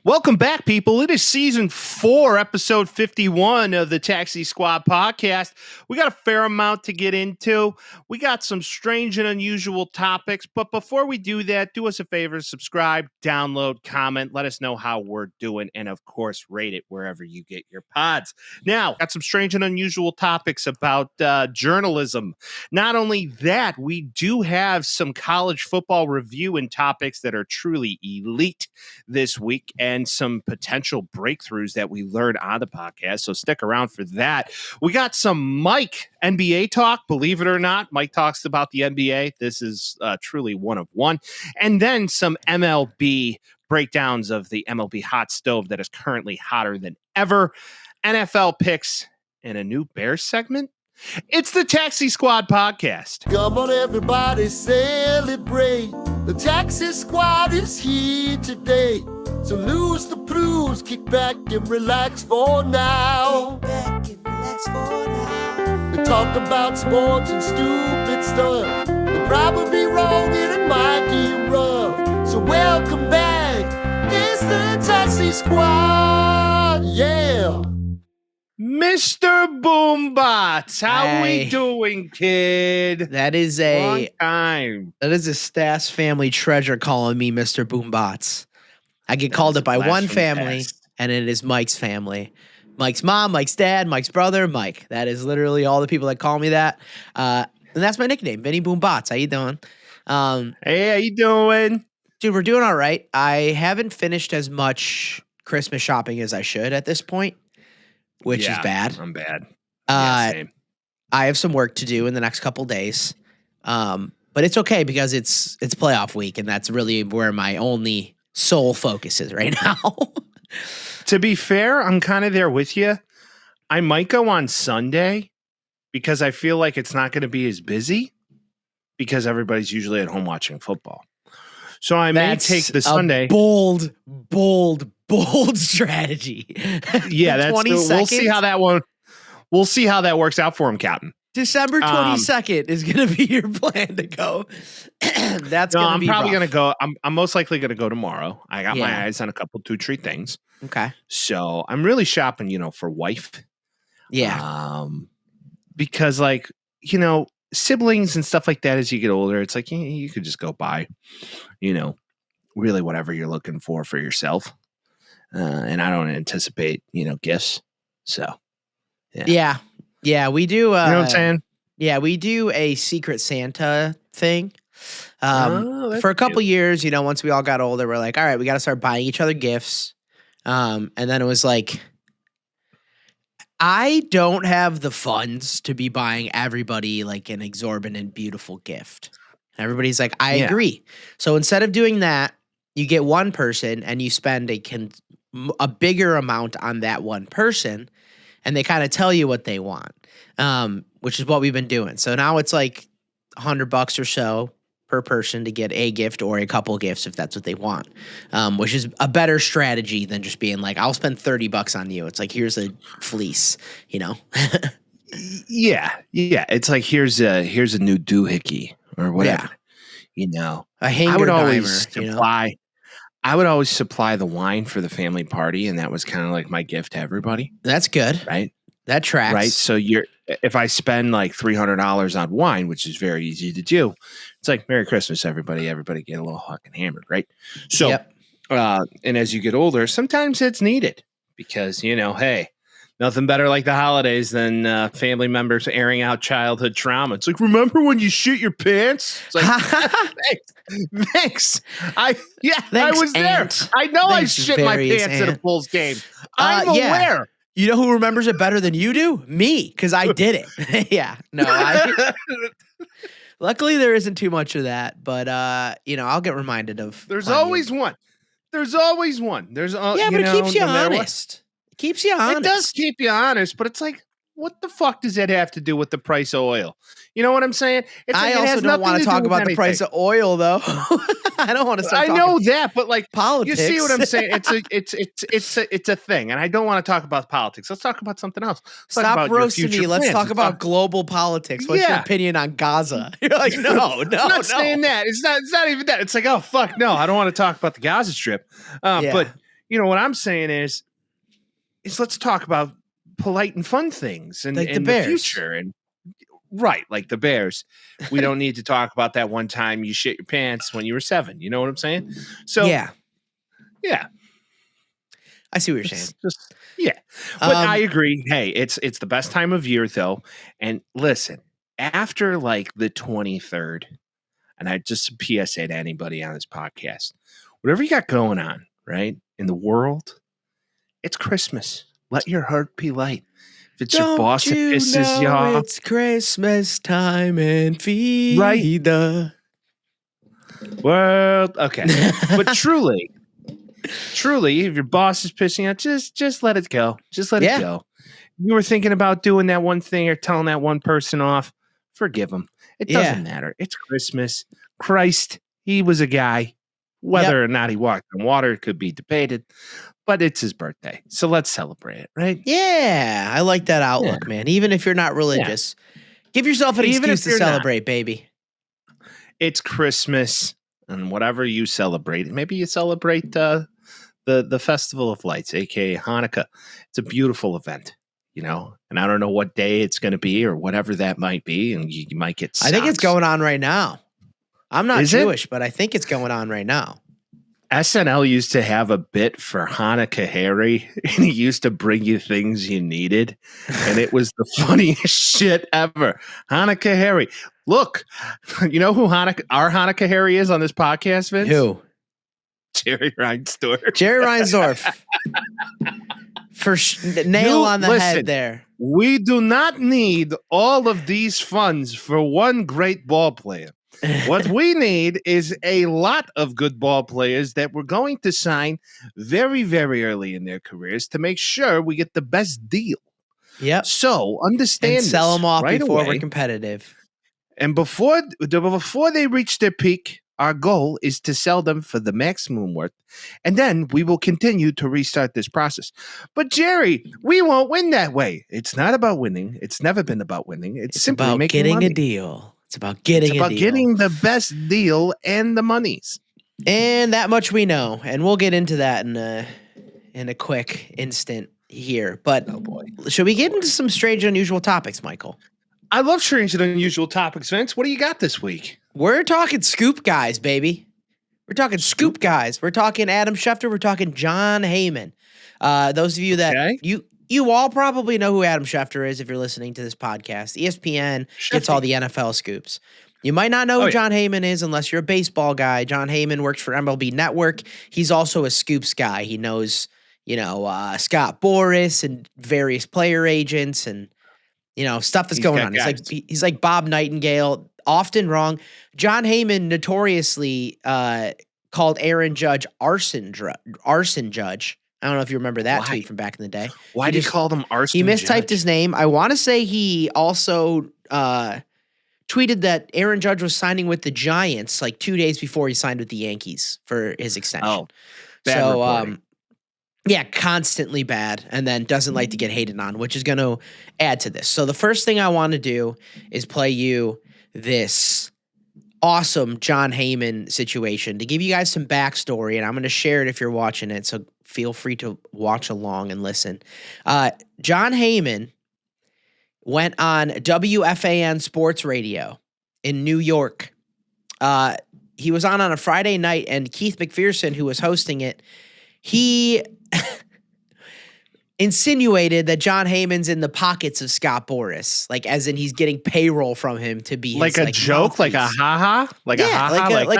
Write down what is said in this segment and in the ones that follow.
Welcome back, people. It is season 4, episode 51 of the Taxi Squad podcast. We got a fair amount to get into. We got some strange and unusual topics. But before we do that, do us a favor, subscribe, download, comment, let us know how we're doing, and of course, rate it wherever you get your pods. Now, got some strange and unusual topics about journalism. Not only that, we do have some college football review and topics that are truly elite this week, and some potential breakthroughs that we learned on the podcast. So stick around for that. We got some Mike NBA talk. Believe it or not, Mike talks about the NBA. This is truly one of one. And then some MLB breakdowns of the MLB hot stove that is currently hotter than ever. NFL picks and a new Bears segment. It's the Taxi Squad podcast. Come on, everybody, celebrate. The Taxi Squad is here today. So lose the blues, kick back and relax for now. They talk about sports and stupid stuff. They're probably wrong and it might get rough. So welcome back, it's the Taxi Squad, yeah. Mr. Boombots, how we doing, kid? That is long time. That is a Stas family treasure calling me Mr. Boombots. I get called it by one family, and it is Mike's family. Mike's mom, Mike's dad, Mike's brother, Mike. That is literally all the people that call me that. And that's my nickname, Vinny Boombots. How you doing? Hey, how you doing? Dude, we're doing all right. I haven't finished as much Christmas shopping as I should at this point, which is bad. I'm bad. Same. I have some work to do in the next couple days. But it's okay because it's playoff week, and that's really where my only sole focus is right now. To be fair, I'm kind of there with you. I might go on Sunday because I feel like it's not going to be as busy because everybody's usually at home watching football. So I may take the Sunday. Bold strategy. Yeah, that's 20 we'll see how that one. We'll see how that works out for him, Captain. December 22nd is going to be your plan to go. That's going to be probably rough. going to go. I'm most likely going to go tomorrow. I got my eyes on a couple 2-3 things. Okay. So I'm really shopping, for wife. Yeah. Because siblings and stuff like that, as you get older, it's like you could just go buy, really whatever you're looking for yourself. And I don't anticipate, gifts. So, yeah. Yeah, we do. You know what I'm saying? Yeah, we do a Secret Santa thing. For a couple years, once we all got older, we're like, all right, we got to start buying each other gifts. And then it was like, I don't have the funds to be buying everybody like an exorbitant, beautiful gift. Everybody's like, I agree. So instead of doing that, you get one person and you spend a bigger amount on that one person. And they kind of tell you what they want, which is what we've been doing. So now it's like $100 or so per person to get a gift or a couple gifts if that's what they want, which is a better strategy than just being like, I'll spend $30 on you. It's like, here's a fleece, Yeah. It's like, here's a new doohickey or whatever, a hanger I would always supply the wine for the family party, and that was kind of like my gift to everybody. That's good. Right? That tracks. Right? So if I spend like $300 on wine, which is very easy to do, it's like, Merry Christmas, everybody. Everybody get a little fucking hammered, right? So, and as you get older, sometimes it's needed because, hey, nothing better like the holidays than family members airing out childhood trauma. It's like, remember when you shit your pants? It's like, thanks. I was there. I know I shit my pants at a Bulls game. I'm aware. You know who remembers it better than you do? Me, because I did it. Yeah. No. Luckily, there isn't too much of that, but I'll get reminded of. There's always one. There's always one. But it keeps you honest. It keeps you honest. It does keep you honest, but it's like, what the fuck does that have to do with the price of oil? You know what I'm saying? It's like, I also don't want to talk about the price of oil, though. I don't want to start. I know that, but like politics. You see what I'm saying? It's a thing, and I don't want to talk about politics. Let's talk about something else. Stop roasting me. Let's talk about global politics. What's your opinion on Gaza? You're like, no, I'm not saying that. It's not even that. It's like, oh fuck, no, I don't want to talk about the Gaza Strip. But what I'm saying is let's talk about polite and fun things and Like the in the Bears. future. And right, like the Bears. We don't need to talk about that one time you shit your pants when you were 7. You know what I'm saying? So Yeah, yeah. I see what you're saying. Yeah. But I agree. Hey, it's the best time of year though. And listen, after like the 23rd, and I just a PSA to anybody on this podcast, whatever you got going on, right, in the world, it's Christmas. Let your heart be light. If it's your boss that pisses you off, it's Christmas time and feed right? the world. Okay. But truly, if your boss is pissing you off, just let it go. Just let it go. You were thinking about doing that one thing or telling that one person off, forgive them. It doesn't matter. It's Christmas. Christ, he was a guy. Whether or not he walked on water could be debated, but it's his birthday. So let's celebrate it, right? Yeah, I like that outlook, man. Even if you're not religious, give yourself an excuse to celebrate, baby. It's Christmas, and whatever you celebrate, maybe you celebrate the Festival of Lights, aka Hanukkah. It's a beautiful event, and I don't know what day it's going to be or whatever that might be, and you might get socks. I think it's going on right now. I'm not Jewish, but I think it's going on right now. SNL used to have a bit for Hanukkah Harry, and he used to bring you things you needed, and it was the funniest shit ever. Hanukkah Harry. Look, you know who our Hanukkah Harry is on this podcast, Vince? Who? Jerry Reinsdorf. Jerry Reinsdorf. Nail on the head there. We do not need all of these funds for one great ball player. What we need is a lot of good ball players that we're going to sign very, very early in their careers to make sure we get the best deal. Yep. So understand and sell them off right before away. We're competitive. And before they reach their peak, our goal is to sell them for the maximum worth, and then we will continue to restart this process. But Jerry, we won't win that way. It's not about winning. It's never been about winning. It's simply about making getting money. a deal. It's about getting the best deal and the monies. And that much we know. And we'll get into that in a quick instant here. But should we get into some strange, unusual topics, Michael? I love strange and unusual topics, Vince. What do you got this week? We're talking scoop guys, baby. We're talking scoop guys. We're talking Adam Schefter. We're talking Jon Heyman. Those of you that you all probably know who Adam Schefter is if you're listening to this podcast. ESPN gets all the NFL scoops. You might not know who Jon Heyman is unless you're a baseball guy. Jon Heyman works for MLB Network. He's also a scoops guy. He knows, Scott Boras and various player agents and, stuff that's going on. He's like Bob Nightingale, often wrong. Jon Heyman notoriously called Aaron Judge arson judge. I don't know if you remember that tweet from back in the day. Why did he call him arson? He mistyped his name. I want to say he also tweeted that Aaron Judge was signing with the Giants like 2 days before he signed with the Yankees for his extension. Oh, bad reporting. Yeah, constantly bad, and then doesn't like to get hated on, which is going to add to this. So the first thing I want to do is play you this awesome Jon Heyman situation to give you guys some backstory, and I'm going to share it if you're watching it, so feel free to watch along and listen. Jon Heyman went on WFAN Sports Radio in New York. He was on a Friday night, and Keith McPherson, who was hosting it, he insinuated that Jon Heyman's in the pockets of Scott Boras, like as in he's getting payroll from him to be like his, a joke, mouthpiece. like a haha, like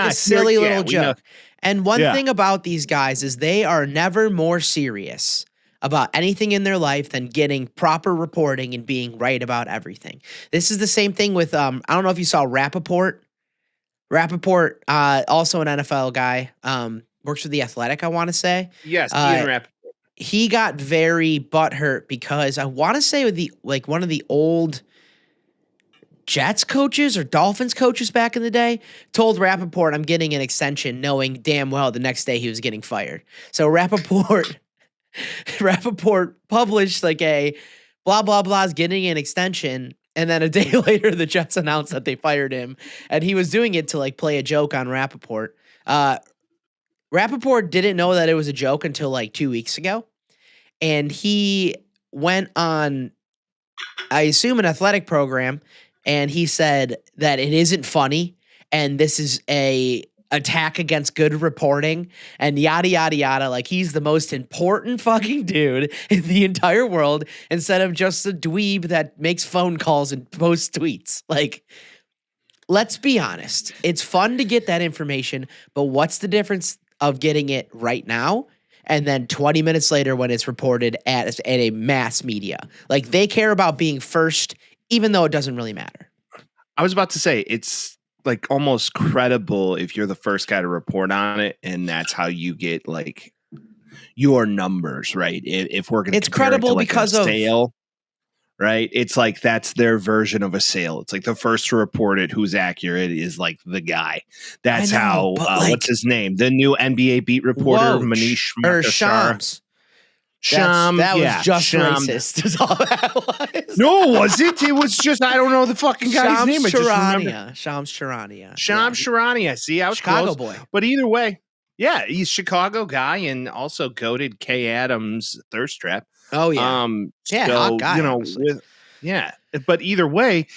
a silly little joke. And one thing about these guys is they are never more serious about anything in their life than getting proper reporting and being right about everything. This is the same thing with I don't know if you saw Rappaport. Rappaport, also an NFL guy, works for The Athletic, I want to say. Yes, Ian Rappaport. He got very butthurt because I want to say with one of the old Jets coaches or Dolphins coaches back in the day told Rappaport, I'm getting an extension, knowing damn well the next day he was getting fired. So Rappaport published like a blah, blah, blah is getting an extension. And then a day later, the Jets announced that they fired him. And he was doing it to like play a joke on Rappaport. Rappaport didn't know that it was a joke until like 2 weeks ago. And he went on, I assume, an athletic program, and he said that it isn't funny and this is a attack against good reporting and yada, yada, yada. Like, he's the most important fucking dude in the entire world instead of just a dweeb that makes phone calls and posts tweets. Like, let's be honest. It's fun to get that information, but what's the difference of getting it right now and then 20 minutes later when it's reported at a mass media? Like, they care about being first, even though it doesn't really matter. I was about to say, it's like almost credible if you're the first guy to report on it, and that's how you get like your numbers, right? If we're going to, it's credible because of sale, right? It's like that's their version of a sale. It's like the first to report it, who's accurate, is like the guy. That's how. What's his name? The new NBA beat reporter, Manish Shams. Sham. That was just racist. Is all that was. No, was it? It was just, I don't know the fucking guy's name. Shams Charania. Shams Charania. See, I was Chicago close. boy. But either way, yeah, he's a Chicago guy and also goated Kay Adams thirst trap. Oh yeah, hot guy. You know, but either way,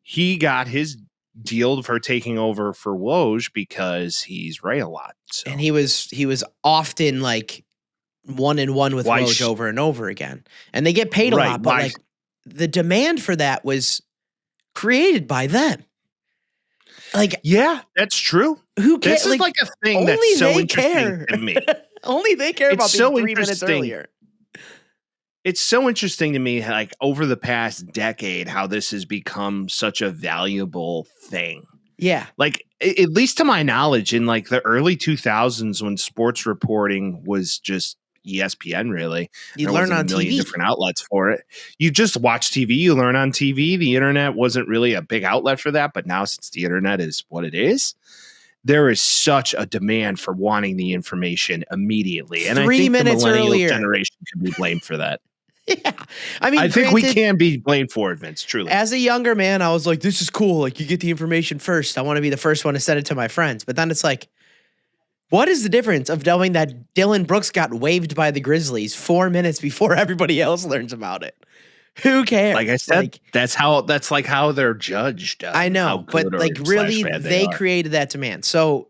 he got his deal for taking over for Woj because he's right a lot. So. And he was often like 1-1 with Woj over and over again, and they get paid a lot. But like the demand for that was created by them. Like, yeah, that's true. Who cares? This is like a thing that's so interesting to me. Only they care about being 3 minutes earlier. It's so interesting to me, like over the past decade, how this has become such a valuable thing. Yeah. Like, at least to my knowledge, in like the early 2000s when sports reporting was just ESPN, really. You learn on a million TV. Different outlets for it. You just watch TV, you learn on TV. The internet wasn't really a big outlet for that, but now since the internet is what it is, there is such a demand for wanting the information immediately. And 3 minutes the millennial earlier. generation can be blamed for that. Yeah. I mean, I think we can be blamed for it, Vince, truly. As a younger man, I was like, this is cool. Like, you get the information first. I want to be the first one to send it to my friends. But then it's like, what is the difference of knowing that Dylan Brooks got waived by the Grizzlies 4 minutes before everybody else learns about it? Who cares? Like I said, that's like how they're judged. I know, but like really, they created that demand. So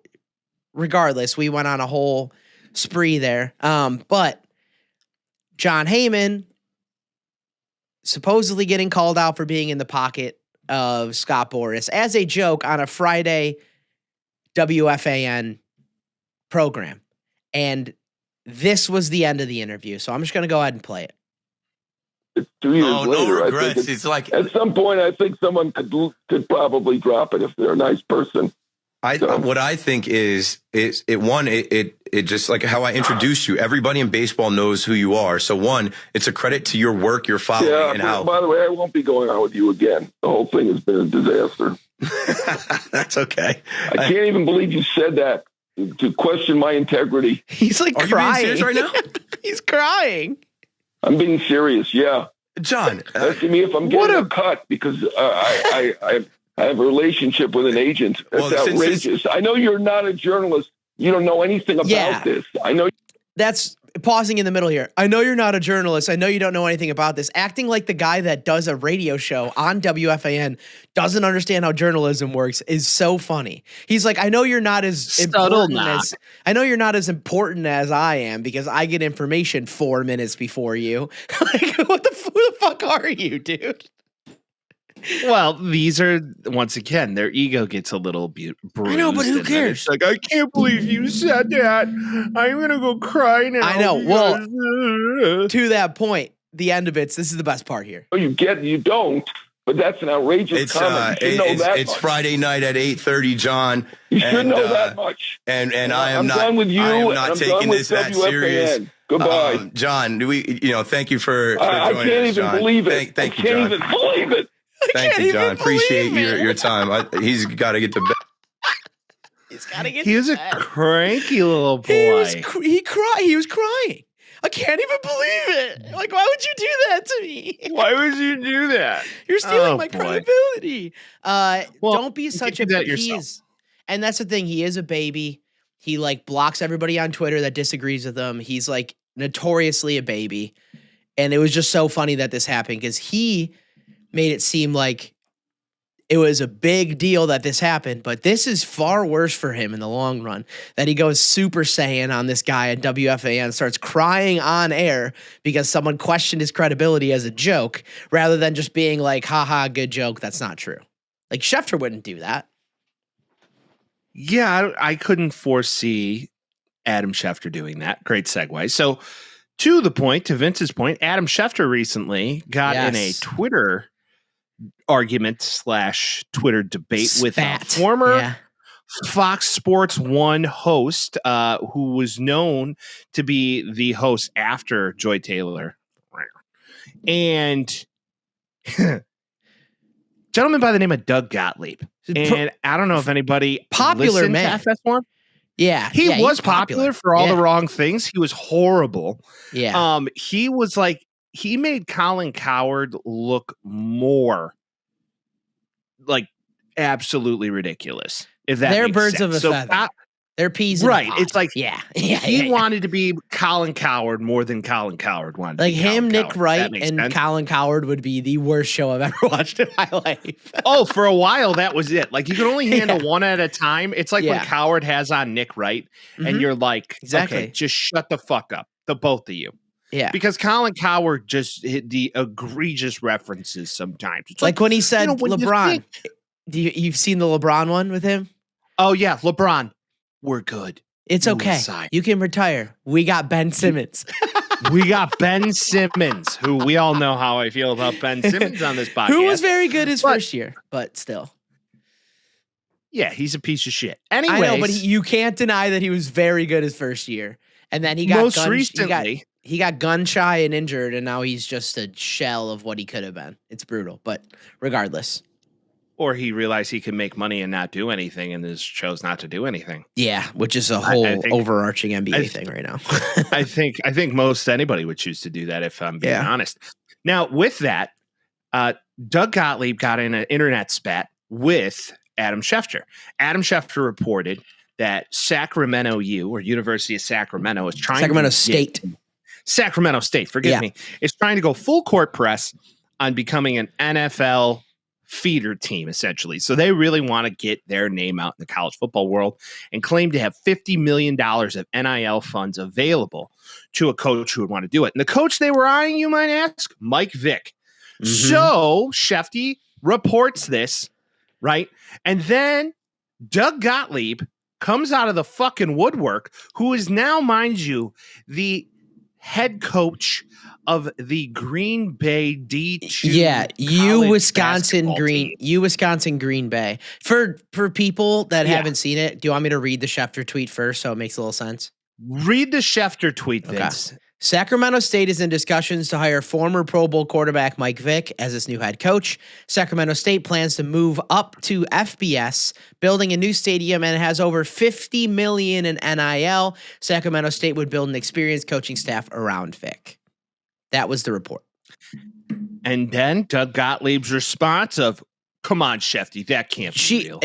regardless, we went on a whole spree there. But Jon Heyman supposedly getting called out for being in the pocket of Scott Boras as a joke on a Friday WFAN program. And this was the end of the interview. So I'm just going to go ahead and play it. It's 2 years later. No regrets. I think it's like at some point, I think someone could probably drop it if they're a nice person. What I think is it just like how I introduced you. Everybody in baseball knows who you are. So one, it's a credit to your work, your following, and how. By the way, I won't be going out with you again. The whole thing has been a disaster. That's okay. I can't even believe you said that to question my integrity. He's like Are crying. you being serious right now? He's crying. I'm being serious. Yeah, John. Asking me if I'm getting a cut because I have a relationship with an agent. That's outrageous. I know you're not a journalist. You don't know anything about this. I know. That's pausing in the middle here. I know you're not a journalist. I know you don't know anything about this. Acting like the guy that does a radio show on WFAN doesn't understand how journalism works is so funny. He's like, I know you're not as important as I am because I get information 4 minutes before you. Like, who the fuck are you, dude? Well, these are, once again, their ego gets a little bruised. I know, but who cares? It's like, I can't believe you said that. I'm going to go cry now. I know. Well, to that point, the end of this is the best part here. You don't, but that's an outrageous comment. It's Friday night at 8:30, John. You should know that much. And I'm not done with you. I am not taking this that serious. Goodbye. John, thank you for joining us, John. I can't even believe it. Thank you, John. I can't even believe it. Thank you, John. Appreciate your time. He's got to get to bed. He's got to get. He was a cranky little boy. He cried. He was crying. I can't even believe it. Like, why would you do that to me? Why would you do that? You're stealing my credibility. Well, don't be such a that yourself. And that's the thing. He is a baby. He like blocks everybody on Twitter that disagrees with him. He's like notoriously a baby. And it was just so funny that this happened because he made it seem like it was a big deal that this happened, but this is far worse for him in the long run, that he goes Super Saiyan on this guy at WFAN, starts crying on air because someone questioned his credibility as a joke rather than just being like, haha, good joke. That's not true. Like Schefter wouldn't do that. Yeah, I couldn't foresee Adam Schefter doing that. Great segue. So to the point, to Vince's point, Adam Schefter recently got in a Twitter argument / Twitter debate with a former Fox Sports 1 host who was known to be the host after Joy Taylor. And gentleman by the name of Doug Gottlieb. And I don't know if anybody popular man to FS1. Yeah. He was popular for all the wrong things. He was horrible. Yeah. He was like, he made Colin Cowherd look more like absolutely ridiculous. If that they're makes birds sense. of a feather. They're peas in right. a pod. It's like he wanted to be Colin Cowherd more than Colin Cowherd wanted. Like to be him, Colin Nick Cowherd. Wright, and sense. Colin Cowherd would be the worst show I've ever watched in my life. Oh, for a while that was it. Like you could only handle one at a time. It's like when Cowherd has on Nick Wright, and you're like, okay, just shut the fuck up, the both of you. Yeah, because Colin Cowherd just hit the egregious references sometimes. It's like when he said when LeBron. You've seen the LeBron one with him? Oh yeah, LeBron. We're good. It's okay. You can retire. We got Ben Simmons. We got Ben Simmons, who we all know how I feel about Ben Simmons on this podcast. Who was very good his first year, but still. Yeah, he's a piece of shit. Anyway, I know, but you can't deny that he was very good his first year. And then he got most recently he got gun shy and injured, and now he's just a shell of what he could have been. It's brutal, but regardless. Or he realized he could make money and not do anything and just chose not to do anything. Yeah, which is a whole overarching NBA thing right now. I think most anybody would choose to do that if I'm being honest. Now, with that, Doug Gottlieb got in an internet spat with Adam Schefter. Adam Schefter reported that Sacramento U, or University of Sacramento, is trying Sacramento State, forgive me, is trying to go full court press on becoming an NFL feeder team, essentially. So they really want to get their name out in the college football world and claim to have $50 million of NIL funds available to a coach who would want to do it. And the coach they were eyeing, you might ask, Mike Vick. Mm-hmm. So Schefty reports this, right? And then Doug Gottlieb comes out of the fucking woodwork, who is now, mind you, the head coach of the Green Bay D2 Wisconsin Green Bay. For people that haven't seen it, do you want me to read the Schefter tweet first so it makes a little sense? Read the Schefter tweet, Vince. Okay. Sacramento State is in discussions to hire former Pro Bowl quarterback Mike Vick as its new head coach. Sacramento State plans to move up to FBS, building a new stadium, and has over $50 million in NIL. Sacramento State would build an experienced coaching staff around Vick. That was the report. And then Doug Gottlieb's response of, come on, Schefty, that can't be real.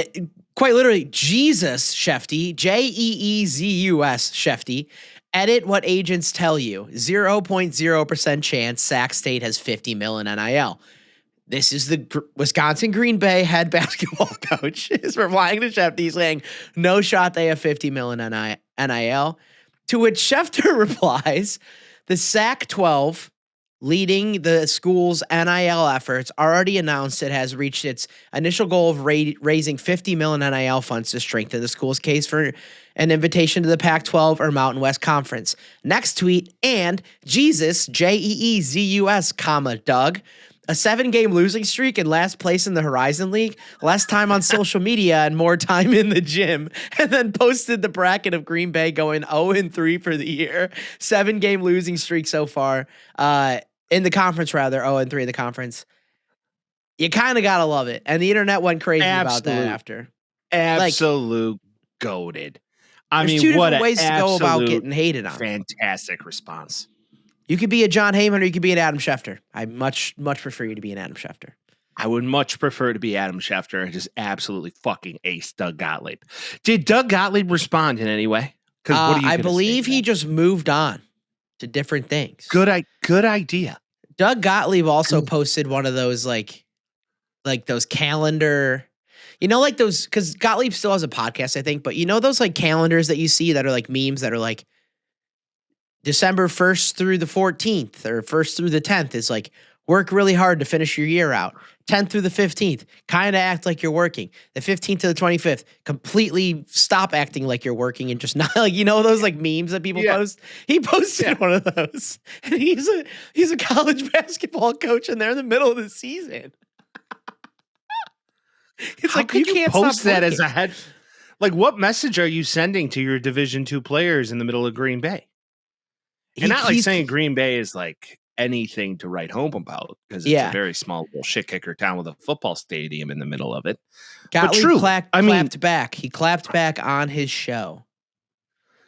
Quite literally, Jesus, Schefty, Jeezus, Schefty. Edit what agents tell you. 0.0% chance Sac State has $50 million in NIL. This is the Wisconsin Green Bay head basketball coach is replying to Schefty saying, no shot they have $50 million NIL. To which Schefter replies, the Sac-12 leading the school's NIL efforts already announced it has reached its initial goal of raising $50 million NIL funds to strengthen the school's case for an invitation to the Pac-12 or Mountain West Conference. Next tweet, and Jesus, Jeezus, Doug, a 7-game losing streak and last place in the Horizon League, less time on social media and more time in the gym, and then posted the bracket of Green Bay going 0-3 for the year. 7-game losing streak so far in the conference, rather, 0-3 in the conference. You kind of got to love it. And the internet went crazy about that after. Absolute goated. I mean, two what different ways to go about getting hated on. Fantastic response. You could be a Jon Heyman or you could be an Adam Schefter. I much prefer you to be an Adam Schefter. I would much prefer to be Adam Schefter and just absolutely fucking ace Doug Gottlieb. Did Doug Gottlieb respond in any way? Because I believe he just moved on to different things. Good idea. Doug Gottlieb also posted one of those like those calendar, like those, because Gottlieb still has a podcast, I think, but those like calendars that you see that are like memes that are like December 1st through the 14th or 1st through the 10th is like work really hard to finish your year out. 10th through the 15th, kind of act like you're working. The 15th to the 25th, completely stop acting like you're working and just not like, those like memes that people post. He posted one of those. And he's a college basketball coach and they're in the middle of the season. It's How like could you can't post stop that working. as a head? Like, what message are you sending to your Division II players in the middle of Green Bay? And not like saying Green Bay is like anything to write home about because it's a very small little shit kicker town with a football stadium in the middle of it. Gottlieb clapped back. He clapped back on his show.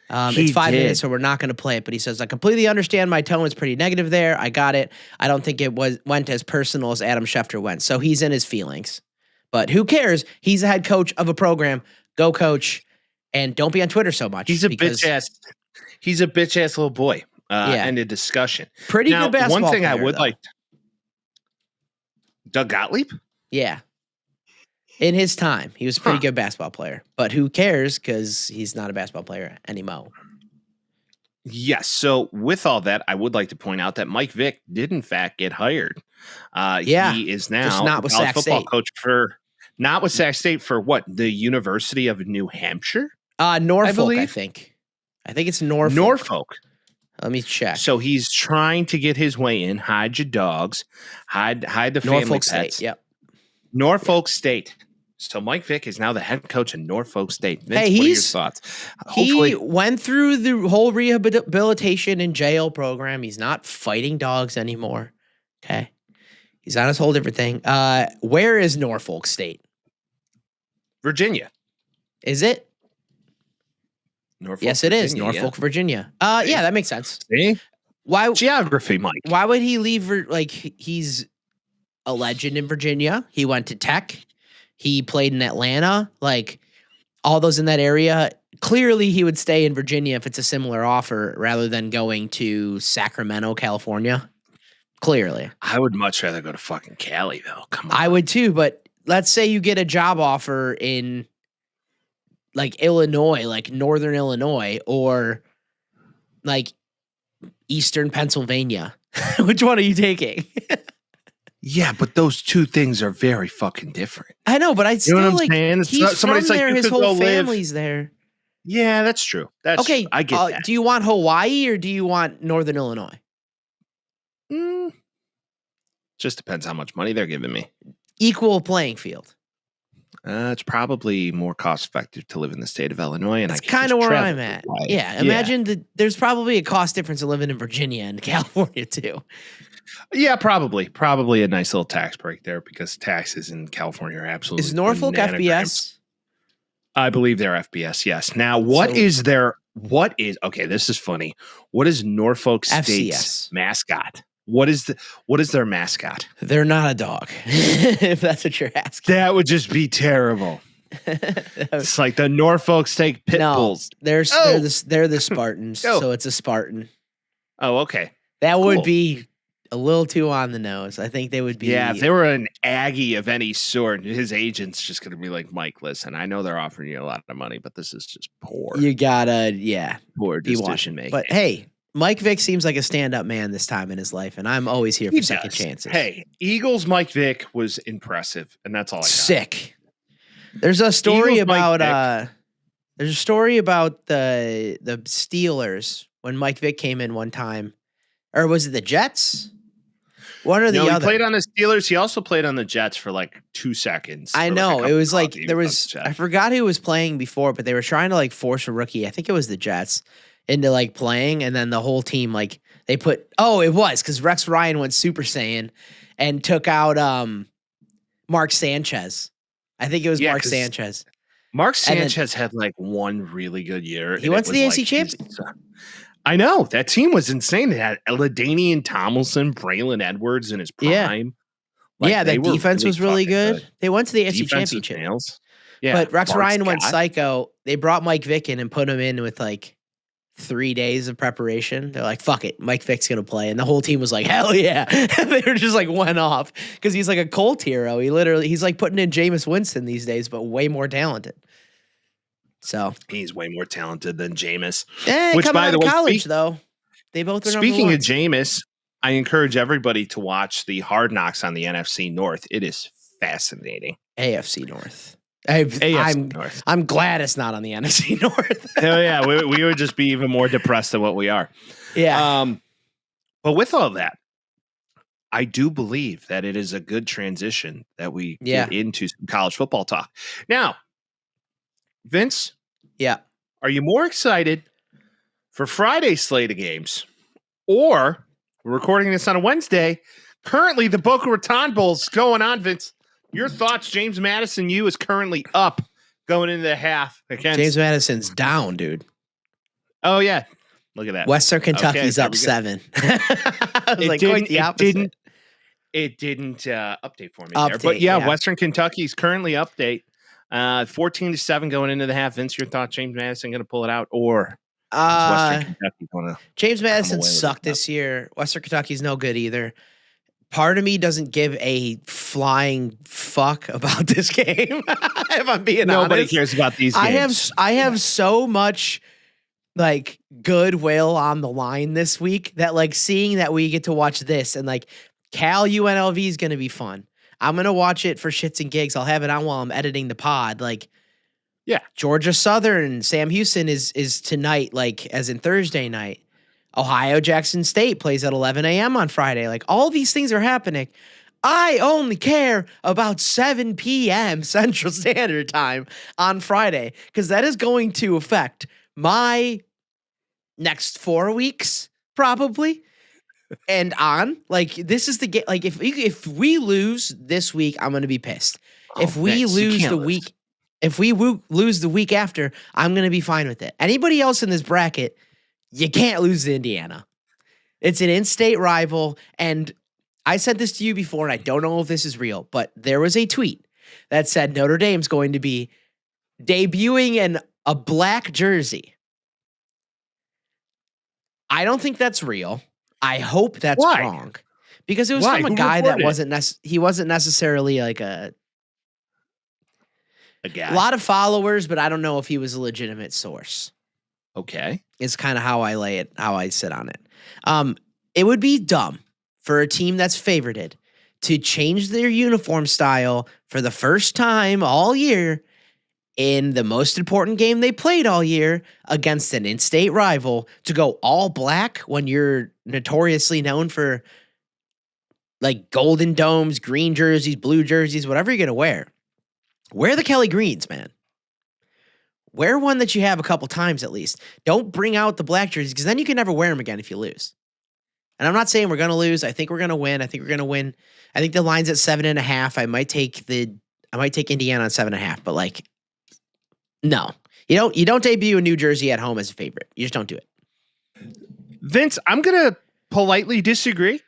It's 5 minutes, so we're not going to play it. But he says, I completely understand my tone was pretty negative there. I got it. I don't think it went as personal as Adam Schefter went. So he's in his feelings. But who cares? He's the head coach of a program. Go coach. And don't be on Twitter so much. He's a bitch ass little boy. End of discussion. Pretty good basketball one thing player, I would though. like. Doug Gottlieb? Yeah. In his time, he was a pretty good basketball player. But who cares? Because he's not a basketball player anymore. Yes. So with all that, I would like to point out that Mike Vick did in fact get hired. He is now just not with Sac football State. coach not with Sac State for what? The University of New Hampshire? Norfolk, I think. I think it's Norfolk. Norfolk. Let me check. So he's trying to get his way in. Hide your dogs. Hide the family Norfolk pets. State. Yep. Norfolk State. So Mike Vick is now the head coach in Norfolk State. Vince, Hey, what are your thoughts? He went through the whole rehabilitation and jail program. He's not fighting dogs anymore. Okay. He's on his whole different thing. Where is Norfolk State? Virginia. Is it? Norfolk, yes, it is. Virginia, Norfolk, Virginia. Yeah, that makes sense. See? Why Geography, Mike. Why would he leave? He's a legend in Virginia. He went to Tech. He played in Atlanta. Like all those in that area. Clearly, he would stay in Virginia if it's a similar offer rather than going to Sacramento, California. Clearly. I would much rather go to fucking Cali, though. Come on. I would too, but let's say you get a job offer in like Illinois, like Northern Illinois, or like Eastern Pennsylvania. Which one are you taking? Yeah, but those two things are very fucking different. I know, but I'd still what I'm like saying? It's he's not- somebody's from like, there. you His could whole go live- family's there. Yeah, that's true. Okay, I get that. do you want Hawaii or do you want Northern Illinois? Just depends how much money they're giving me. Equal playing field. It's probably more cost effective to live in the state of Illinois, and That's I can kind of just where travel I'm to at. Hawaii. Yeah, imagine that there's probably a cost difference of living in Virginia and California too. Yeah, probably a nice little tax break there because taxes in California are absolutely. Is Norfolk bananagrams. FBS? I believe they're FBS. Yes. Now, What is okay? This is funny. What is Norfolk State's FCS. mascot? What is their mascot? They're not a dog, if that's what you're asking. That would just be terrible. It's like the Norfolk State Pit Bulls. They're the Spartans, so it's a Spartan. Oh, okay. That would Cool. be a little too on the nose. I think they would be. Yeah, if they were an Aggie of any sort, his agent's just going to be like, Mike, listen, I know they're offering you a lot of money, but this is just poor. You gotta, Poor be decision watching. making. But hey, Mike Vick seems like a stand-up man this time in his life, and I'm always here for second chances. Hey, Eagles Mike Vick was impressive, and that's all I got. Sick. There's a story Eagles, Mike about there's a story about the Steelers when Mike Vick came in one time, or was it the Jets? One or the He other. played on the Steelers. He also played on the Jets for like 2 seconds. I for, know. like, a It was couple like games there on was the Jets. I forgot who was playing before, but they were trying to like force a rookie. I think it was the Jets into like playing, and then the whole team like they put it was because Rex Ryan went Super Saiyan and took out Mark Sanchez. I think it was Mark 'cause Sanchez. Mark And then- Sanchez had like one really good year. He and went it to the was NC like, Champions. I know. That team was insane. They had LaDainian Tomlinson, Braylon Edwards in his prime. Yeah. Like, that defense was really good. They went to the AFC Defensive Championship. nails. Yeah, But Rex Bart Ryan went Scott. psycho. They brought Mike Vick in and put him in with like 3 days of preparation. They're like, fuck it, Mike Vick's gonna play. And the whole team was like, hell yeah. And they were just like went off because he's like a Colt hero. He's like putting in Jameis Winston these days, but way more talented. So he's way more talented than Jameis. Which, coming out of college, though, they both are speaking number of Jameis, I encourage everybody to watch the Hard Knocks on the NFC North. It is fascinating. AFC North. I'm glad it's not on the NFC North. Hell yeah, we would just be even more depressed than what we are. Yeah. But with all that, I do believe that it is a good transition that we get into some college football talk. Now, Vince, are you more excited for Friday's slate of games, or we're recording this on a Wednesday? Currently, the Boca Raton Bowl's going on, Vince. Your thoughts? James Madison U is currently up going into the half against James Madison's down, dude. Oh yeah, look at that. Western Kentucky's up 7. I was quite the opposite. It didn't update for me there, but Western Kentucky's currently 14-7 going into the half. Vince, your thoughts? James Madison going to pull it out, or is Western Kentucky going to? James Madison sucked this year. Western Kentucky's no good either. Part of me doesn't give a flying fuck about this game. If I'm being honest, nobody cares about these games. I have so much like goodwill on the line this week that like seeing that we get to watch this and like Cal UNLV is going to be fun. I'm going to watch it for shits and gigs. I'll have it on while I'm editing the pod. Like, Georgia Southern, Sam Houston is tonight, like as in Thursday night. Ohio Jackson State plays at 11 a.m. on Friday. Like, all these things are happening. I only care about 7 p.m. Central Standard Time on Friday because that is going to affect my next 4 weeks, probably. And on, like, this is the game. Like, if we lose this week, I'm going to be pissed. If we lose the week, lose the week after, I'm going to be fine with it. Anybody else in this bracket, you can't lose to Indiana. It's an in-state rival, and I said this to you before, and I don't know if this is real, but there was a tweet that said Notre Dame's going to be debuting a black jersey. I don't think that's real. I hope that's wrong. Because it was from a guy that wasn't necessarily like a guy. A lot of followers, but I don't know if he was a legitimate source. Okay. Is kind of how I sit on it. It would be dumb for a team that's favorited to change their uniform style for the first time all year in the most important game they played all year against an in-state rival to go all black when you're notoriously known for like golden domes, green jerseys, blue jerseys, whatever you're going to wear. Wear the Kelly Greens, man. Wear one that you have a couple times at least. Don't bring out the black jerseys because then you can never wear them again if you lose. And I'm not saying we're going to lose. I think we're going to win. I think the line's at 7.5. I might take Indiana on 7.5, but like, no, you don't debut a New Jersey at home as a favorite. You just don't do it. Vince, I'm going to politely disagree.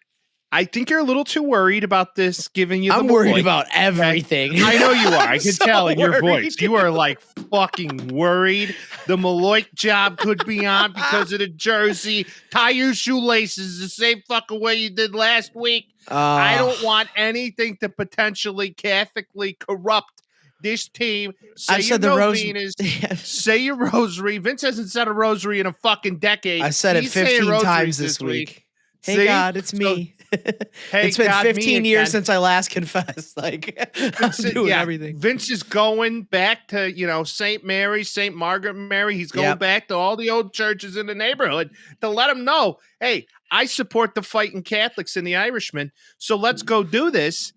I think you're a little too worried about this giving you the I'm worried about everything. I know you are. I can so tell in your worried. voice. You are like fucking worried. The Maloik job could be on because of the jersey. Tie your shoelaces the same fucking way you did last week. I don't want anything to potentially Catholically corrupt this team. Say your novenas. Say your rosary. Vince hasn't said a rosary in a fucking decade. I said it 15 times this week. Hey, see? God, it's me. Hey, it's been God, 15 years since I last confessed. Like, I'm doing everything. Vince is going back to, St. Mary, St. Margaret Mary. He's going back to all the old churches in the neighborhood to let them know, hey, I support the fighting Catholics and the Irishmen. So let's go do this.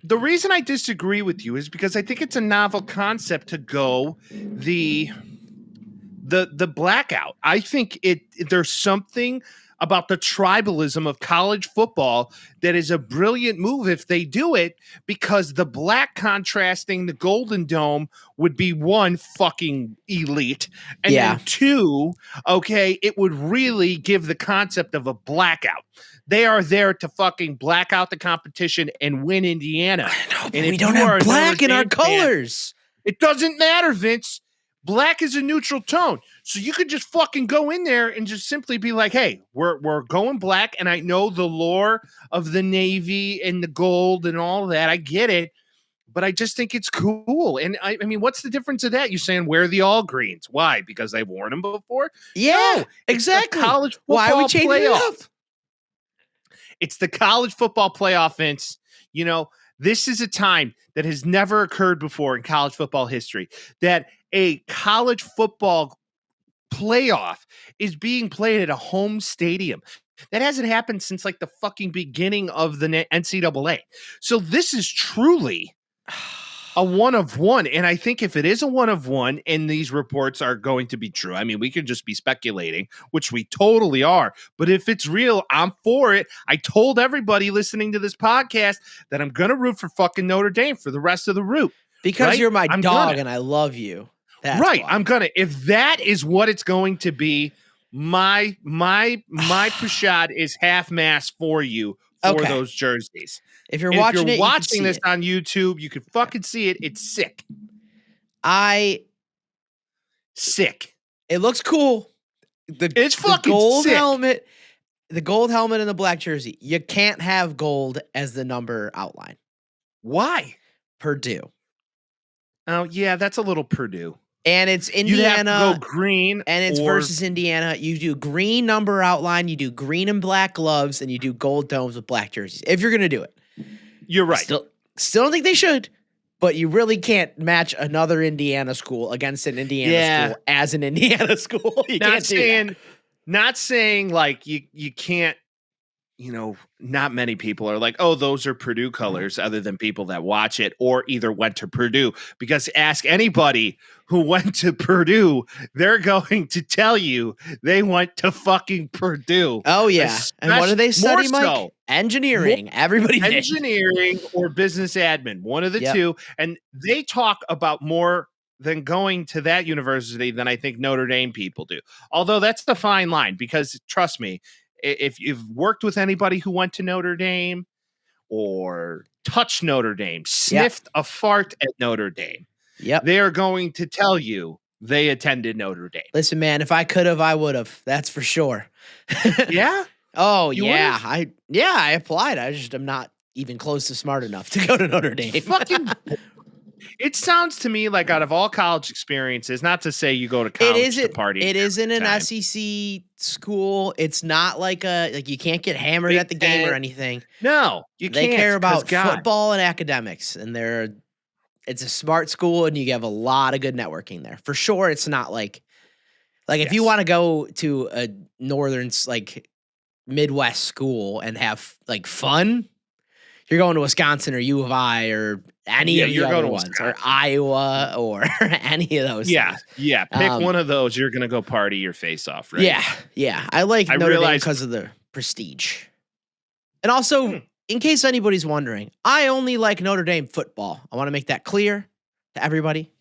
The reason I disagree with you is because I think it's a novel concept to go the blackout. I think there's something about the tribalism of college football that is a brilliant move if they do it, because the black contrasting the Golden Dome would be one, fucking elite, and then two, okay, it would really give the concept of a blackout. They are there to fucking black out the competition and win Indiana. I know, but we don't have black in our colors. It doesn't matter, Vince. Black is a neutral tone. So you could just fucking go in there and just simply be like, hey, we're going black. And I know the lore of the Navy and the gold and all that. I get it. But I just think it's cool. And I mean, what's the difference of that? You're saying wear the all greens. Why? Because they've worn them before? Yeah, no, exactly. College football Why are we changing it up? It's the college football playoff, Vince. You know, this is a time that has never occurred before in college football history, that a college football playoff is being played at a home stadium. That hasn't happened since like the fucking beginning of the NCAA. So this is truly a one of one. And I think if it is a one of one and these reports are going to be true, I mean, we could just be speculating, which we totally are. But if it's real, I'm for it. I told everybody listening to this podcast that I'm going to root for fucking Notre Dame for the rest of the route. Because you're my dog and I love you. That's right. why. I'm gonna. If that is what it's going to be, my pushad is half mast for you for those jerseys. If you're watching this on YouTube, you can fucking see it. It's sick. Sick. It looks cool. It's fucking gold sick. helmet. The gold helmet and the black jersey. You can't have gold as the number outline. Why? Purdue. Oh yeah, that's a little Purdue. And it's Indiana. You have to go green. And it's versus Indiana. You do green number outline, you do green and black gloves, and you do gold domes with black jerseys. If you're going to do it. You're right. Still don't think they should, but you really can't match another Indiana school against an Indiana school as an Indiana school. You can't do that. Not saying like you can't, you know, not many people are like, oh, those are Purdue colors, other than people that watch it or either went to Purdue. Because ask anybody who went to Purdue, they're going to tell you they went to fucking Purdue. Oh, yeah. And what do they study, Mike? So. Engineering. Everybody did. Engineering or business admin, one of the two. And they talk about more than going to that university than I think Notre Dame people do. Although that's the fine line, because trust me, if you've worked with anybody who went to Notre Dame or touched Notre Dame, sniffed a fart at Notre Dame, they are going to tell you they attended Notre Dame. Listen, man, if I could have, I would have. That's for sure. Yeah? Oh, you yeah. I applied. I just am not even close to smart enough to go to Notre Dame. Fucking it sounds to me like out of all college experiences, not to say you go to college to party. It isn't an SEC school. It's not like you can't get hammered at the game or anything. No, you can't. They care about football and academics, and it's a smart school, and you have a lot of good networking there. For sure, it's not like if you want to go to a northern Midwest school and have fun, you're going to Wisconsin or U of I or any of the other ones, or Iowa or any of those. Yeah, things. yeah. Pick one of those. You're going to go party your face off, right? Yeah, yeah. I like Notre Dame because of the prestige. And also, in case anybody's wondering, I only like Notre Dame football. I want to make that clear to everybody.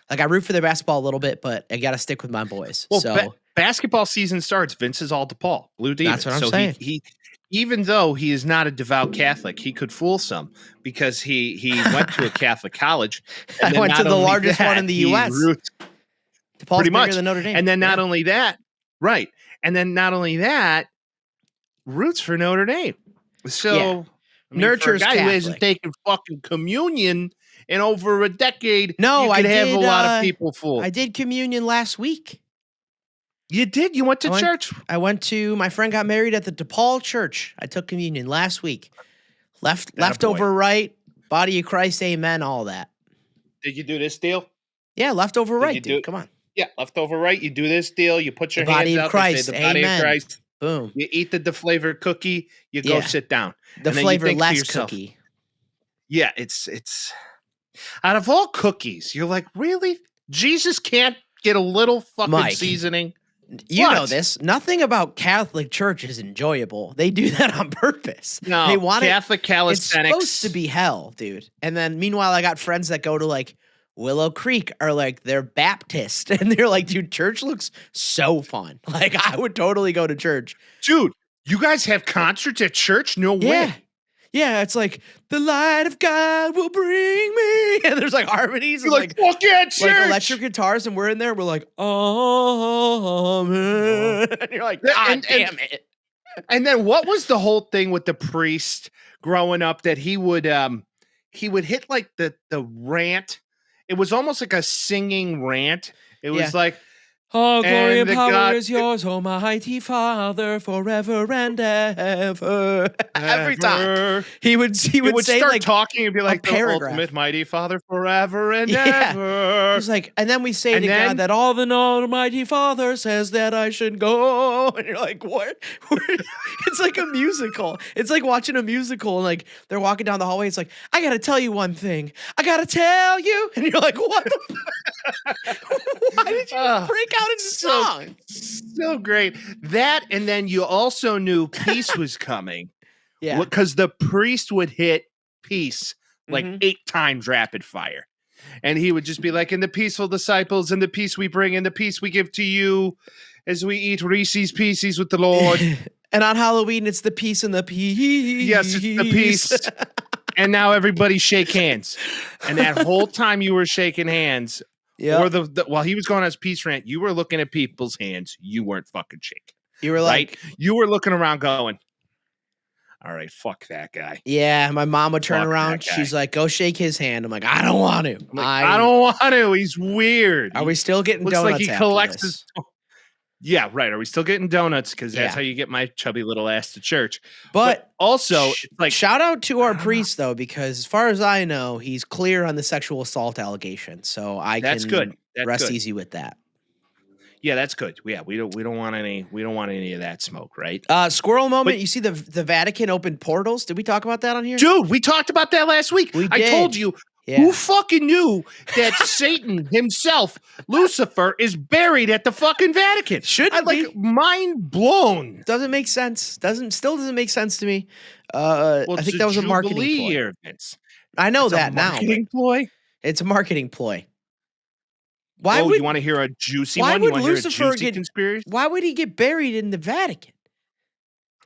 I root for their basketball a little bit, but I got to stick with my boys. Well, basketball season starts. Vince is all DePaul, Blue Demons. That's what I'm saying. He even though he is not a devout Catholic, he could fool some because he went to a Catholic college. And I went to the largest one in the U.S. DePaul's pretty much bigger than Notre Dame. And then not only that, right? And then not only that, roots for Notre Dame. So I mean, Nurture's for a guy Catholic. who hasn't taken fucking communion in over a decade, no, you could have a lot of people fooled. I did communion last week. You did? You went to church? I went to, my friend got married at the DePaul church. I took communion last week. Left over right, body of Christ, amen, all that. Did you do this deal? Yeah, left over right, dude. Come on. Yeah, left over right. You do this deal. You put your body hands of out. Christ, the body amen. of Christ. Boom. You eat the flavored cookie. You go sit down. The flavorless cookie. Yeah, it's out of all cookies, you're like, really? Jesus can't get a little fucking seasoning? You know What? this. Nothing about Catholic Church is enjoyable. They do that on purpose. No, they want Catholic It's calisthenics. supposed to be hell, dude. And then meanwhile, I got friends that go to like Willow Creek or like they're Baptist, and they're like, dude, church looks so fun. Like I would totally go to church. Dude, you guys have concerts at church? No Yeah. way. Yeah, it's like the light of God will bring me, and there's like harmonies You're and like, fuck yeah, church. like electric guitars, and we're in there. We're like, amen. And you're like, God damn it. And then what was the whole thing with the priest growing up that he would hit like the rant? It was almost like a singing rant. It was like, all glory and the power God- is yours, Almighty Father, forever and ever. Every time ever. he would say start like talking and be like, the paragraph. ultimate mighty Father forever and Yeah. ever. He's like, and then we say And to then- God that all the Almighty Father says that I should go. And you're like, what? It's like a musical. It's like watching a musical and like they're walking down the hallway. It's like, I got to tell you one thing. I got to tell you. And you're like, what the Why did you break out into song? So great. That, and then you also knew peace was coming. Yeah. Because the priest would hit peace like Mhm. 8 times rapid fire. And he would just be like, "In the peaceful disciples, and the peace we bring, and the peace we give to you as we eat Reese's Pieces with the Lord." And on Halloween, it's the peace and the peace. Yes, it's the peace. And now everybody shake hands. And that whole time you were shaking hands, Yeah. or the while he was going on his peace rant, you were looking at people's hands. You weren't fucking shaking. You were like, Right? You were looking around going, all right, fuck that guy. yeah, my mom would turn Fuck around. that guy. She's like, go shake his hand. I'm like, I don't want to. I'm like, I don't want to. He's weird. Are we still getting Looks donuts like he after collects this? his. Yeah, right. Are we still getting donuts? Because that's Yeah. how you get my chubby little ass to church. But also, like, shout out to I our don't priest, though, because as far as I know, he's clear on the sexual assault allegation. So I that's can good. That's rest good. easy with that. Yeah, that's good. Yeah, we don't want any of that smoke, right? Squirrel moment. But- You see the Vatican opened portals. Did we talk about that on here? Dude, we talked about that last week. We I did. told you. Yeah. Who fucking knew that Satan himself, Lucifer, is buried at the fucking Vatican? Shouldn't I'm like be. mind blown. Doesn't make sense. Still doesn't make sense to me. Well, I it's think that was a marketing Jubilee ploy. year, Vince. I know It's a that now. but marketing ploy. It's a marketing ploy. Why Oh, would you want to hear a juicy why one? would You want to hear a Lucifer juicy get- conspiracy? why would he get buried in the Vatican?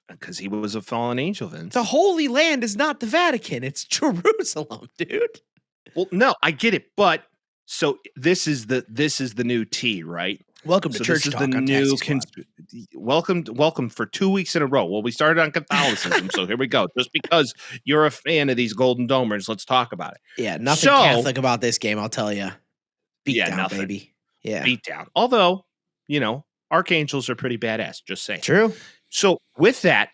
Because he was a fallen angel, Vince. The Holy Land is not the Vatican. It's Jerusalem, dude. Well, no, I get it, but so this is the new T, right? Welcome to So Church this is Talk the on new Taxi Squad. welcome for 2 weeks in a row. Well, we started on Catholicism, so here we go. Just because you're a fan of these Golden Domers, let's talk about it. Yeah, nothing So- Catholic about this game, I'll tell you. Beat Yeah, down, nothing. baby. Yeah. Beat down. Although, archangels are pretty badass. Just saying. True. So with that,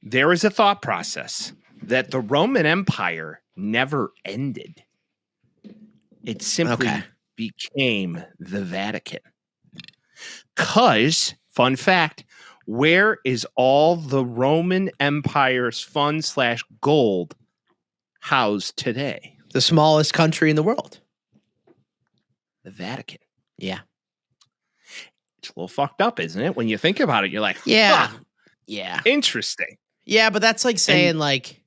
there is a thought process that the Roman Empire never ended. It simply Okay. became the Vatican. Because, fun fact, where is all the Roman Empire's funds/gold housed today? The smallest country in the world. The Vatican. Yeah. It's a little fucked up, isn't it? When you think about it, you're like, Yeah. huh, Yeah. interesting. Yeah, but that's like saying like,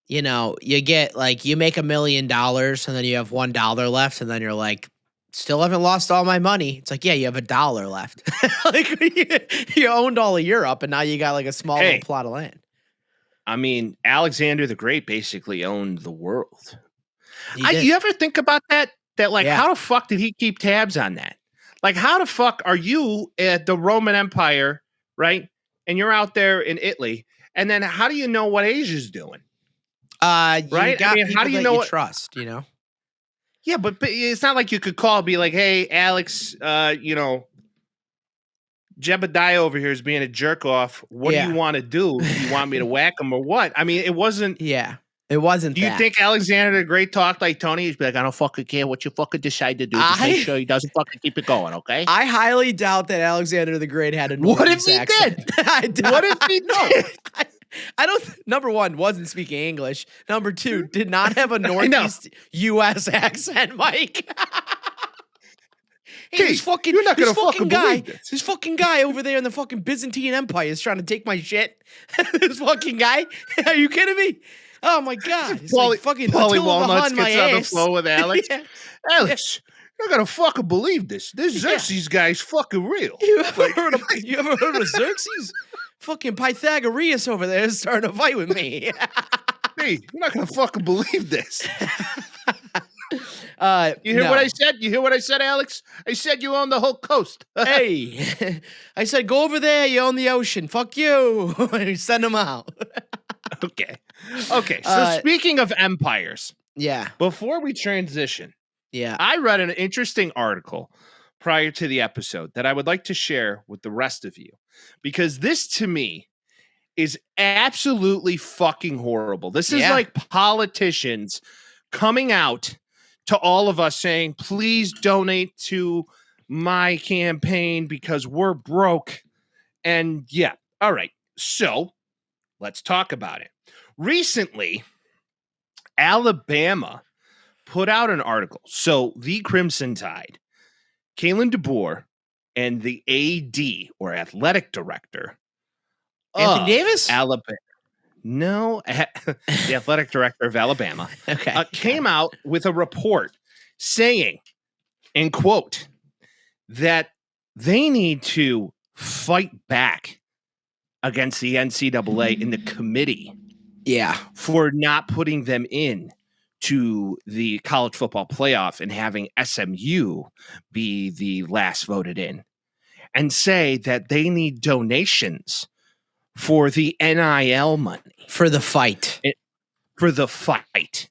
you get like you make $1 million and then you have $1 left and then you're like, still haven't lost all my money. It's like, yeah, you have $1 left. Like you owned all of Europe and now you got like a small Hey. little plot of land. I mean, Alexander the Great basically owned the world. He did. You ever think about that? That like, Yeah. how the fuck did he keep tabs on that? Like, how the fuck are you at the Roman Empire, right? And you're out there in Italy, and then how do you know what Asia's doing? You Right? I got mean, how people do you that know what- trust, Yeah, but it's not like you could call and be like, "Hey, Alex, Jebediah over here is being a jerk off. What Yeah. do you want to do? Do you want me to whack him or what?" I mean, it wasn't. Yeah. It wasn't Do you that. think Alexander the Great talked like Tony? He'd be like, "I don't fucking care what you fucking decide to do. Just make sure he doesn't fucking keep it going, okay?" I highly doubt that Alexander the Great had a What Northeast if he accent. did? I doubt- What if he No. did? I don't. Number one, wasn't speaking English. Number two, did not have a know. Northeast U.S. accent, Mike. Hey, this fucking, you're not gonna this fucking guy, believe this. this fucking guy over there in the fucking Byzantine Empire is trying to take my shit. This fucking guy. Are you kidding me? Oh my god! It's like fucking Paulie Attila Walnuts Hun my gets on the ass. floor with Alex. Yeah. Alex, you're not gonna fucking believe this. This Xerxes guy's fucking real. You ever heard of Xerxes? Fucking Pythagoras over there is starting to fight with me. Hey, you're not gonna fucking believe this. You hear no. what I said? You hear what I said, Alex? I said you own the whole coast. Hey, I said, go over there. You own the ocean. Fuck you. Send them out. Okay. So speaking of empires, Yeah. before we transition, Yeah. I read an interesting article prior to the episode that I would like to share with the rest of you, because this to me is absolutely fucking horrible. This is like politicians coming out to all of us saying, please donate to my campaign because we're broke. And yeah, all right. So let's talk about it. Recently, Alabama put out an article. So the Crimson Tide, Kalen DeBoer, and the AD or athletic director, Anthony Davis? Alabama. No, the athletic director of Alabama Okay. came out with a report saying, and quote, that they need to fight back against the NCAA in the committee Yeah. for not putting them in to the college football playoff and having SMU be the last voted in, and say that they need donations for the NIL money. For the fight. For the fight.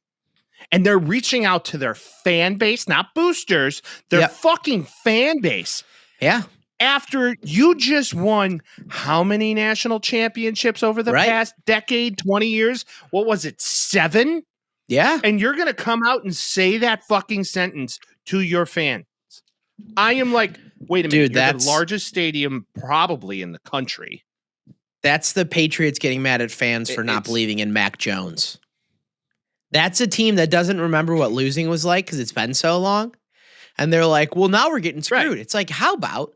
And they're reaching out to their fan base, not boosters, their fucking fan base. Yeah. After you just won how many national championships over the past decade, 20 years? What was it, 7? Yeah. And you're going to come out and say that fucking sentence to your fans. I am like, wait a minute, dude, you're that's the largest stadium probably in the country. That's the Patriots getting mad at fans for not believing in Mac Jones. That's a team that doesn't remember what losing was like because it's been so long. And they're like, well, now we're getting screwed. It's like, how about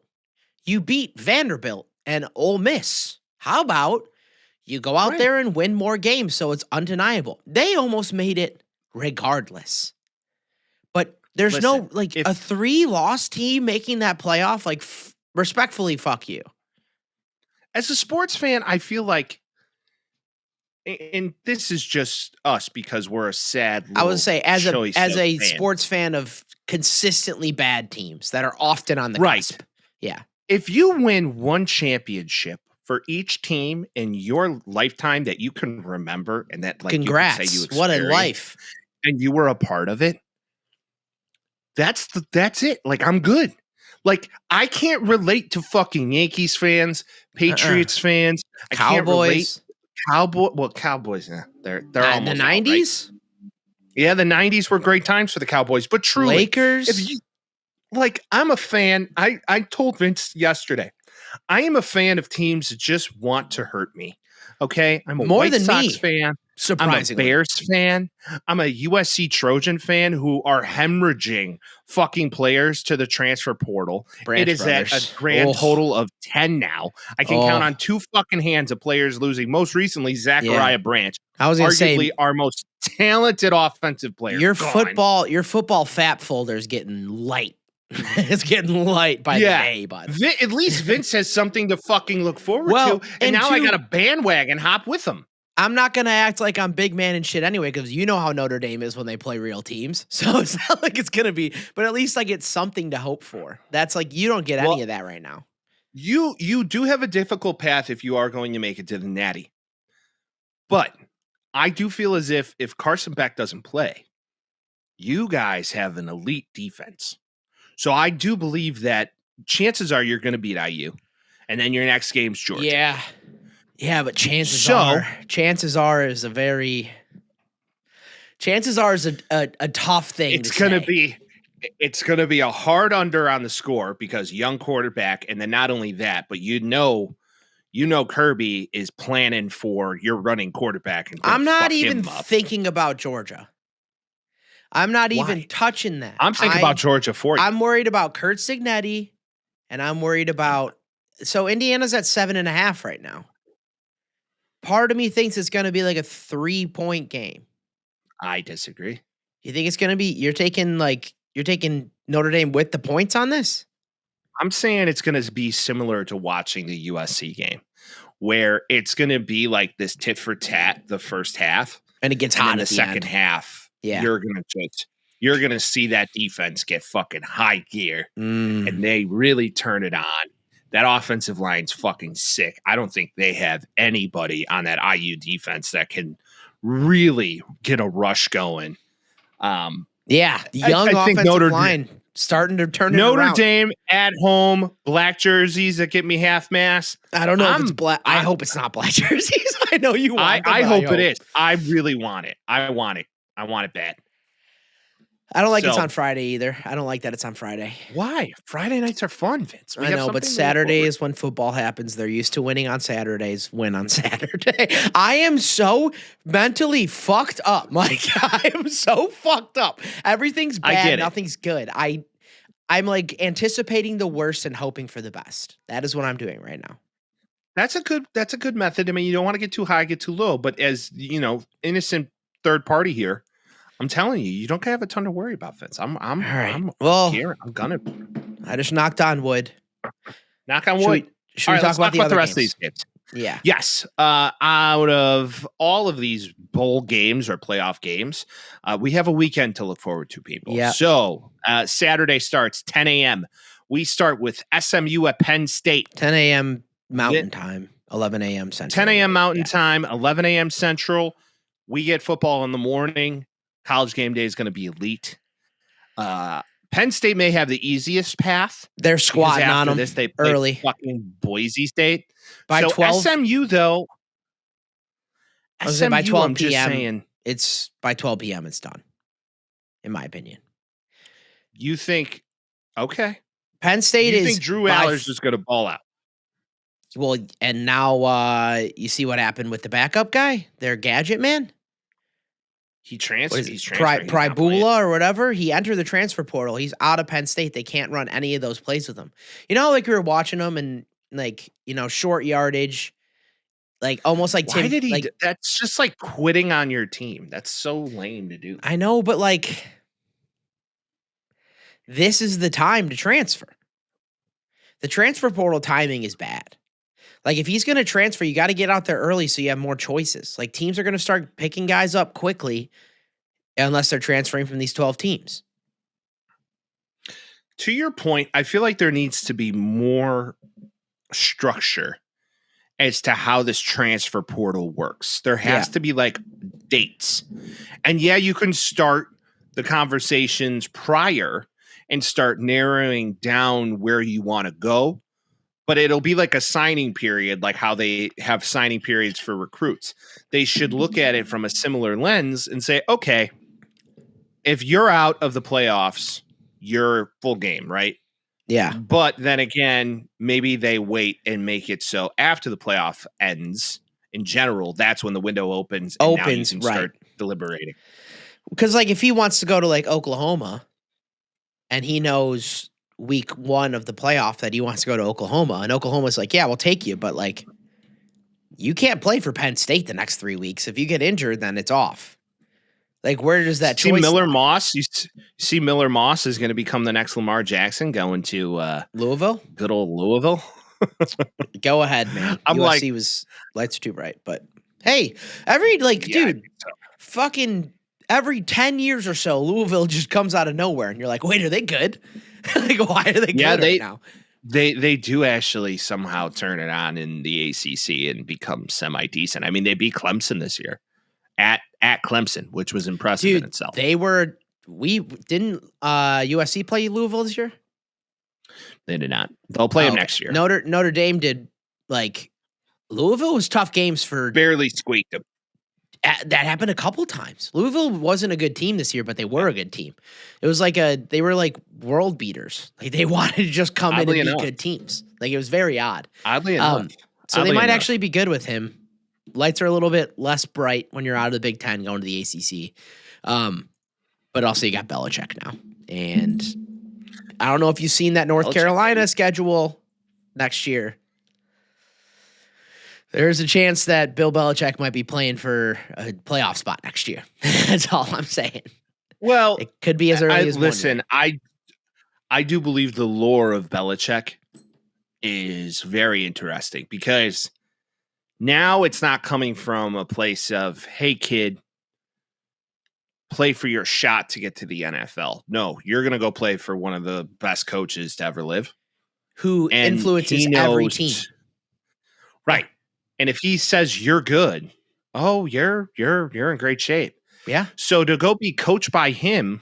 you beat Vanderbilt and Ole Miss? How about you go out there and win more games so it's undeniable? They almost made it regardless. But there's no, like, a 3-loss team making that playoff. Like, respectfully, fuck you. As a sports fan, I feel like, and this is just us because we're a sad. I would say, as a fan. sports fan of consistently bad teams that are often on the cusp. Yeah. If you win one championship for each team in your lifetime that you can remember, and that, like, congrats, you can say you what a life, and you were a part of it. That's it. Like, I'm good. Like, I can't relate to fucking Yankees fans, Patriots fans, Cowboys. Cowboys. They're almost the 90s. Right? Yeah, the 90s were great times for the Cowboys, but truly, Lakers. I'm a fan. I told Vince yesterday, I am a fan of teams that just want to hurt me. Okay, I'm a White Sox fan. Surprisingly. I'm a Bears fan. I'm a USC Trojan fan who are hemorrhaging fucking players to the transfer portal. It is at a grand total of 10 now. I can count on 2 fucking hands of players losing. Most recently, Zachariah Branch. I was going to say, arguably our most talented offensive player. Your football fat folder is getting light. It's getting light by the day, bud. At least Vince has something to fucking look forward to. And now I got a bandwagon hop with him. I'm not going to act like I'm big man and shit anyway, because you know how Notre Dame is when they play real teams. So it's not like it's going to be, but at least I get something to hope for. That's like, you don't get any of that right now. You do have a difficult path if you are going to make it to the Natty. But I do feel as if Carson Beck doesn't play, you guys have an elite defense. So I do believe that chances are you're going to beat IU, and then your next game's Georgia. Yeah, but chances are is a tough thing. It's gonna be a hard under on the score because young quarterback, and then not only that, but you know Kirby is planning for your running quarterback. And I'm not even thinking about Georgia. I'm not even Why? touching that. I'm thinking about Georgia for you. I'm worried about Kurt Signetti, and I'm worried about. So Indiana's at 7.5 right now. Part of me thinks it's going to be like a 3-point game. I disagree. You think it's going to be? You're taking Notre Dame with the points on this? I'm saying it's going to be similar to watching the USC game, where it's going to be like this tit for tat the first half, and it gets hot in the second end. half. Yeah, you're going to see that defense get fucking high gear, and they really turn it on. That offensive line's fucking sick. I don't think they have anybody on that IU defense that can really get a rush going. Yeah, the young offensive line starting to turn it around. Notre Dame at home, black jerseys that get me half mast. I don't know if it's black. I hope it's not black jerseys. I know you want them, I hope it is. I really want it. I want it. I want it bad. I don't like it's on Friday either. I don't like that it's on Friday. Why? Friday nights are fun, Vince. I know, but Saturday is when football happens. They're used to winning on Saturdays. Win on Saturday. I am so mentally fucked up, Mike. I am so fucked up. Everything's bad. Nothing's good. I'm like anticipating the worst and hoping for the best. That is what I'm doing right now. That's a good method. I mean, you don't want to get too high, get too low. But as you know, innocent third party here, I'm telling you, you don't have a ton to worry about, Vince. I'm all right. I'm gonna. I just knocked on wood. Knock on wood. Should we talk about the rest of these games? Yeah. Yes. Out of all of these bowl games or playoff games, we have a weekend to look forward to, people. Yeah. So Saturday starts 10 a.m. We start with SMU at Penn State. 10 a.m. Mountain time, 11 a.m. Central. 10 a.m. Mountain time, 11 a.m. Central. We get football in the morning. College game day is going to be elite. Penn State may have the easiest path. They're squatting on them they early. Fucking Boise State. By 12? SMU, though. SMU, by 12 I'm p.m. just saying. It's by 12 p.m. It's done, in my opinion. You think, okay. Penn State you think Drew Aller's just going to ball out? Well, and now you see what happened with the backup guy, their gadget man. He's transferring. Pribula or whatever. He entered the transfer portal. He's out of Penn State. They can't run any of those plays with him. You know, like we were watching him and like, you know, short yardage, like almost like Why did he? Like, that's just like quitting on your team. That's so lame to do. I know, but like, this is the time to transfer. The transfer portal timing is bad. Like, if he's going to transfer, you got to get out there early so you have more choices. Like, teams are going to start picking guys up quickly unless they're transferring from these 12 teams. To your point, I feel like there needs to be more structure as to how this transfer portal works. There has to be, like, dates. And, yeah, you can start the conversations prior and start narrowing down where you want to go. But it'll be like a signing period, like how they have signing periods for recruits. They should look at it from a similar lens and say, okay, if you're out of the playoffs, you're full game, right? Yeah. But then again, maybe they wait and make it so after the playoff ends, in general, that's when the window opens. And now you can start deliberating. Because, like, if he wants to go to, like, Oklahoma and he knows week 1 of the playoff that he wants to go to Oklahoma, and Oklahoma's like, yeah, we'll take you, but like, you can't play for Penn State the next 3 weeks. If you get injured, then it's off. Like, where does that choice Miller Moss? You see Miller Moss is going to become the next Lamar Jackson going to Louisville? Good old Louisville. Go ahead, man. I'm USC was lights are too bright, but hey, fucking every 10 years or so, Louisville just comes out of nowhere and you're like, wait, are they good? Like, why are they good right now? They do actually somehow turn it on in the ACC and become semi-decent. I mean, they beat Clemson this year at Clemson, which was impressive in itself. USC play Louisville this year? They did not. They'll play them next year. Notre Dame did. Like, Louisville was tough games for barely squeaked them. That happened a couple times. Louisville wasn't a good team this year, but they were a good team. It was like they were like world beaters. Like, they wanted to just come in and beat good teams. Like, it was very odd. Oddly enough. So they might actually be good with him. Lights are a little bit less bright when you're out of the Big Ten going to the ACC. But also you got Belichick now. And I don't know if you've seen that North Carolina schedule next year. There's a chance that Bill Belichick might be playing for a playoff spot next year. That's all I'm saying. Well, it could be as early as listen, I do believe the lore of Belichick is very interesting because now it's not coming from a place of, hey, kid, play for your shot to get to the NFL. No, you're going to go play for one of the best coaches to ever live. Who influences every team. Right. And if he says you're good, oh, you're in great shape. Yeah. So to go be coached by him,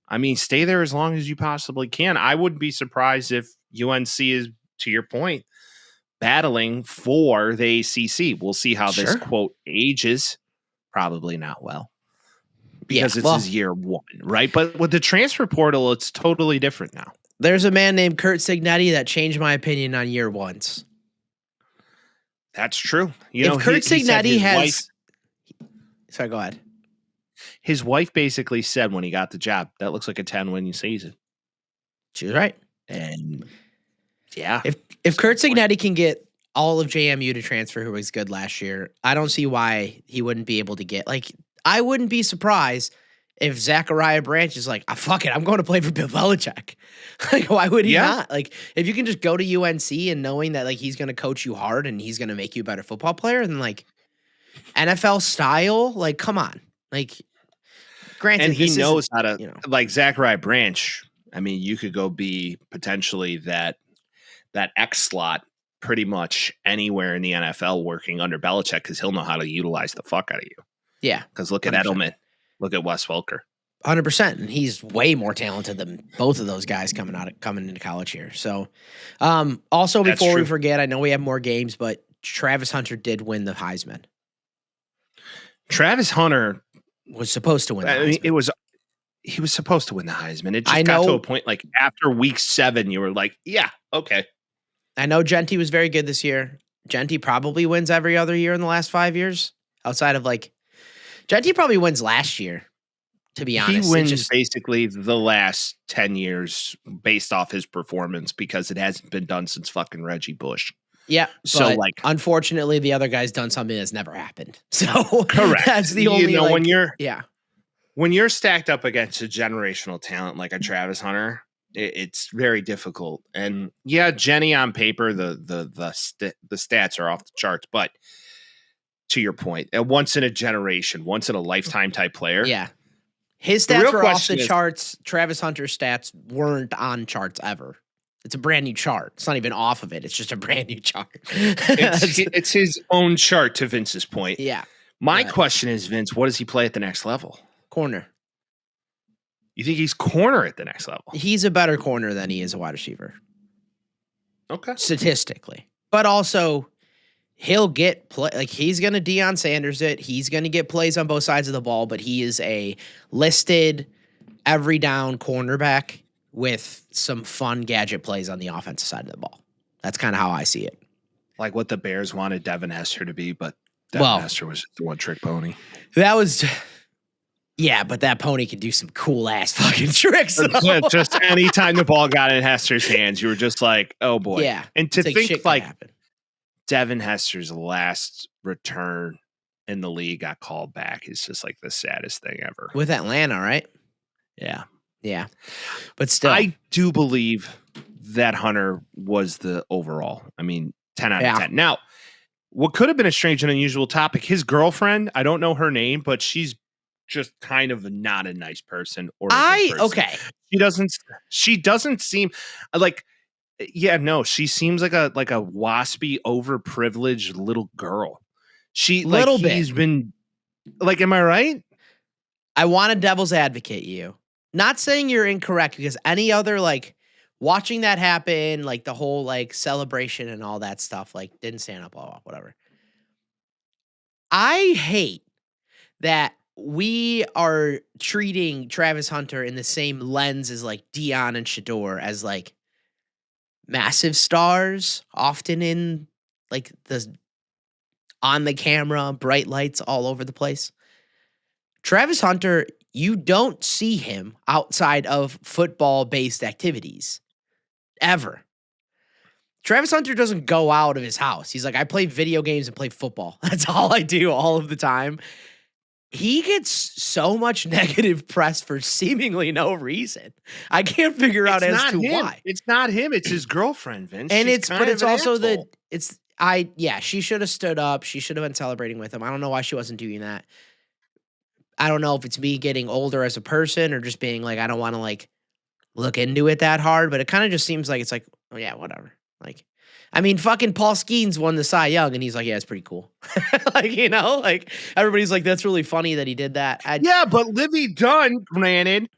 I mean, stay there as long as you possibly can. I wouldn't be surprised if UNC is, to your point, battling for the ACC. We'll see how this quote ages. Probably not well. Because it's his year one, right? But with the transfer portal, it's totally different now. There's a man named Curt Cignetti that changed my opinion on year ones. That's true. If Curt Cignetti has... Sorry, go ahead. His wife basically said when he got the job, that looks like a 10-win season. She was right. And yeah. If Curt Cignetti can get all of JMU to transfer who was good last year, I don't see why he wouldn't be able to get... I wouldn't be surprised if Zachariah Branch is like, fuck it, I'm going to play for Bill Belichick. Why would he not? If you can just go to UNC and knowing that he's going to coach you hard and he's going to make you a better football player, then NFL style, come on. Granted, and he knows how to, Zachariah Branch. I mean, you could go be potentially that X slot pretty much anywhere in the NFL working under Belichick because he'll know how to utilize the fuck out of you. Yeah. Because look at 100%. Edelman. Look at Wes Welker. 100%. And he's way more talented than both of those guys coming into college here. So, also, before we forget, I know we have more games, but Travis Hunter did win the Heisman. Travis Hunter was supposed to win the Heisman. He was supposed to win the Heisman. It just got to a point after week 7, you were like, yeah, okay. I know Genty was very good this year. Genty probably wins every other year in the last 5 years. Outside of Genty probably wins last year, to be honest. He wins basically the last 10 years based off his performance because it hasn't been done since fucking Reggie Bush. Yeah. So unfortunately, the other guy's done something that's never happened. So correct. That's the only when you're stacked up against a generational talent like a Travis Hunter, it's very difficult. And yeah, Jenny on paper, the stats are off the charts, but to your point, a once in a generation, once in a lifetime type player. Yeah. His stats were off the charts. Travis Hunter's stats weren't on charts ever. It's a brand new chart. It's not even off of it. It's just a brand new chart. It's his own chart, to Vince's point. Yeah. My question is, Vince, what does he play at the next level? Corner. You think he's corner at the next level? He's a better corner than he is a wide receiver. Okay. Statistically. But also, he'll get play. He's going to Deion Sanders it. He's going to get plays on both sides of the ball, but he is a listed every down cornerback with some fun gadget plays on the offensive side of the ball. That's kind of how I see it. Like what the Bears wanted Devin Hester to be, but Devin Hester was the one-trick pony. That was... Yeah, but that pony can do some cool-ass fucking tricks. Just anytime the ball got in Hester's hands, you were just like, oh, boy. Yeah. And to think Devin Hester's last return in the league got called back is just the saddest thing ever. With Atlanta, right? Yeah. Yeah. But still. I do believe that Hunter was the overall. I mean, 10 out of 10. Now, what could have been a strange and unusual topic, his girlfriend, I don't know her name, but she's just kind of not a nice person or okay. She doesn't seem she seems like a waspy, overprivileged little girl. He's been am I right? I want to devil's advocate you. Not saying you're incorrect because any other watching that happen, the whole celebration and all that stuff, didn't stand up, blah, blah, whatever. I hate that we are treating Travis Hunter in the same lens as Deion and Shador as massive stars, often in the on the camera, bright lights all over the place. Travis Hunter, you don't see him outside of football-based activities ever. Travis Hunter doesn't go out of his house. He's like, I play video games and play football. That's all I do all of the time. He gets so much negative press for seemingly no reason. I can't figure out as to why. It's not him. It's his girlfriend, Vince. And it's also she should have stood up. She should have been celebrating with him. I don't know why she wasn't doing that. I don't know if it's me getting older as a person or just being like, I don't want to like look into it that hard, but it kind of just seems like it's like, oh yeah, whatever. Like, I mean, fucking Paul Skeens won the Cy Young, and he's like, yeah, it's pretty cool. Like, you know, like everybody's like, that's really funny that he did that. Yeah, but Livy Dunn, granted,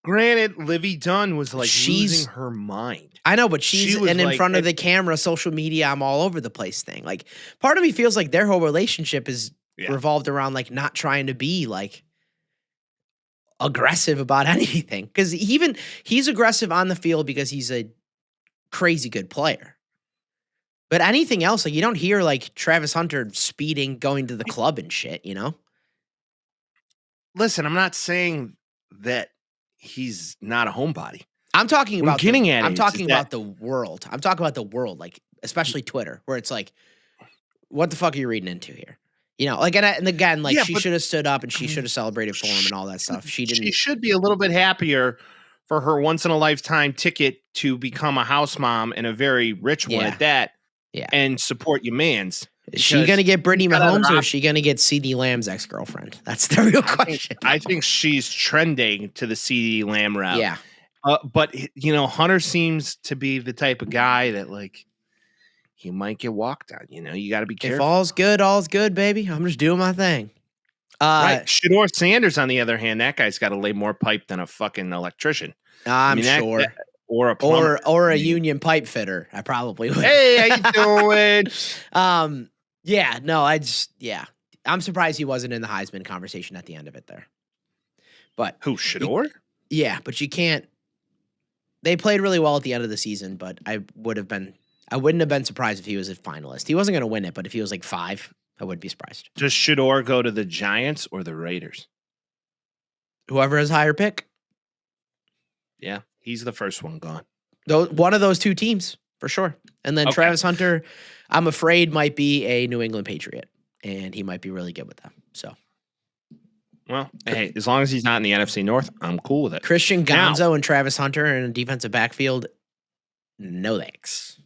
Livy Dunn was like losing her mind. I know, but she's in front of the camera, social media, I'm all over the place thing. Like, part of me feels like their whole relationship is revolved around like not trying to be like aggressive about anything. Because he's aggressive on the field because he's a crazy good player. But anything else, like you don't hear like Travis Hunter speeding, going to the club and shit, you know? Listen, I'm not saying that he's not a homebody. I'm talking about I'm talking about the world. I'm talking about the world, like especially Twitter, where it's like, what the fuck are you reading into here? You know, like and again, like she should have stood up and she should have celebrated for him and all that stuff. She didn't. She should be a little bit happier for her once in a lifetime ticket to become a house mom and a very rich one at that. Yeah, and support your mans. Is she gonna get Brittany Mahomes or is she gonna get CeeDee Lamb's ex-girlfriend? That's the real question. I think she's trending to the CeeDee Lamb route. Yeah, but you know, Hunter seems to be the type of guy that like he might get walked on. You know, you got to be careful. If all's good, baby. I'm just doing my thing. Right. Shedeur Sanders, on the other hand, that guy's got to lay more pipe than a fucking electrician. I'm sure. Or a plumber. Or a union pipe fitter. I probably would. Hey, how you doing? Yeah, no, I'm surprised he wasn't in the Heisman conversation at the end of it there. But who, Shedeur? Yeah, but you can't. They played really well at the end of the season, but I wouldn't have been surprised if he was a finalist. He wasn't going to win it, but if he was like 5, I wouldn't be surprised. Does Shedeur go to the Giants or the Raiders? Whoever has higher pick. Yeah, he's the first one gone. One of those two teams, for sure. And then Travis Hunter, I'm afraid, might be a New England Patriot, and he might be really good with them. So, well, hey, as long as he's not in the NFC North, I'm cool with it. Christian Gonzo and Travis Hunter in a defensive backfield, no thanks.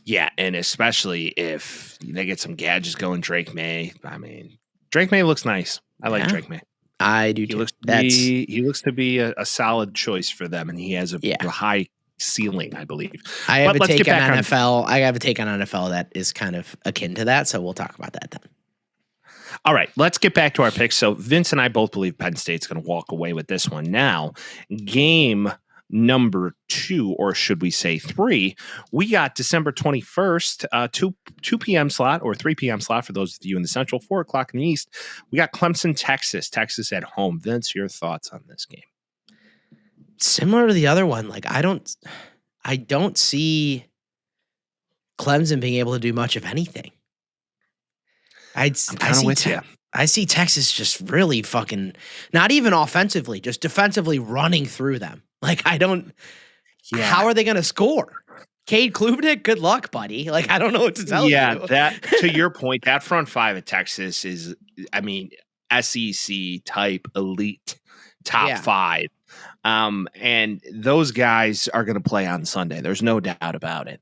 Yeah, and especially if they get some gadgets going, Drake May. I mean, Drake May looks nice. I like Drake May. I do too. He looks to be a solid choice for them, and he has a high ceiling, I believe. I have a take on NFL. I have a take on NFL that is kind of akin to that, so we'll talk about that then. All right, let's get back to our picks. So Vince and I both believe Penn State's going to walk away with this one. Now, game number 2, or should we say 3, we got December 21st, 2 p.m. slot or 3 p.m. slot for those of you in the Central, 4 o'clock in the East. We got Clemson, Texas at home. Vince, your thoughts on this game? Similar to the other one, like I don't see Clemson being able to do much of anything. I'm kind of with you. I see Texas just really fucking, not even offensively, just defensively running through them. Like, how are they going to score? Cade Klubnik, good luck, buddy. Like, I don't know what to tell you. Yeah, that, to your point, that front 5 at Texas is, I mean, SEC type elite top 5. And those guys are going to play on Sunday. There's no doubt about it.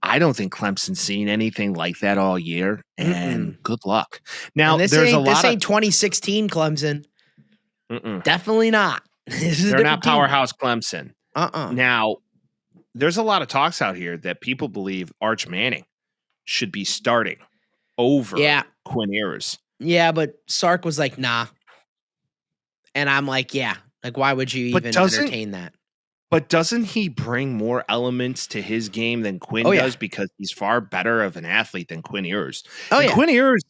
I don't think Clemson's seen anything like that all year, and good luck. Now, this ain't 2016 Clemson. Definitely not. They're not powerhouse Clemson. Now, there's a lot of talks out here that people believe Arch Manning should be starting over Quinn Ewers. Yeah, but Sark was like, nah. And I'm like, yeah. Like, why would you even entertain that? But doesn't he bring more elements to his game than Quinn does, because he's far better of an athlete than Quinn Ewers? Quinn Ewers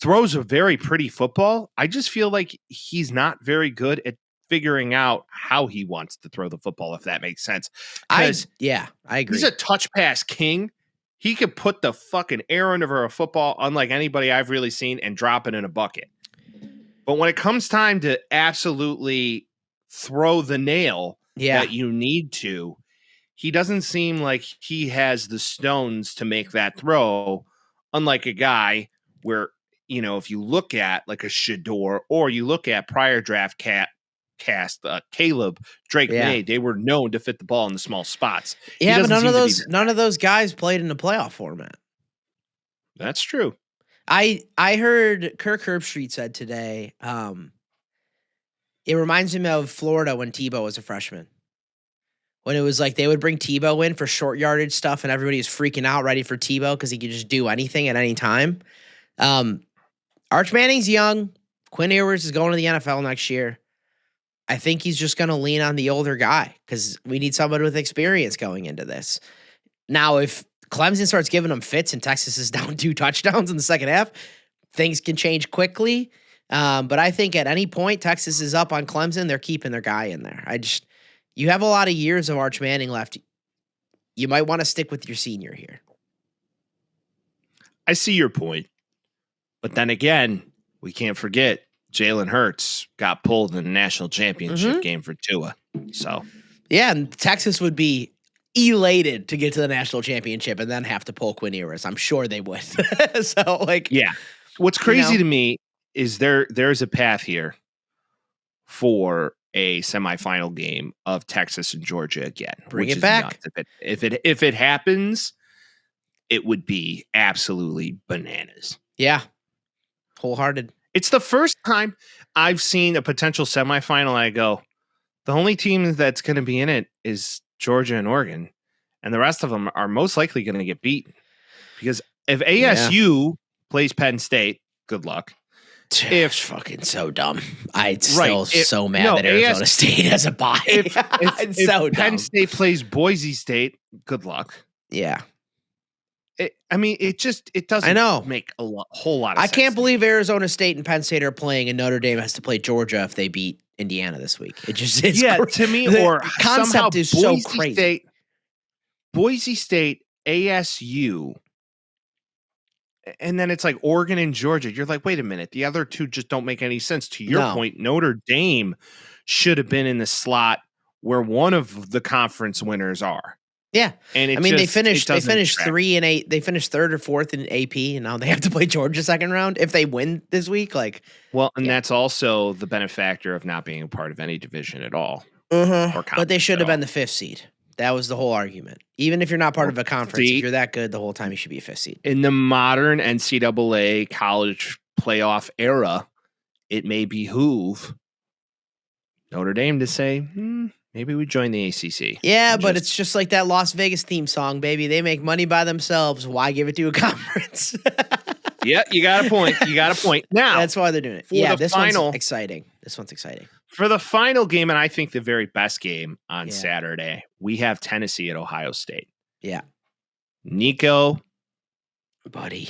throws a very pretty football. I just feel like he's not very good at figuring out how he wants to throw the football, if that makes sense. I agree. He's a touch pass king. He could put the fucking air under a football, unlike anybody I've really seen, and drop it in a bucket. But when it comes time to absolutely throw the nail that you need to, he doesn't seem like he has the stones to make that throw, unlike a guy where, if you look at like a Shador or you look at prior draft cast Caleb, Drake May, they were known to fit the ball in the small spots. Yeah, but none of those guys played in a playoff format. That's true. I heard Kirk Herbstreit said today, it reminds me of Florida when Tebow was a freshman. When it was like they would bring Tebow in for short yardage stuff and everybody was freaking out ready for Tebow because he could just do anything at any time. Arch Manning's young. Quinn Ewers is going to the NFL next year. I think he's just going to lean on the older guy because we need somebody with experience going into this. Now, if Clemson starts giving them fits and Texas is down 2 touchdowns in the second half, things can change quickly. But I think at any point Texas is up on Clemson, they're keeping their guy in there. You have a lot of years of Arch Manning left. You might want to stick with your senior here. I see your point. But then again, we can't forget Jalen Hurts got pulled in the national championship game for Tua. So, yeah, and Texas would be elated to get to the national championship and then have to pull Quinn Ewers. I'm sure they would. What's crazy to me is there's a path here for a semifinal game of Texas and Georgia again. Bring it back. Nuts. If it happens, it would be absolutely bananas. Yeah. Wholehearted. It's the first time I've seen a potential semifinal. I go, the only team that's going to be in it is Georgia and Oregon, and the rest of them are most likely going to get beaten. Because if ASU plays Penn State, good luck. It's fucking so dumb. I'm still so mad that Arizona State has a bye. If Penn State plays Boise State, good luck. Yeah. It doesn't make a whole lot of sense. I can't believe Arizona State and Penn State are playing and Notre Dame has to play Georgia if they beat Indiana this week. To me, the concept is so crazy. Boise State, ASU, and then it's like Oregon and Georgia. You're like, wait a minute. The other two just don't make any sense. To your point, Notre Dame should have been in the slot where one of the conference winners are. Yeah, and they finished 3 and 8. They finished 3rd or 4th in AP, and now they have to play Georgia second round if they win this week. That's also the benefactor of not being a part of any division at all. But they should have been the 5th seed. That was the whole argument. Even if you're not part of a conference, if you're that good, the whole time you should be a 5th seed. In the modern NCAA college playoff era, it may behoove Notre Dame to say, maybe we join the ACC. Yeah, but it's just like that Las Vegas theme song, baby. They make money by themselves. Why give it to a conference? Yeah, you got a point. Now, that's why they're doing it. Yeah, this one's exciting. For the final game, and I think the very best game on Saturday, we have Tennessee at Ohio State. Yeah. Nico. Buddy.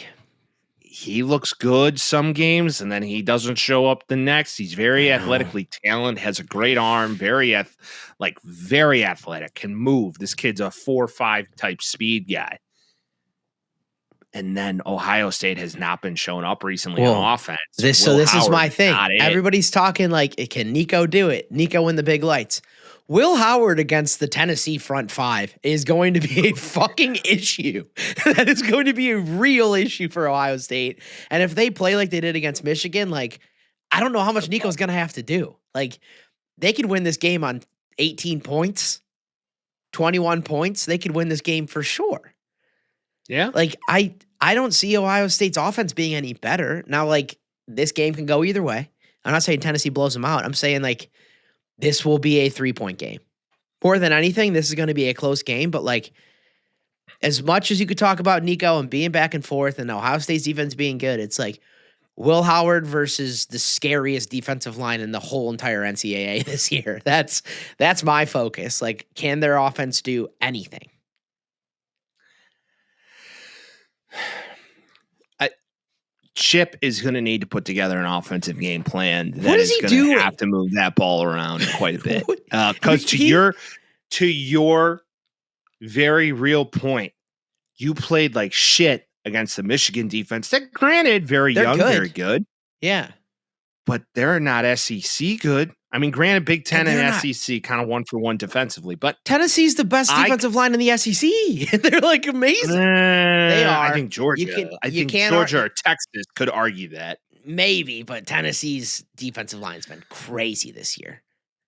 He looks good some games, and then he doesn't show up the next. He's very athletically talented, has a great arm, very athletic, can move. This kid's a 4-5 type speed guy. And then Ohio State has not been showing up recently on offense. This is my thing. Everybody's talking like, can Nico do it? Nico in the big lights. Will Howard against the Tennessee front 5 is going to be a fucking issue. That is going to be a real issue for Ohio State. And if they play like they did against Michigan, I don't know how much Nico's going to have to do. They could win this game on 18 points, 21 points. They could win this game for sure. Yeah. I don't see Ohio State's offense being any better. Now, this game can go either way. I'm not saying Tennessee blows them out. I'm saying, this will be a 3-point game. More than anything, this is going to be a close game. But, as much as you could talk about Nico and being back and forth and Ohio State's defense being good, it's Will Howard versus the scariest defensive line in the whole entire NCAA this year. That's my focus. Can their offense do anything? Chip is going to need to put together an offensive game plan that what is is going to have to move that ball around quite a bit. Because to your very real point, you played like shit against the Michigan defense. That, granted, very young, very good. Yeah. but they're not SEC good. I mean, granted, Big Ten and not. SEC kind of 1-for-1 defensively, but Tennessee's the best defensive line in the SEC. They're like amazing. They are. I think Georgia. I think Georgia or Texas could argue that. Maybe, but Tennessee's defensive line's been crazy this year.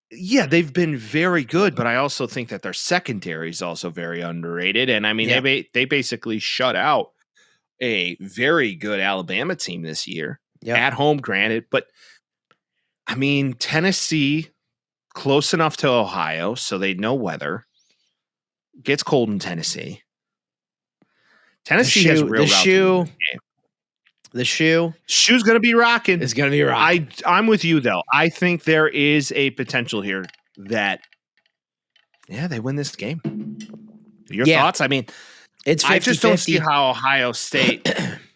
Yeah, they've been very good, but I also think that their secondary is also very underrated. And I mean, they basically shut out a very good Alabama team this year at home, granted. But I mean, Tennessee, close enough to Ohio, so they know weather. Gets cold in Tennessee. Tennessee has real The shoe's going to be rocking. It's going to be rocking. I'm with you, though. I think there is a potential here that, they win this game. Your thoughts? I mean, it's 50-50. I just don't see how Ohio State.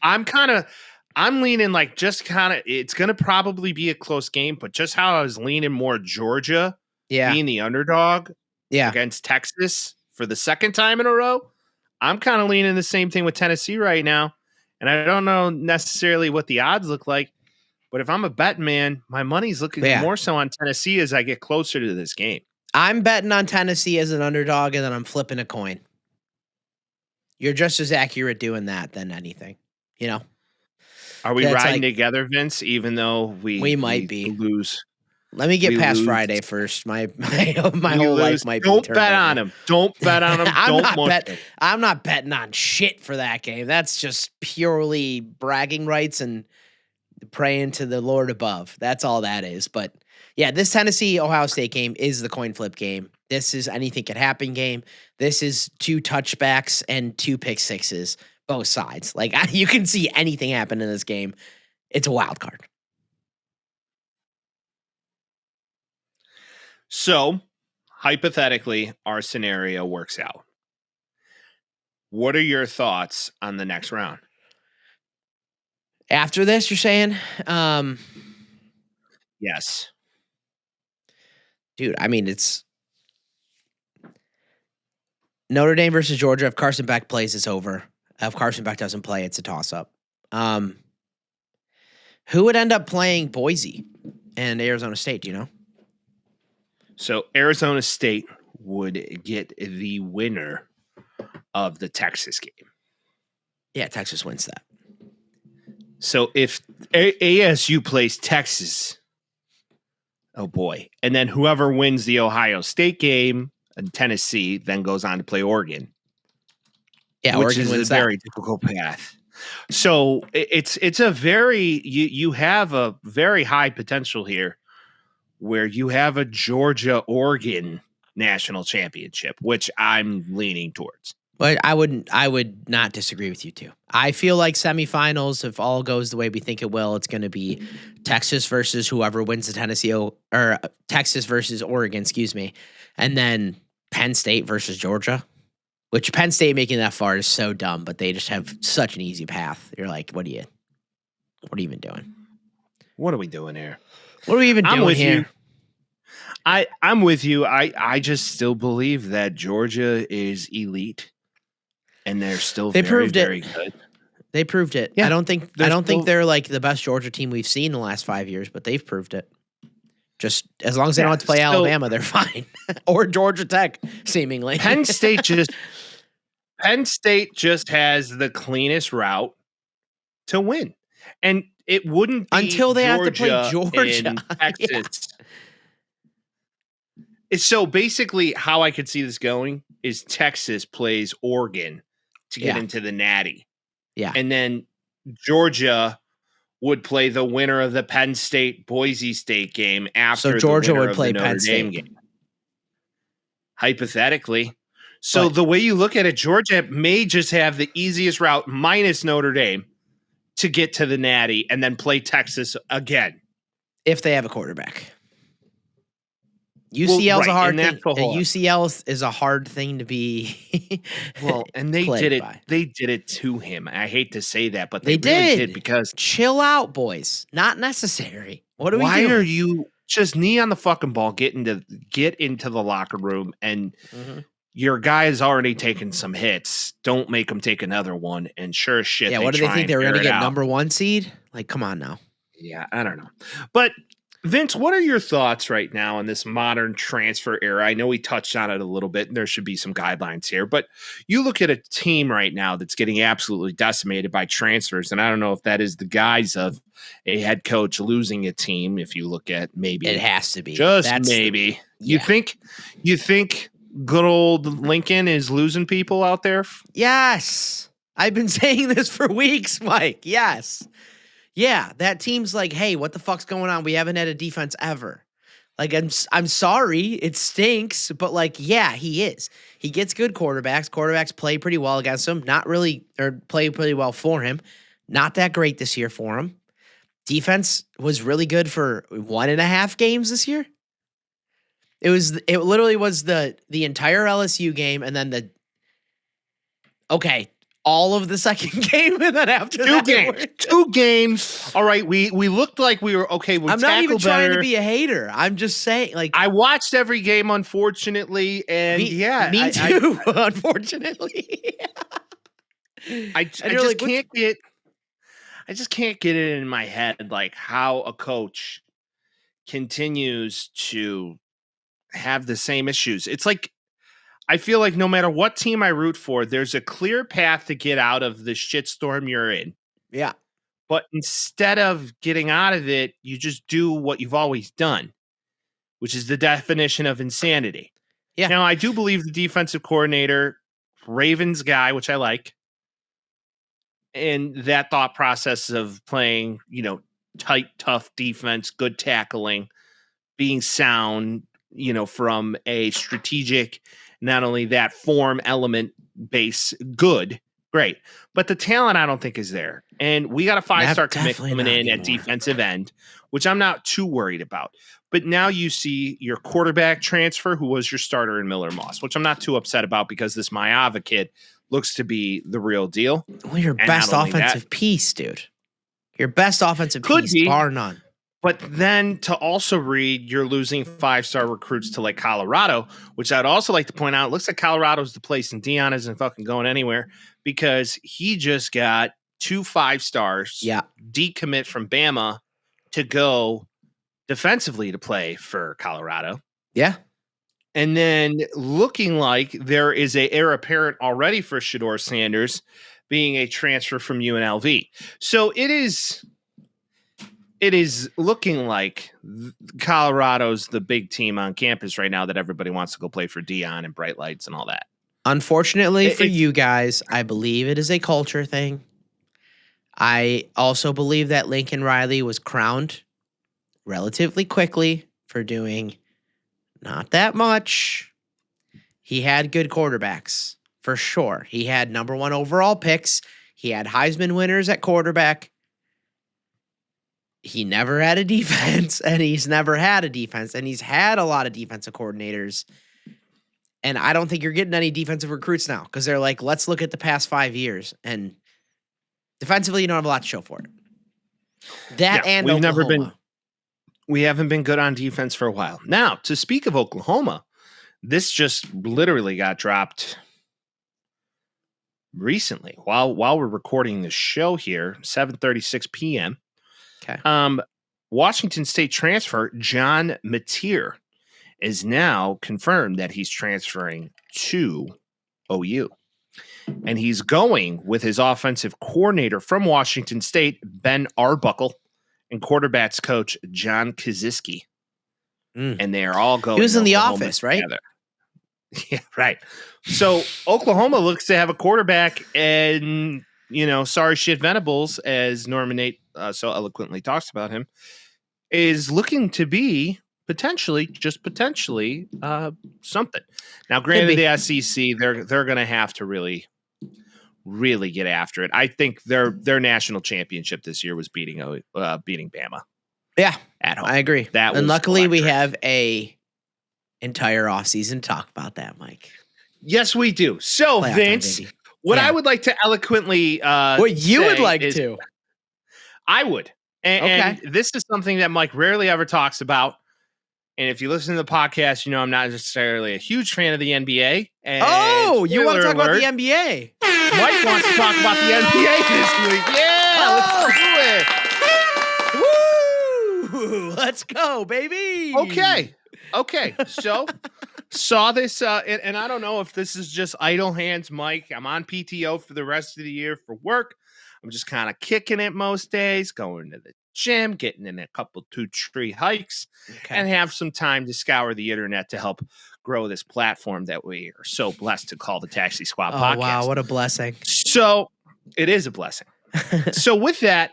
I'm leaning like just kind of. It's going to probably be a close game, but just how I was leaning more Georgia, being the underdog, against Texas for the second time in a row. I'm kind of leaning the same thing with Tennessee right now. And I don't know necessarily what the odds look like, but if I'm a betting man, my money's looking more so on Tennessee as I get closer to this game. I'm betting on Tennessee as an underdog, and then I'm flipping a coin. You're just as accurate doing that than anything, you know? Are we riding together, Vince, even though we might be lose? Let me get past Friday first. My whole life might be turned Don't bet on him. Don't bet on him. I'm not betting on shit for that game. That's just purely bragging rights and praying to the Lord above. That's all that is. But yeah, this Tennessee-Ohio State game is the coin flip game. This is anything could happen game. This is 2 touchbacks and 2 pick sixes, both sides. Like you can see anything happen in this game. It's a wild card. So, hypothetically, our scenario works out. What are your thoughts on the next round? After this, you're saying? Yes. Dude, I mean, it's Notre Dame versus Georgia. If Carson Beck plays, it's over. If Carson Beck doesn't play, it's a toss-up. Who would end up playing Boise and Arizona State, do you know? So Arizona State would get the winner of the Texas game. Yeah, Texas wins that. So if ASU plays Texas, oh boy. And then whoever wins the Ohio State game and Tennessee then goes on to play Oregon. Yeah, which Oregon is wins a very difficult path. So it's a very you have a very high potential here where you have a Georgia-Oregon national championship, which I'm leaning towards. But I would not disagree with you too. I feel like semifinals, if all goes the way we think it will, it's going to be Texas versus whoever wins the Tennessee or Texas versus Oregon, and then Penn State versus Georgia. Which Penn State making that far is so dumb, but they just have such an easy path. You're like, what are you even doing? What are we doing here? What are we even doing here? I'm with you. I just still believe that Georgia is elite, and they're still very good. They proved it. Yeah, I don't think they're like the best Georgia team we've seen in the last 5 years, but they've proved it. Just as long as they don't have to play Alabama, they're fine. Or Georgia Tech, seemingly. Penn State just has the cleanest route to win, and it wouldn't be until they have to play Georgia and Texas. So basically, how I could see this going is Texas plays Oregon to get into the Natty. Yeah. And then Georgia would play the winner of the Penn State-Boise State game after so Georgia the winner would play of the Penn Notre State Dame game. Hypothetically. So the way you look at it, Georgia may just have the easiest route minus Notre Dame to get to the Natty and then play Texas again. If they have a quarterback. UCL's a hard thing. UCL is a hard thing to be. Well, and they did it. By. They did it to him. I hate to say that, but they really did because chill out, boys. Not necessary. What are we doing? Why are you just knee on the fucking ball? Get into the locker room, and your guy is already taken some hits. Don't make him take another one. And sure as shit. Yeah. What do they think they're going to get? Number 1 seed? Like, come on now. Yeah, I don't know. But Vince, what are your thoughts right now on this modern transfer era? I know we touched on it a little bit, and there should be some guidelines here, but you look at a team right now that's getting absolutely decimated by transfers, and I don't know if that is the guise of a head coach losing a team. If you look at maybe It has to be. Maybe. Yeah. You think good old Lincoln is losing people out there? Yes. I've been saying this for weeks, Mike. Yes. Yeah, that team's like, hey, what the fuck's going on? We haven't had a defense ever. Like, I'm sorry, it stinks, but like, yeah, he is. He gets good quarterbacks. Quarterbacks play pretty well against him. Not really, or play pretty well for him. Not that great this year for him. Defense was really good for 1.5 games this year. It literally was the entire LSU game, and then all of the second game, and then after two games. All right, we looked like we were okay. I'm not even trying to be a hater. I'm just saying, like, I watched every game, unfortunately, and me too. Unfortunately, I just can't get it in my head, like how a coach continues to have the same issues. It's like, I feel like no matter what team I root for, there's a clear path to get out of the shitstorm you're in. Yeah. But instead of getting out of it, you just do what you've always done, which is the definition of insanity. Yeah. Now, I do believe the defensive coordinator, Ravens guy, which I like, and that thought process of playing, tight, tough defense, good tackling, being sound, from a strategic, not only that form element base, good, great. But the talent, I don't think, is there. And we got a 5-star commit coming in at defensive end, which I'm not too worried about. But now you see your quarterback transfer, who was your starter in Miller Moss, which I'm not too upset about because this Maava kid looks to be the real deal. Well, your best offensive piece, dude. Your best offensive piece, bar none. But then to also read, you're losing 5-star recruits to like Colorado, which I'd also like to point out. It looks like Colorado's the place, and Dion isn't fucking going anywhere because he just got 2 5-stars. Yeah. Decommit from Bama to go defensively to play for Colorado. Yeah. And then looking like there is a heir apparent already for Shedeur Sanders being a transfer from UNLV. So it is looking like Colorado's the big team on campus right now that everybody wants to go play for Dion and Bright Lights and all that. Unfortunately for you guys, I believe it is a culture thing. I also believe that Lincoln Riley was crowned relatively quickly for doing not that much. He had good quarterbacks, for sure. He had number 1 overall picks. He had Heisman winners at quarterback. He never had a defense, and he's never had a defense, and he's had a lot of defensive coordinators. And I don't think you're getting any defensive recruits now because they're like, let's look at the past 5 years. And defensively, you don't have a lot to show for it. We haven't been good on defense for a while. Now, to speak of Oklahoma, this just literally got dropped recently while we're recording this show here, 7:36 p.m. Okay. Washington State transfer Jon Notre is now confirmed that he's transferring to OU. And he's going with his offensive coordinator from Washington State, Ben Arbuckle, and quarterbacks coach John Kaczynski. And they are all going. He was in the office, right? Together. Yeah, right. So Oklahoma looks to have a quarterback, and sorry shit Venables, as Norman Nate so eloquently talks about him, is looking to be potentially something. Now, granted, the SEC, they're going to have to really get after it. I think their national championship this year was beating Bama. Yeah, at home. I agree. And luckily we have a entire offseason to talk about that, Mike. Yes, we do. So, Playoff Vince, time, what I would like to eloquently what you would like to. I would. And this is something that Mike rarely ever talks about. And if you listen to the podcast, I'm not necessarily a huge fan of the NBA. And you want to talk about the NBA? Mike wants to talk about the NBA this week. Yeah, let's do it. Woo! Let's go, baby. Okay. So saw this, and I don't know if this is just idle hands, Mike. I'm on PTO for the rest of the year for work. I'm just kind of kicking it most days, going to the gym, getting in a couple 2-tree hikes, and have some time to scour the internet to help grow this platform that we are so blessed to call the Taxi Squad Podcast. Wow, what a blessing. So it is a blessing. So with that,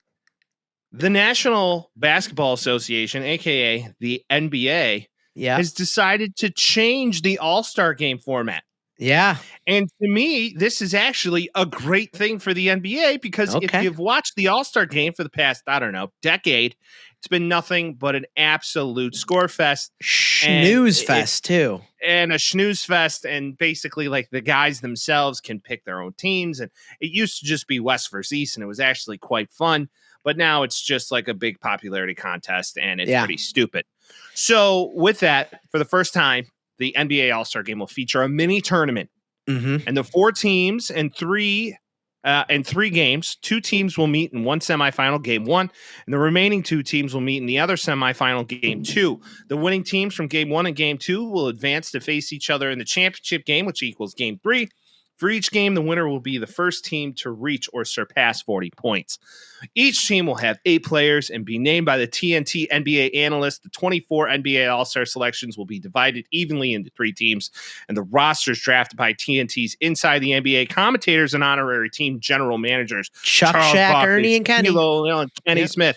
the National Basketball Association, aka the NBA, has decided to change the All-Star game format. Yeah. And to me, this is actually a great thing for the NBA because if you've watched the All-Star game for the past, I don't know, decade, it's been nothing but an absolute score fest. Snooze fest, too. And a snooze fest. And basically, like, the guys themselves can pick their own teams. And it used to just be West versus East, and it was actually quite fun. But now it's just like a big popularity contest, and it's pretty stupid. So with that, for the first time, the NBA All-Star Game will feature a mini tournament. And the 4 teams and 3 games, 2 teams will meet in one semifinal, game 1, and the remaining 2 teams will meet in the other semifinal, game 2. The winning teams from game 1 and game 2 will advance to face each other in the championship game, which equals game 3. For each game, the winner will be the first team to reach or surpass 40 points. Each team will have 8 players and be named by the TNT NBA analyst. The 24 NBA All-Star selections will be divided evenly into 3 teams, and the rosters drafted by TNT's Inside the NBA commentators and honorary team general managers. Chuck, Charles Shaq, Barkley, Ernie, and Kenny. And Kenny Smith.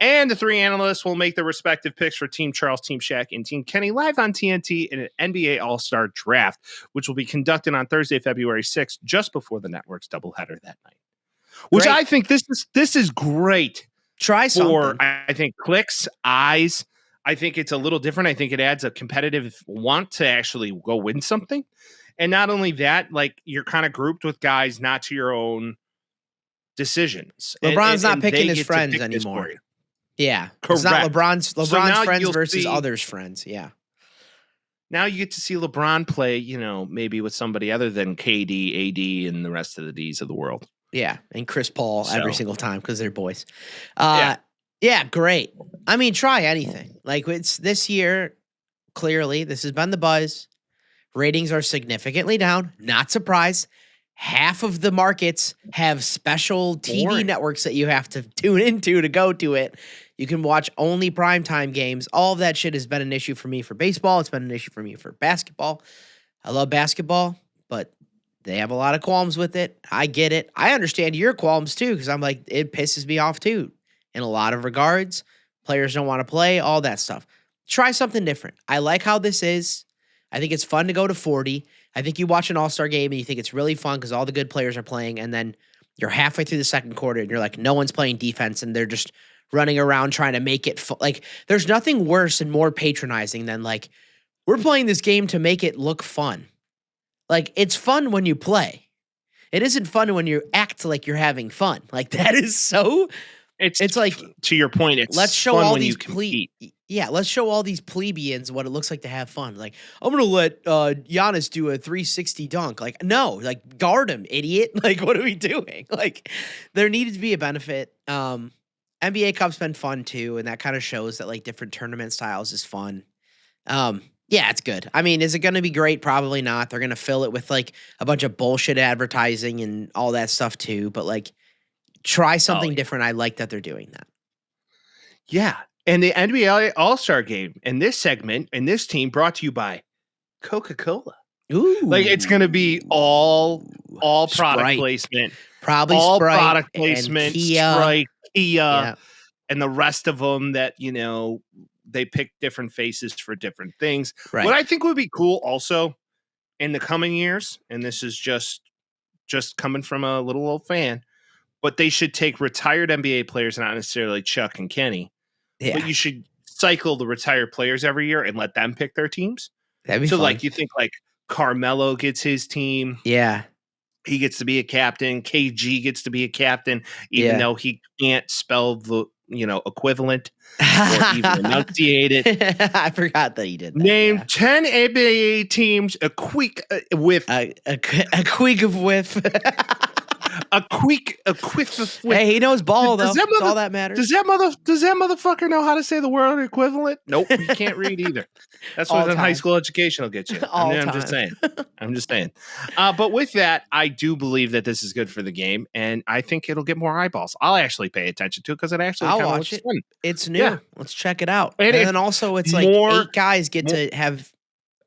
And the 3 analysts will make their respective picks for Team Charles, Team Shaq, and Team Kenny live on TNT in an NBA All-Star Draft, which will be conducted on Thursday, February 6th, just before the network's doubleheader that night. Which I think this is great. Try something. For, I think, clicks, eyes. I think it's a little different. I think it adds a competitive want to actually go win something. And not only that, like, you're kind of grouped with guys not to your own decisions. LeBron's not and picking they his get to friends pick this anymore. for you. Yeah. Correct. It's not LeBron's now friends you'll versus see- others' friends. Yeah. Now you get to see LeBron play, maybe with somebody other than KD, AD, and the rest of the Ds of the world. Yeah. And Chris Paul every single time because they're boys. Yeah, great. I mean, try anything. Like, it's this year, clearly, this has been the buzz. Ratings are significantly down. Not surprised. Half of the markets have special TV networks that you have to tune into to go to it. You can watch only primetime games. All of that shit has been an issue for me for baseball. It's been an issue for me for basketball. I love basketball, but they have a lot of qualms with it. I get it. I understand your qualms too, because I'm like, it pisses me off too. In a lot of regards, players don't want to play, all that stuff. Try something different. I like how this is. I think it's fun to go to 40. I think you watch an All-Star game and you think it's really fun because all the good players are playing, and then you're halfway through the second quarter and you're like, no one's playing defense and they're just running around trying to make it like, there's nothing worse and more patronizing than like, we're playing this game to make it look fun. Like, it's fun when you play. It isn't fun when you act like you're having fun. Like, that is so. It's like, to your point, it's let's show fun all when these you compete. let's show all these plebeians what it looks like to have fun. Like, I'm gonna let Giannis do a 360 dunk. Like, no, like, guard him, idiot. Like, what are we doing? Like, there needed to be a benefit. NBA Cup's been fun too, and that kind of shows that like different tournament styles is fun. Yeah, it's good. I mean, is it going to be great? Probably not. They're going to fill it with like a bunch of bullshit advertising and all that stuff too. But like, try something different. I like that they're doing that. Yeah. And the NBA All-Star Game and this segment and this team brought to you by Coca-Cola. Ooh. Like, it's going to be all product Sprite. placement. Probably all Sprite product and placement, Kia. Sprite, Kia, Yeah. and the rest of them that, they pick different faces for different things. Right. What I think would be cool also in the coming years, and this is just coming from a little old fan, but they should take retired NBA players, not necessarily Chuck and Kenny, but you should cycle the retired players every year and let them pick their teams. That'd be so fun. like, you think like Carmelo gets his team. Yeah. He gets to be a captain. KG gets to be a captain, even though he can't spell the equivalent or even enunciate it. I forgot that he did that. Name 10 NBA teams a quick with a quick of whiff. A quick. Hey, he knows ball though. That's all that matters. Does that motherfucker know how to say the word equivalent? Nope, he can't read either. That's what high school education will get you. I'm just saying. But with that, I do believe that this is good for the game, and I think it'll get more eyeballs. I'll actually pay attention to it because it actually I'll kind of watch looks it. fun. It's new. Yeah. Let's check it out. And then also, it's like 8 guys get to have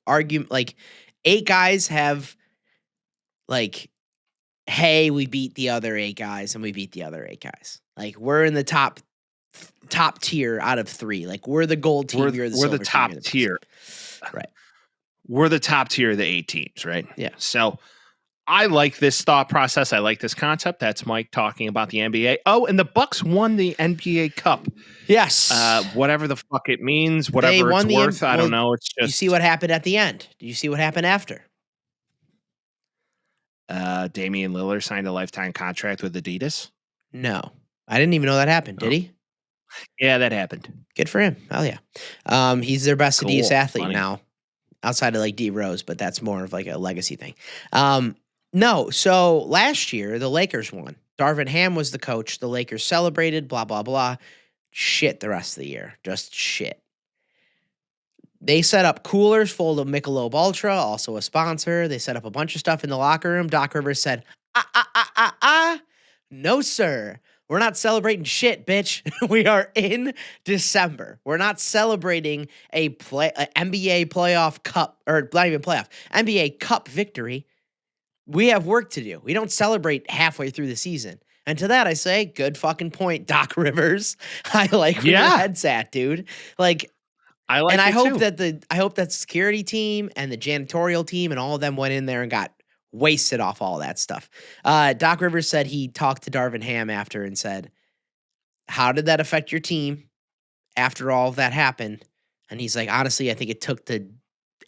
argument. Like 8 guys have like, hey, we beat the other 8 guys, and we beat the other 8 guys. Like we're in the top tier out of 3. Like we're the gold team. We're the top tier. Right. We're the top tier of the 8 teams, right? Yeah. So I like this thought process. I like this concept. That's Mike talking about the NBA. Oh, and the Bucks won the NBA Cup. Yes. Whatever the fuck it means, whatever it's worth. I don't know. It's just. You see what happened at the end? Do you see what happened after? Damian Lillard signed a lifetime contract with Adidas. No, I didn't even know that happened. Did he? Yeah, that happened. Good for him. Hell yeah. He's their best Adidas athlete now, outside of like D Rose, but that's more of like a legacy thing. No, so last year the Lakers won. Darvin Ham was the coach. The Lakers celebrated. Blah blah blah. Shit. The rest of the year, just shit. They set up coolers full of Michelob Ultra, also a sponsor. They set up a bunch of stuff in the locker room. Doc Rivers said, no, sir. We're not celebrating shit, bitch. We are in December. We're not celebrating a NBA playoff cup, or not even playoff, NBA Cup victory. We have work to do. We don't celebrate halfway through the season. And to that I say, good fucking point, Doc Rivers. I like where your head's at, dude. Like, I hope that the security team and the janitorial team and all of them went in there and got wasted off all that stuff. Doc Rivers said he talked to Darvin Ham after and said, how did that affect your team after all of that happened? And he's like, honestly, I think it took the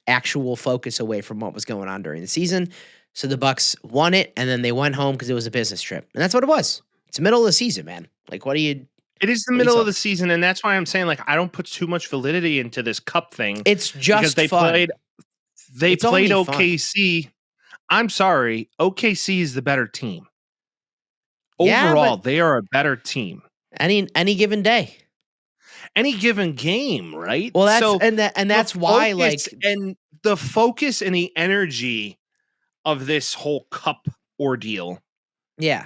actual focus away from what was going on during the season. So the Bucks won it, and then they went home because it was a business trip. And that's what it was. It's the middle of the season, man. Like, what do you... It is the middle of the season, and that's why I'm saying, like, I don't put too much validity into this cup thing. It's just because fun. They played OKC. Fun. I'm sorry, OKC is the better team. Overall, they are a better team. Any given day. Any given game, right? Well, that's why, like... And the focus and the energy of this whole cup ordeal. Yeah.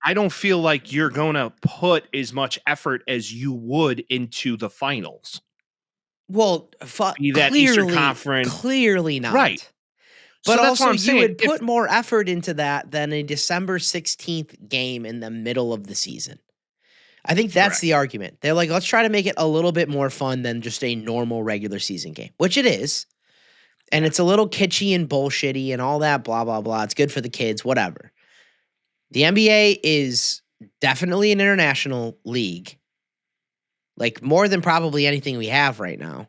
I don't feel like you're going to put as much effort as you would into the finals. Well, be that Eastern Conference. Clearly not. Right. But so also, you would put more effort into that than a December 16th game in the middle of the season. I think that's the argument. They're like, let's try to make it a little bit more fun than just a normal regular season game, which it is. And it's a little kitschy and bullshitty and all that, blah, blah, blah. It's good for the kids, whatever. The NBA is definitely an international league, like more than probably anything we have right now.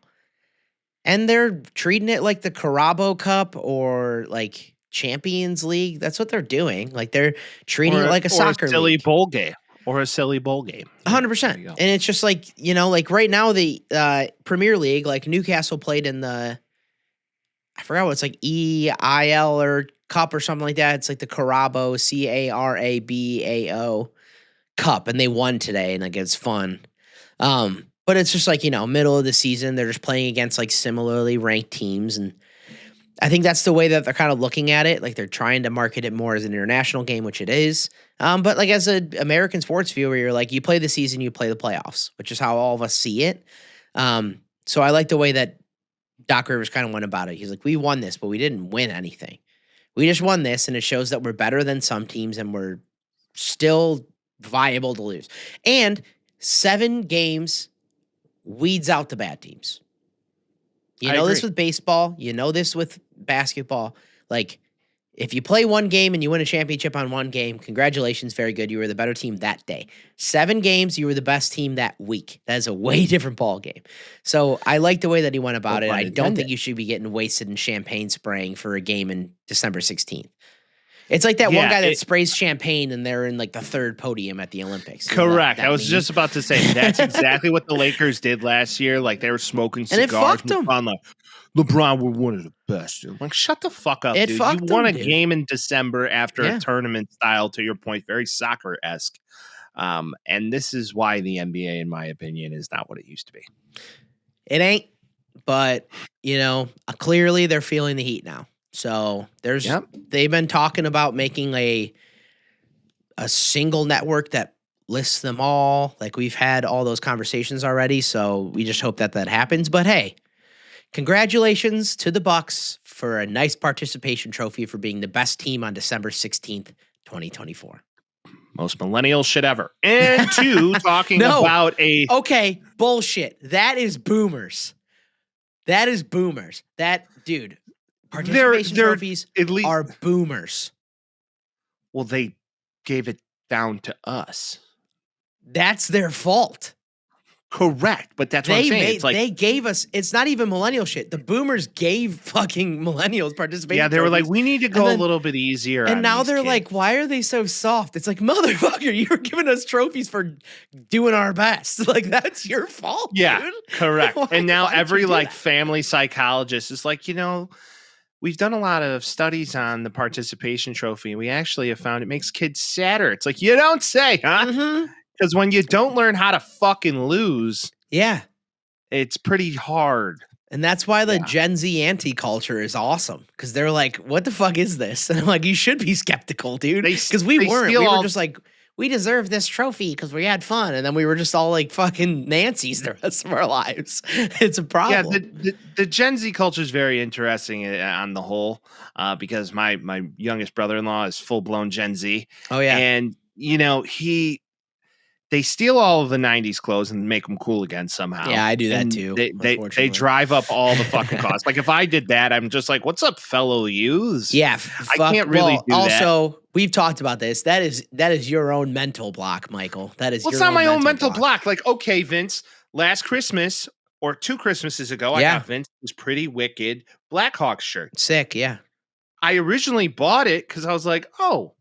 And they're treating it like the Carabo Cup or like Champions League. That's what they're doing. Like they're treating it like a soccer league. Bowl game. Or a silly bowl game. 100%. And it's just like, like right now the Premier League, like Newcastle played in the, I forgot what it's like, EIL or Cup or something like that. It's like the Carabo, Carabao Cup. And they won today and like it's fun. But it's just like, middle of the season, they're just playing against like similarly ranked teams. And I think that's the way that they're kind of looking at it. Like they're trying to market it more as an international game, which it is. But like as an American sports viewer, you're like, you play the season, you play the playoffs, which is how all of us see it. So I like the way that Doc Rivers kind of went about it. He's like, we won this, but we didn't win anything. We just won this, and it shows that we're better than some teams, and we're still viable to lose. And 7 games weeds out the bad teams. You know this with baseball. You know this with basketball. Like, if you play one game and you win a championship on one game, congratulations, very good. You were the better team that day. 7 games, you were the best team that week. That is a way different ball game. So I like the way that he went about it. I don't think you should be getting wasted in champagne spraying for a game in December 16th. It's like that one guy that sprays champagne and they're in like the third podium at the Olympics. Correct. I was just about to say that's exactly what the Lakers did last year. Like they were smoking cigars. And it fucked them. LeBron, we're one of the best. I'm like, shut the fuck up, dude. You won a game in December after a tournament style, to your point, very soccer-esque. And this is why the NBA, in my opinion, is not what it used to be. It ain't, but, clearly they're feeling the heat now. So they've been talking about making a single network that lists them all. Like we've had all those conversations already. So we just hope that happens. But hey, congratulations to the Bucks for a nice participation trophy for being the best team on December 16th, 2024. Most millennial shit ever. And two, talking about Okay, bullshit. That is boomers. That, dude, participation trophies are boomers. Well, they gave it down to us. That's their fault. Correct, but that's what I'm saying. They gave us. It's not even millennial shit. The boomers gave fucking millennials participation. Yeah, they were like, we need to go a little bit easier. And now they're like, why are they so soft? It's like, motherfucker, you're giving us trophies for doing our best. Like that's your fault. Yeah, dude. correct. And now every family psychologist is like, we've done a lot of studies on the participation trophy, and we actually have found it makes kids sadder. It's like, you don't say, huh? Mm-hmm. Because when you don't learn how to fucking lose, it's pretty hard. And that's why the Gen Z anti-culture is awesome. Because they're like, what the fuck is this? And I'm like, you should be skeptical, dude. Because we weren't. We were just like, we deserve this trophy because we had fun. And then we were just all like fucking Nancy's the rest of our lives. It's a problem. Yeah, the Gen Z culture is very interesting on the whole because my youngest brother-in-law is full-blown Gen Z. Oh, yeah. And, they steal all of the 90s clothes and make them cool again somehow. Yeah, I do that too. They drive up all the fucking costs. Like if I did that, I'm just like, what's up, fellow youths? Yeah, I can't really do that. Also, we've talked about this. That is your own mental block, Michael. That is it's not my own mental block. Like, okay, Vince, last Christmas or 2 Christmases ago, I got Vince's Pretty Wicked Blackhawks shirt. Sick, yeah. I originally bought it because I was like, oh,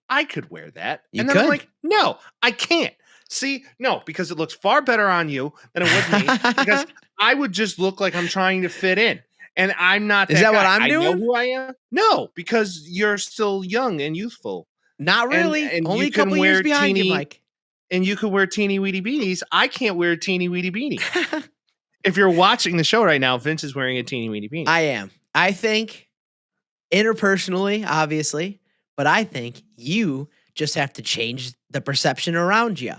I could wear that. And then I'm like, no, I can't. See, no, because it looks far better on you than it would me. Because I would just look like I'm trying to fit in. And I'm not that Is that guy. what I'm doing? I know who I am. No, because you're still young and youthful. Not really. And only a couple years behind you, Mike. And you can wear teeny weedy beanies. I can't wear a teeny weedy beanie. If you're watching the show right now, Vince is wearing a teeny weedy beanie. I am. I think interpersonally, obviously, but I think you just have to change the perception around you.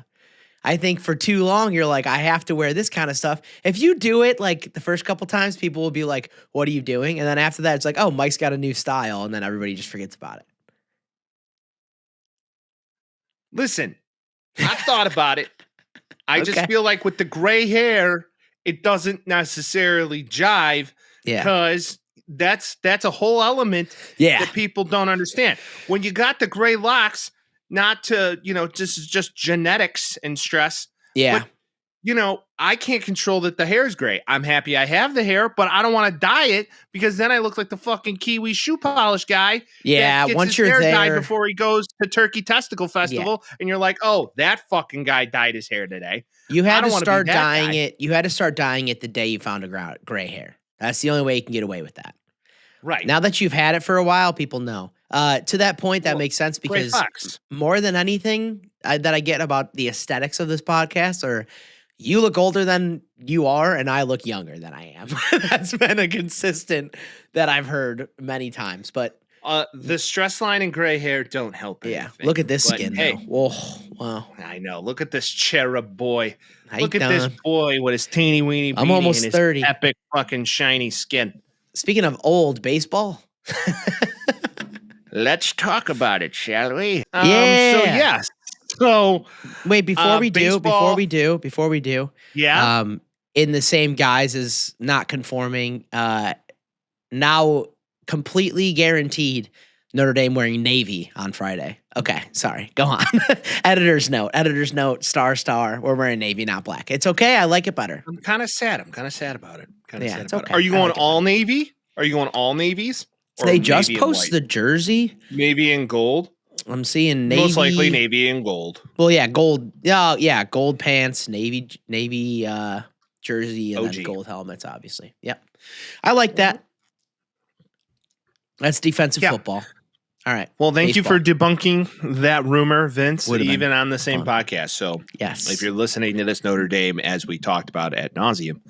I think for too long, you're like, I have to wear this kind of stuff. If you do it like the first couple times, people will be like, what are you doing? And then after that, it's like, oh, Mike's got a new style. And then everybody just forgets about it. Listen, I've thought about it. I just feel like with the gray hair, it doesn't necessarily jive because that's a whole element that people don't understand. When you got the gray locks, not to, just genetics and stress. Yeah. But, I can't control that the hair is gray. I'm happy I have the hair, but I don't want to dye it because then I look like the fucking Kiwi shoe polish guy. Yeah. Once you're there. Dyed before he goes to Turkey Testicle Festival. Yeah. And you're like, oh, that fucking guy dyed his hair today. You had to start dyeing it. You had to start dyeing it the day you found a gray hair. That's the only way you can get away with that. Right. Now that you've had it for a while, people know. To that point, that makes sense because more than anything that I get about the aesthetics of this podcast are you look older than you are and I look younger than I am. That's been a consistent that I've heard many times. But the stress line and gray hair don't help anything. Yeah, look at this skin though. Whoa, wow. I know. Look at this cherub boy. Look at done? this boy with his teeny weeny beanie. I'm almost and 30. His epic fucking shiny skin. Speaking of old baseball. Let's talk about it, shall we? Yeah. So wait, before we do. Yeah. In the same guise as not conforming, now completely guaranteed Notre Dame wearing navy on Friday. Okay, sorry. Go on. Editor's note, star. We're wearing navy, not black. It's okay. I like it better. I'm kind of sad. about it. It's okay. Are you going all navy? Are you going all navies? Or They just maybe in posted the jersey. Maybe in gold. I'm seeing navy. Most likely navy and gold. Well, yeah, gold. Yeah, gold pants, navy jersey, and OG. then gold helmets. Obviously, yep. I like that. That's defensive football. All right. Well, thank you for debunking that rumor, Vince, even on the same fun. podcast. So, yes, if you're listening to this Notre Dame, as we talked about ad nauseum,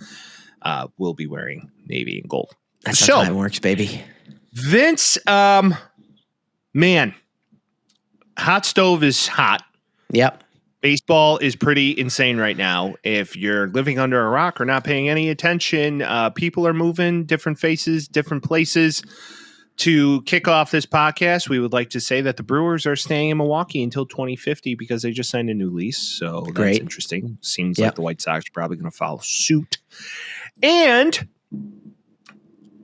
we'll be wearing navy and gold. That's how time works, baby. Vince, man, hot stove is hot. Yep. Baseball is pretty insane right now. If you're living under a rock or not paying any attention, people are moving, different faces, different places. To kick off this podcast, we would like to say that the Brewers are staying in Milwaukee until 2050 because they just signed a new lease. So that's interesting. Seems like the White Sox are probably going to follow suit. And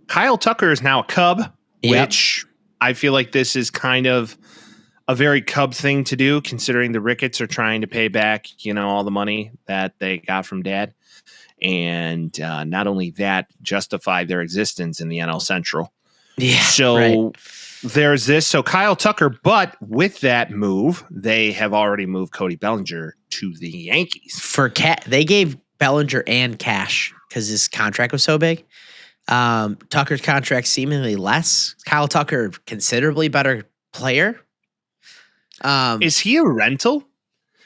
Kyle Tucker is now a Cub, which I feel like this is kind of a very Cub thing to do, considering the Ricketts are trying to pay back, all the money that they got from Dad. And not only that, justify their existence in the NL Central. Yeah. So there's this. So Kyle Tucker, but with that move, they have already moved Cody Bellinger to the Yankees. They gave Bellinger and cash because his contract was so big. Tucker's contract seemingly less. Kyle Tucker, considerably better player. Is he a rental?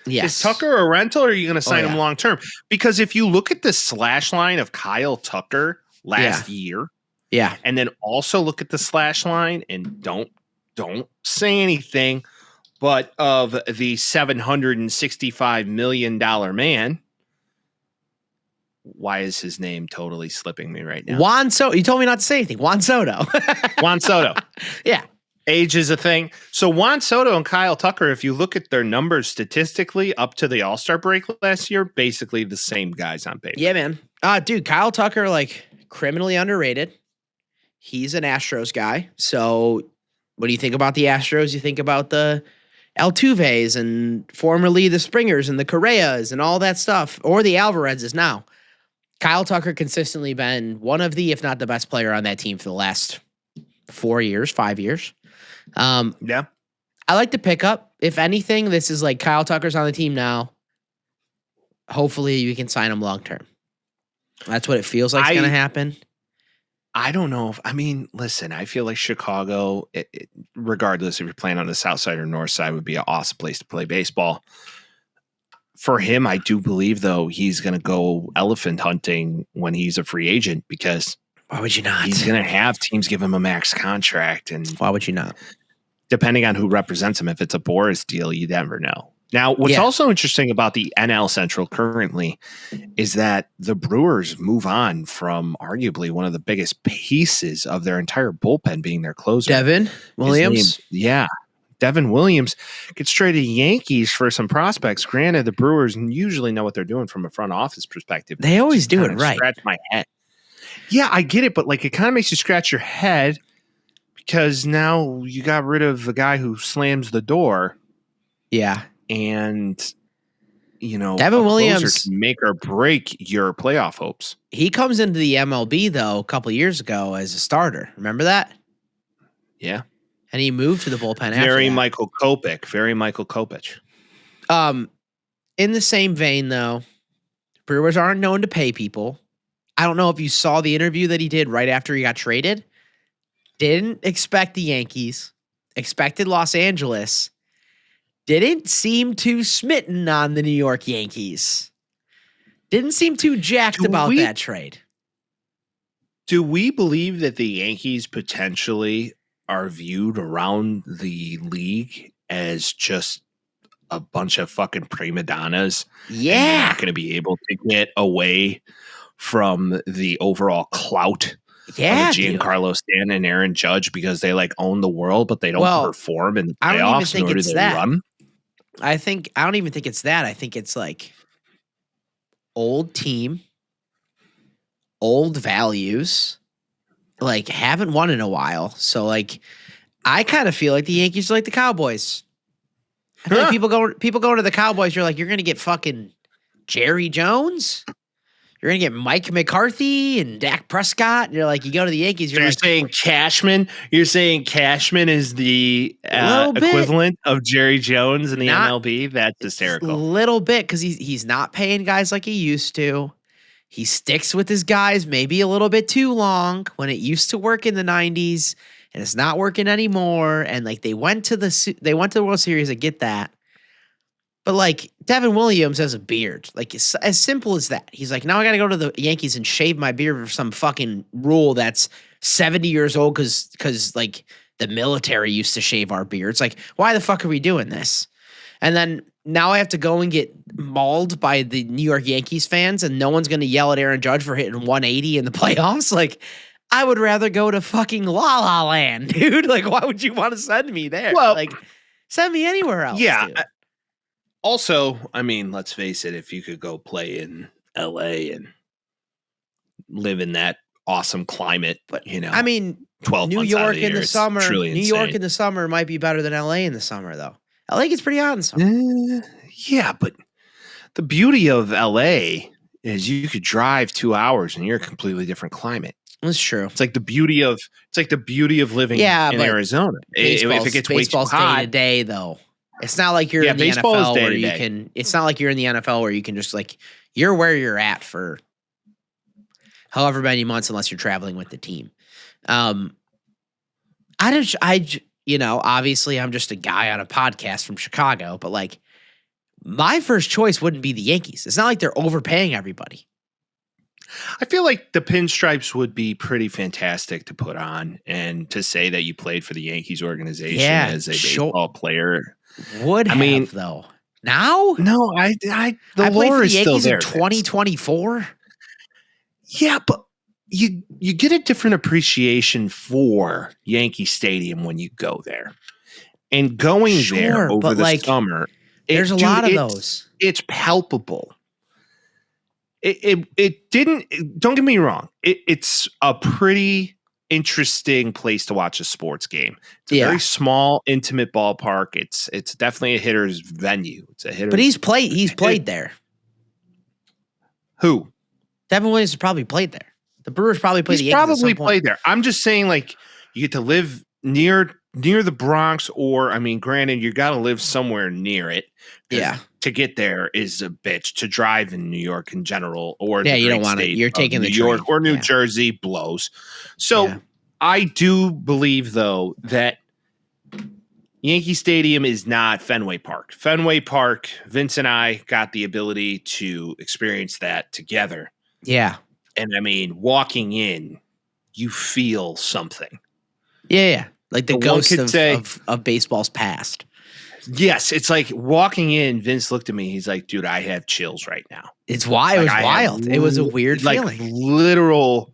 Yes. Is Tucker a rental, or are you going to sign him long term? Because if you look at the slash line of Kyle Tucker last year. Yeah. And then also look at the slash line and don't say anything, but of the $765 million man, why is his name totally slipping me right now? Juan Soto. You told me not to say anything. Juan Soto. Juan Soto. Yeah. Age is a thing. So Juan Soto and Kyle Tucker, if you look at their numbers statistically up to the All-Star break last year, basically the same guys on paper. Yeah, man. Dude, Kyle Tucker, criminally underrated. He's an Astros guy. So when you think about the Astros, you think about the Altuves and formerly the Springers and the Correas and all that stuff, or the Alvarezes now. Kyle Tucker consistently been one of the, if not the best player on that team for the last 5 years. Yeah. I like the pickup. If anything, this is Kyle Tucker's on the team now. Hopefully you can sign him long term. That's what it feels like is going to happen. I don't know listen, I feel like Chicago, regardless if you're playing on the south side or north side, would be an awesome place to play baseball. For him, I do believe, though, he's going to go elephant hunting when he's a free agent, because why would you not? He's going to have teams give him a max contract. And why would you not? Depending on who represents him, if it's a Boris deal, you never know. Now, what's also interesting about the NL Central currently is that the Brewers move on from arguably one of the biggest pieces of their entire bullpen being their closer. Devin Williams. Devin Williams gets traded to Yankees for some prospects. Granted, the Brewers usually know what they're doing from a front office perspective. They always do it right. Scratch my head. Yeah, I get it, but it kind of makes you scratch your head because now you got rid of the guy who slams the door. Yeah. And, Devin Williams can make or break your playoff hopes. He comes into the MLB, though, a couple years ago as a starter. Remember that? Yeah. And he moved to the bullpen after Very that. Michael Kopech. In the same vein, though, Brewers aren't known to pay people. I don't know if you saw the interview that he did right after he got traded. Didn't expect the Yankees. Expected Los Angeles. Didn't seem too smitten on the New York Yankees. Didn't seem too jacked about that trade. Do we believe that the Yankees potentially are viewed around the league as just a bunch of fucking prima donnas? Yeah. And they're not going to be able to get away from the overall clout of Giancarlo Stanton and Aaron Judge because they own the world, but they don't perform in the playoffs. I don't even think it's that. Run? I don't even think it's that. I think it's old team, old values, haven't won in a while. So I kind of feel like the Yankees are like the Cowboys. I feel like people going to the Cowboys, you're going to get fucking Jerry Jones. You're going to get Mike McCarthy and Dak Prescott. And you're like, you go to the Yankees. You're saying Cashman. You're saying Cashman is the equivalent of Jerry Jones in the MLB. That's hysterical. A little bit, because he's not paying guys like he used to. He sticks with his guys maybe a little bit too long when it used to work in the 90s, and it's not working anymore. And like they went to the World Series. I get that. But like Devin Williams has a beard, like it's as simple as that. He's like, now I got to go to the Yankees and shave my beard for some fucking rule that's 70 years old because like the military used to shave our beards. Like, why the fuck are we doing this? And then now I have to go and get mauled by the New York Yankees fans, and no one's going to yell at Aaron Judge for hitting 180 in the playoffs. Like, I would rather go to fucking La La Land, dude. Like, why would you want to send me there? Well, like, send me anywhere else. Yeah. Dude. Also, I mean, let's face it, if you could go play in LA and live in that awesome climate, but you know, I mean, 12 New months out of York the in year, the it's summer, truly New York insane. in the summer might be better than LA in the summer, though. LA gets pretty hot in the summer. Yeah, but the beauty of LA is you could drive 2 hours and you're a completely different climate. That's true. It's like the beauty of living in Arizona. If it gets way too hot, day to day, though. It's not like you're in the NFL where you can. It's not like you're in the NFL where you can just like you're where you're at for however many months, unless you're traveling with the team. Obviously I'm just a guy on a podcast from Chicago, but like my first choice wouldn't be the Yankees. It's not like they're overpaying everybody. I feel like the pinstripes would be pretty fantastic to put on, and to say that you played for the Yankees organization as a baseball player. Though. Now? No, I played for the is Yankees still there. in 2024. Yeah, but you get a different appreciation for Yankee Stadium when you go there. And going there over the summer, there's a lot of those. It's palpable. It didn't. Don't get me wrong. It's a pretty interesting place to watch a sports game. It's a very small, intimate ballpark. It's definitely a hitter's venue. It's a hitter. But he's played there. Who? Devin Williams has probably played there. The Brewers probably played. He's probably played there. I'm just saying, like, you get to live near the Bronx, or I mean, granted, you got to live somewhere near it. Yeah. To get there is a bitch. To drive in New York in general, or you don't want it. You're taking New the York train. or New Jersey blows. So I do believe, though, that Yankee Stadium is not Fenway Park. Fenway Park, Vince and I got the ability to experience that together. Yeah. And I mean, walking in, you feel something. Yeah. Like the ghost of baseball's past. Yes, it's like walking in. Vince looked at me. He's like, "Dude, I have chills right now." It's wild. It was wild. It was a weird feeling. Like literal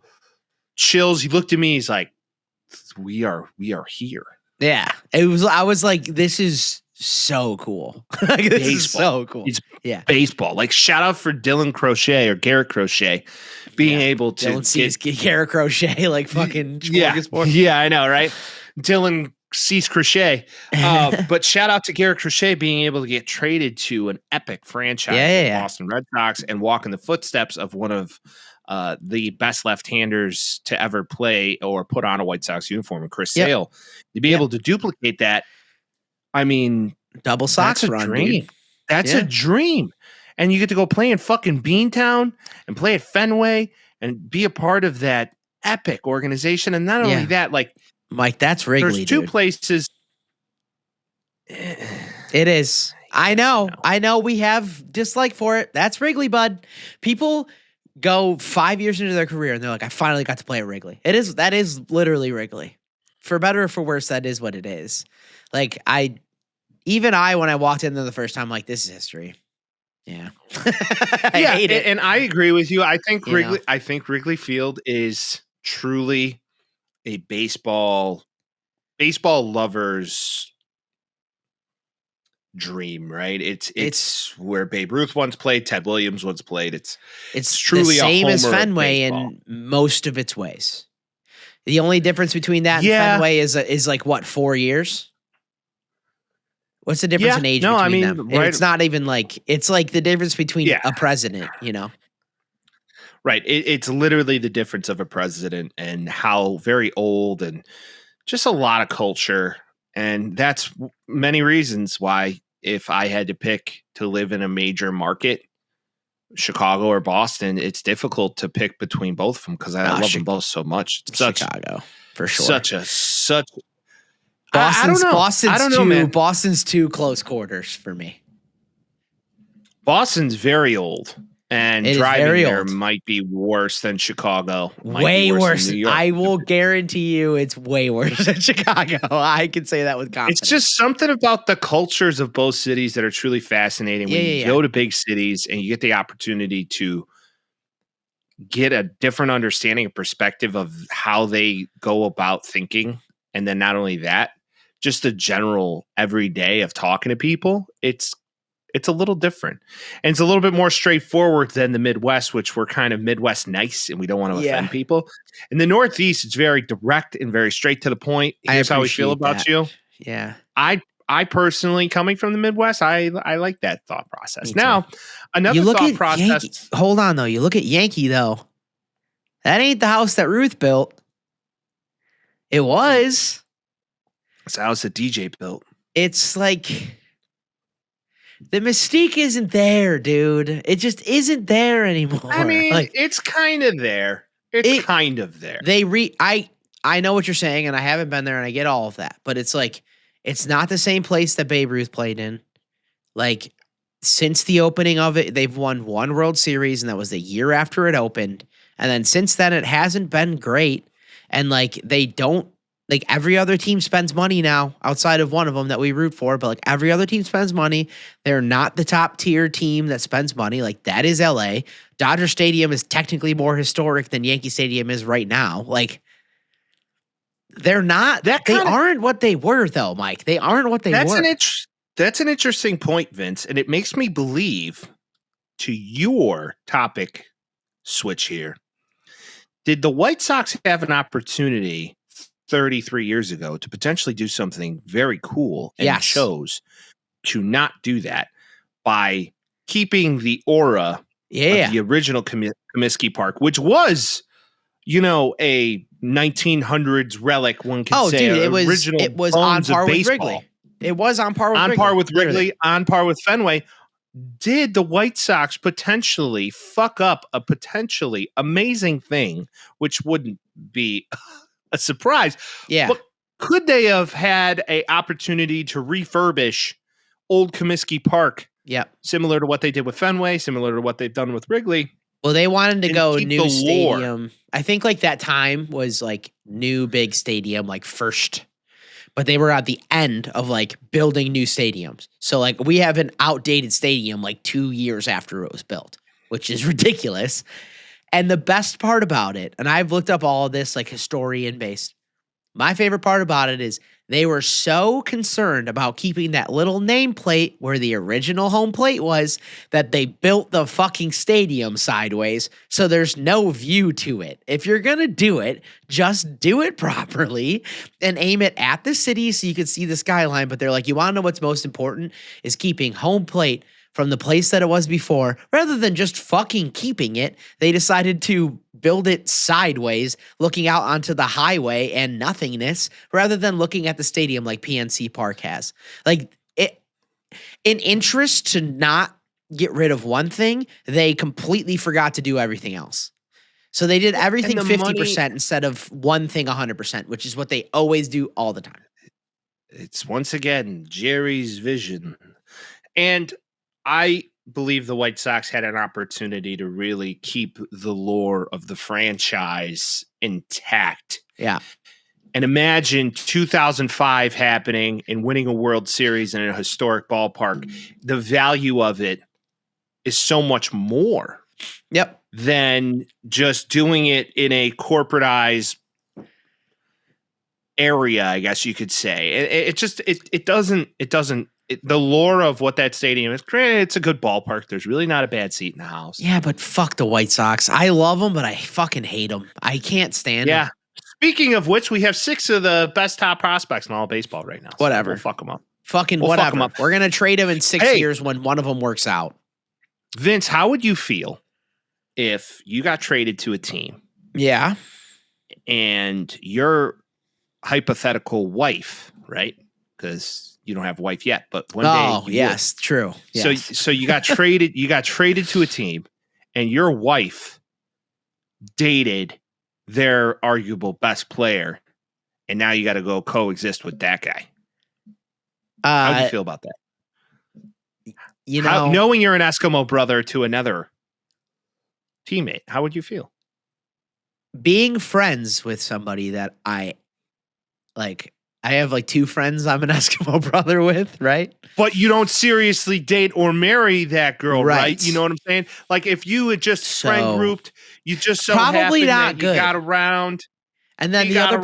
chills. He looked at me. He's like, "We are here." Yeah, it was. I was like, "This is so cool." Like, this is so cool. It's baseball. Like, shout out for Dylan Crochet or Garrett Crochet being able to get Garrett Crochet like fucking smorgasbord. Yeah, I know, right? Dylan Cease Crochet. But shout out to Garrett Crochet being able to get traded to an epic franchise, the Boston Red Sox, and walk in the footsteps of one of the best left-handers to ever play or put on a White Sox uniform, Chris Sale. To be able to duplicate that, I mean, double Sox run, dream. Dude. That's a dream. And you get to go play in fucking Beantown and play at Fenway and be a part of that epic organization. And not only that, like, Mike, that's Wrigley. There's two places. It is. I know. We have dislike for it. That's Wrigley, bud. People go 5 years into their career and they're like, I finally got to play at Wrigley. That is literally Wrigley. For better or for worse, that is what it is. Like, when I walked in there the first time, like, this is history. Yeah. I hate it. And I agree with you. I think Wrigley Field is truly a baseball lover's dream, right? It's where Babe Ruth once played, Ted Williams once played. It's truly the same a as homer Fenway in most of its ways. The only difference between that and Fenway is like what, 4 years? What's the difference in age between them? Right, it's not even like, it's like the difference between a president, you know? Right. It's literally the difference of a president and how very old and just a lot of culture. And that's many reasons why if I had to pick to live in a major market, Chicago or Boston, it's difficult to pick between both of them because I love them both so much. It's Chicago, for sure. Such Boston's, I don't know. I don't know, man. Boston's too close quarters for me. Boston's very old. And driving there might be worse than Chicago. Way worse. Than New York. I will guarantee you it's way worse than Chicago. I can say that with confidence. It's just something about the cultures of both cities that are truly fascinating. When you go to big cities and you get the opportunity to get a different understanding and perspective of how they go about thinking. And then not only that, just the general everyday of talking to people. It's a little different. And it's a little bit more straightforward than the Midwest, which we're kind of Midwest nice and we don't want to offend people. In the Northeast, it's very direct and very straight to the point. Here's how we feel about you. Yeah. I personally, coming from the Midwest, I like that thought process. Now, another thought process. Yankee, hold on, though. You look at Yankee, though. That ain't the house that Ruth built. It was. It's the house that DJ built. It's like... the mystique isn't there, dude. It just isn't there anymore. I mean, it's kind of there. It's kind of there. I know what you're saying, and I haven't been there, and I get all of that. But it's like, it's not the same place that Babe Ruth played in. Like, since the opening of it, they've won one World Series, and that was the year after it opened. And then since then, it hasn't been great. And, like, they don't, like, every other team spends money now outside of one of them that we root for, but like every other team spends money. They're not the top tier team that spends money. Like, that is LA. Dodger Stadium is technically more historic than Yankee Stadium is right now. Like, they're not, they aren't what they were though, Mike. They aren't what they were. That's an interesting point, Vince. And it makes me believe, to your topic switch here, did the White Sox have an opportunity 33 years ago to potentially do something very cool and chose to not do that by keeping the aura of the original Comiskey Park, which was, a 1900s relic, one could say. Dude, it was on par with Wrigley. It was on par with Wrigley, on par with Fenway. Did the White Sox potentially fuck up a potentially amazing thing, which wouldn't be a surprise? Yeah. But could they have had an opportunity to refurbish old Comiskey Park? Yep. Similar to what they did with Fenway, similar to what they've done with Wrigley. Well, they wanted to go new stadium. I think like that time was like new big stadium, like first, but they were at the end of like building new stadiums. So like we have an outdated stadium like 2 years after it was built, which is ridiculous. And the best part about it, and I've looked up all of this like historian based, my favorite part about it is they were so concerned about keeping that little nameplate where the original home plate was that they built the fucking stadium sideways so there's no view to it. If you're going to do it, just do it properly and aim it at the city so you can see the skyline. But they're like, you want to know what's most important is keeping home plate from the place that it was before, rather than just fucking keeping it. They decided to build it sideways, looking out onto the highway and nothingness, rather than looking at the stadium like PNC Park has. Like, in interest to not get rid of one thing, they completely forgot to do everything else. So they did everything 50% instead of one thing 100%, which is what they always do all the time. It's once again Jerry's vision. And I believe the White Sox had an opportunity to really keep the lore of the franchise intact. Yeah. And imagine 2005 happening and winning a World Series in a historic ballpark. The value of it is so much more than just doing it in a corporatized area, I guess you could say. The lore of what that stadium is, great. It's a good ballpark. There's really not a bad seat in the house. Yeah, but fuck the White Sox. I love them, but I fucking hate them. I can't stand them. Speaking of which, we have 6 of the best top prospects in all baseball right now. So whatever. We'll fuck them up. We'll whatever. Fuck them up. We're going to trade them in 6 years when one of them works out. Vince, how would you feel if you got traded to a team, Yeah. and your hypothetical wife, right? Because you don't have a wife yet, but one day. Oh, yes, true. Yes. So you got traded. You got traded to a team, and your wife dated their arguable best player, and now you got to go coexist with that guy. How do you feel about that? Knowing you're an Eskimo brother to another teammate, how would you feel? Being friends with somebody that I have like 2 friends I'm an Eskimo brother with, right? But you don't seriously date or marry that girl, right? You know what I'm saying? Like if you had just friend grouped, you just so probably happened not that good. You got around. And then the other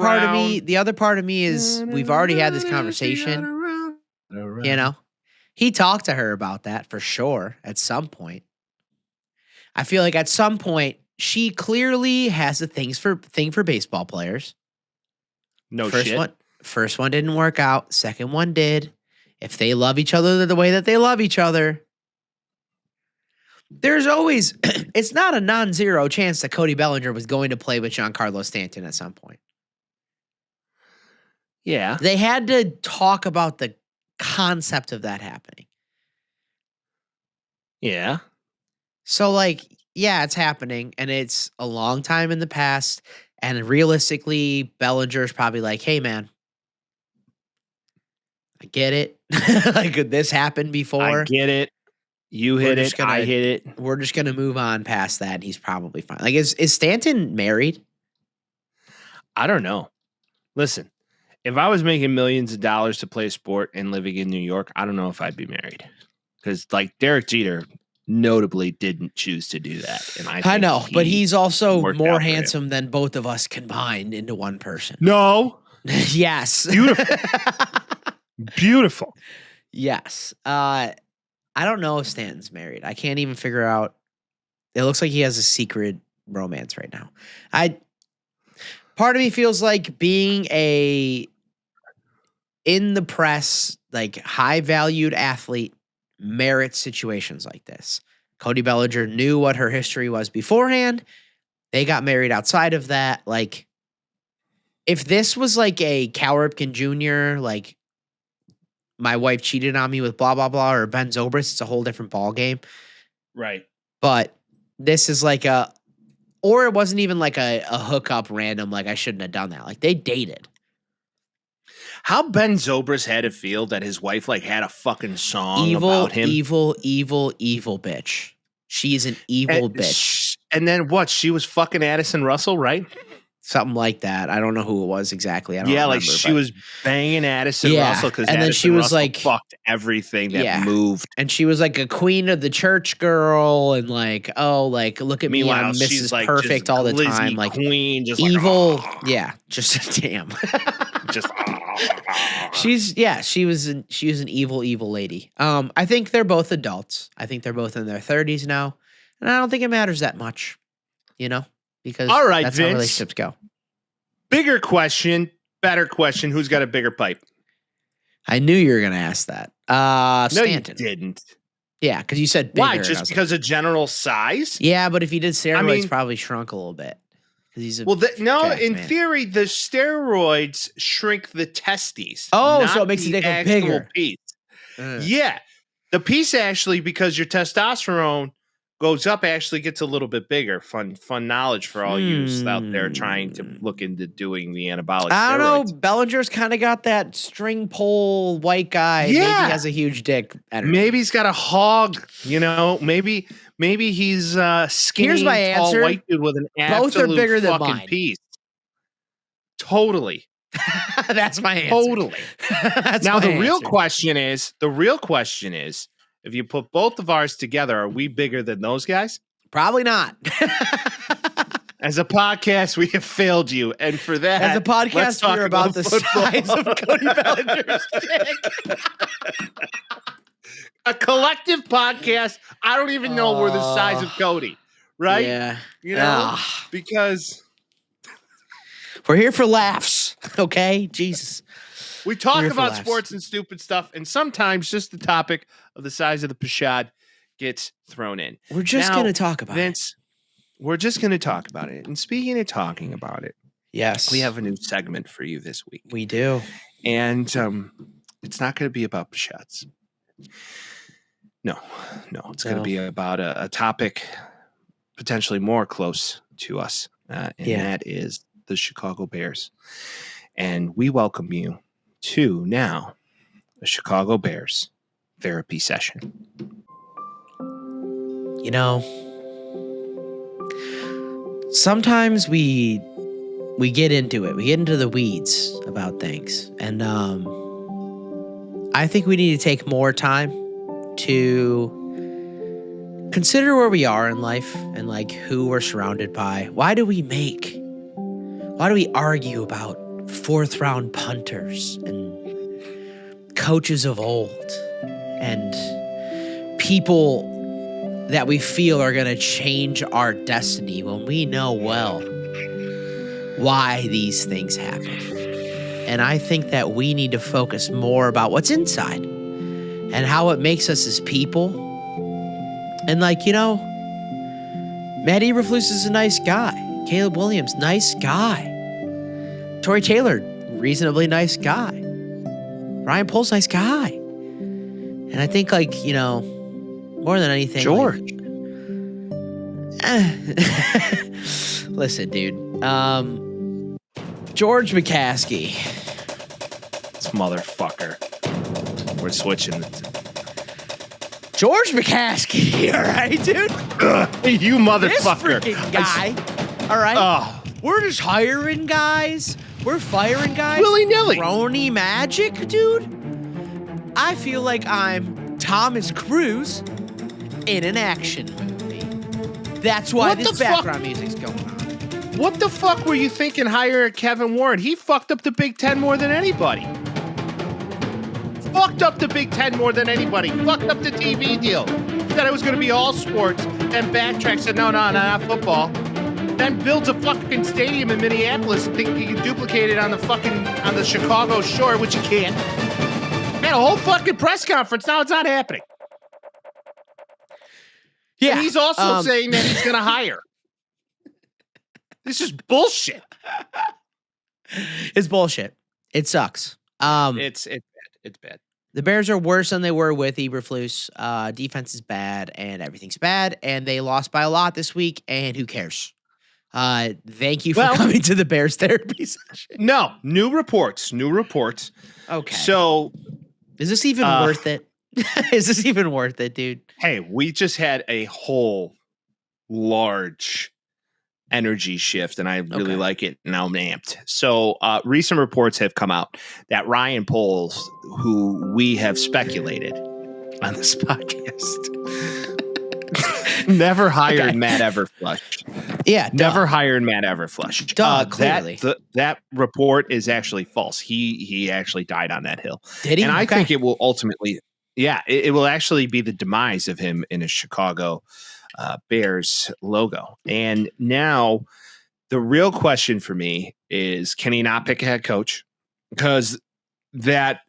part of me is we've already had this conversation. You know? He talked to her about that for sure at some point. I feel like at some point she clearly has a thing for baseball players. No first shit. First one didn't work out. Second one did. If they love each other the way that they love each other, there's always it's not a non-zero chance that Cody Bellinger was going to play with Giancarlo Stanton at some point. Yeah. They had to talk about the concept of that happening. Yeah. So like, yeah, it's happening and it's a long time in the past. And realistically, Bellinger's probably like, hey man, I get it. Like this happened before. I get it. You hit it. I hit it. We're just gonna move on past that and he's probably fine. Like is Stanton married? I don't know. Listen, if I was making millions of dollars to play a sport and living in New York, I don't know if I'd be married. Because like Derek Jeter notably didn't choose to do that. And I know, but he's also more handsome than both of us combined into one person. No. Yes. Beautiful. Beautiful. Yes. I don't know if Stanton's married. I can't even figure out. It looks like he has a secret romance right now. Part of me feels like being in the press, like high valued athlete merits situations like this. Cody Bellinger knew what her history was beforehand. They got married outside of that. Like, if this was like a Cal Ripken Jr., like my wife cheated on me with blah, blah, blah, or Ben Zobrist, it's a whole different ball game. Right. But this is like or it wasn't even like a hookup random, like I shouldn't have done that. Like they dated. How Ben Zobrist had to feel that his wife like had a fucking song about him. Evil bitch. She's an evil bitch. And then what? She was fucking Addison Russell, right? Something like that. I don't know who it was exactly. I don't remember, like she was banging Addison Russell because then she was like fucked everything that moved. And she was like a queen of the church girl, and like, oh, like look at me, I'm Mrs. Like Perfect all the time, like queen, just evil, like, just damn, just. She was an evil lady. I think they're both adults. I think they're both in their 30s now, and I don't think it matters that much, because all right, that's Vince, how relationships go. Bigger question, better question. Who's got a bigger pipe? I knew you were going to ask that. Stanton. No, you didn't. Yeah, because you said bigger. Why? Just because of general size? Yeah, but if he did steroids, probably shrunk a little bit. Because he's in theory, the steroids shrink the testes. Oh, so it makes the dick look bigger. Piece. Yeah, the piece actually, because your testosterone goes up, actually gets a little bit bigger. Fun knowledge for all you out there trying to look into doing the anabolic steroids. I don't know. Bellinger's kind of got that string pole white guy. Yeah. Maybe he has a huge dick. Maybe he's got a hog. Maybe he's skinny, here's my answer. Tall white dude with an absolute both are bigger than fucking mine. piece. Totally. That's my answer. Totally. Now the real question is, if you put both of ours together, are we bigger than those guys? Probably not. As a podcast, we have failed you. And for that, as a podcast, we're about the size of Cody Bellinger's dick. A collective podcast, I don't even know we're the size of Cody. Right? Yeah. Because we're here for laughs. Okay? Jesus. We talk about sports and stupid stuff, and sometimes just the topic of the size of the Pashad gets thrown in. We're just going to talk about Vince, we're just going to talk about it. And speaking of talking about it, Yes. we have a new segment for you this week. We do. And it's not going to be about Bichettes. No. It's going to be about a topic potentially more close to us. And that is the Chicago Bears. And we welcome you to now the Chicago Bears therapy session. You know, sometimes we get into it. We get into the weeds about things. And I think we need to take more time to consider where we are in life and like who we're surrounded by. Why do we argue about 4th round punters and coaches of old and people that we feel are going to change our destiny when we know well why these things happen? And I think that we need to focus more about what's inside and how it makes us as people. And like, you know, Matt Eberflus is a nice guy. Caleb Williams, nice guy. Torrey Taylor, reasonably nice guy. Ryan Poles, nice guy. And I think, like, you know, more than anything, George. Listen, dude. George McCaskey. This motherfucker. We're switching. George McCaskey, all right, dude? You motherfucker. This freaking guy, all right? We're just hiring guys. We're firing guys. Willy-nilly. Crony magic, dude. I feel like I'm Thomas Cruise in an action movie. That's why this background music's going on. What the fuck were you thinking hiring Kevin Warren? He fucked up the Big Ten more than anybody. Fucked up the Big Ten more than anybody. Fucked up the TV deal. Said it was going to be all sports. Then backtracked, said, no, not football. Then builds a fucking stadium in Minneapolis and think you can duplicate it on the Chicago shore, which you can't. Had a whole fucking press conference. Now it's not happening. Yeah. And he's also saying that he's going to hire. This is bullshit. It's bullshit. It sucks. It's bad. It's bad. The Bears are worse than they were with Eberflus. Defense is bad and everything's bad. And they lost by a lot this week. And who cares? Thank you for coming to the Bears therapy session. No, new reports. Okay. So is this even worth it? Is this even worth it, dude? Hey, we just had a whole large energy shift, and I really like it. Now I'm amped. So recent reports have come out that Ryan Poles, who we have speculated on this podcast, never hired Matt Everflush. Yeah, never hired Matt Everflush. Clearly. That report is actually false. He actually died on that hill. Did he? And I think it will ultimately, it will actually be the demise of him in a Chicago Bears logo. And now the real question for me is, can he not pick a head coach? Because that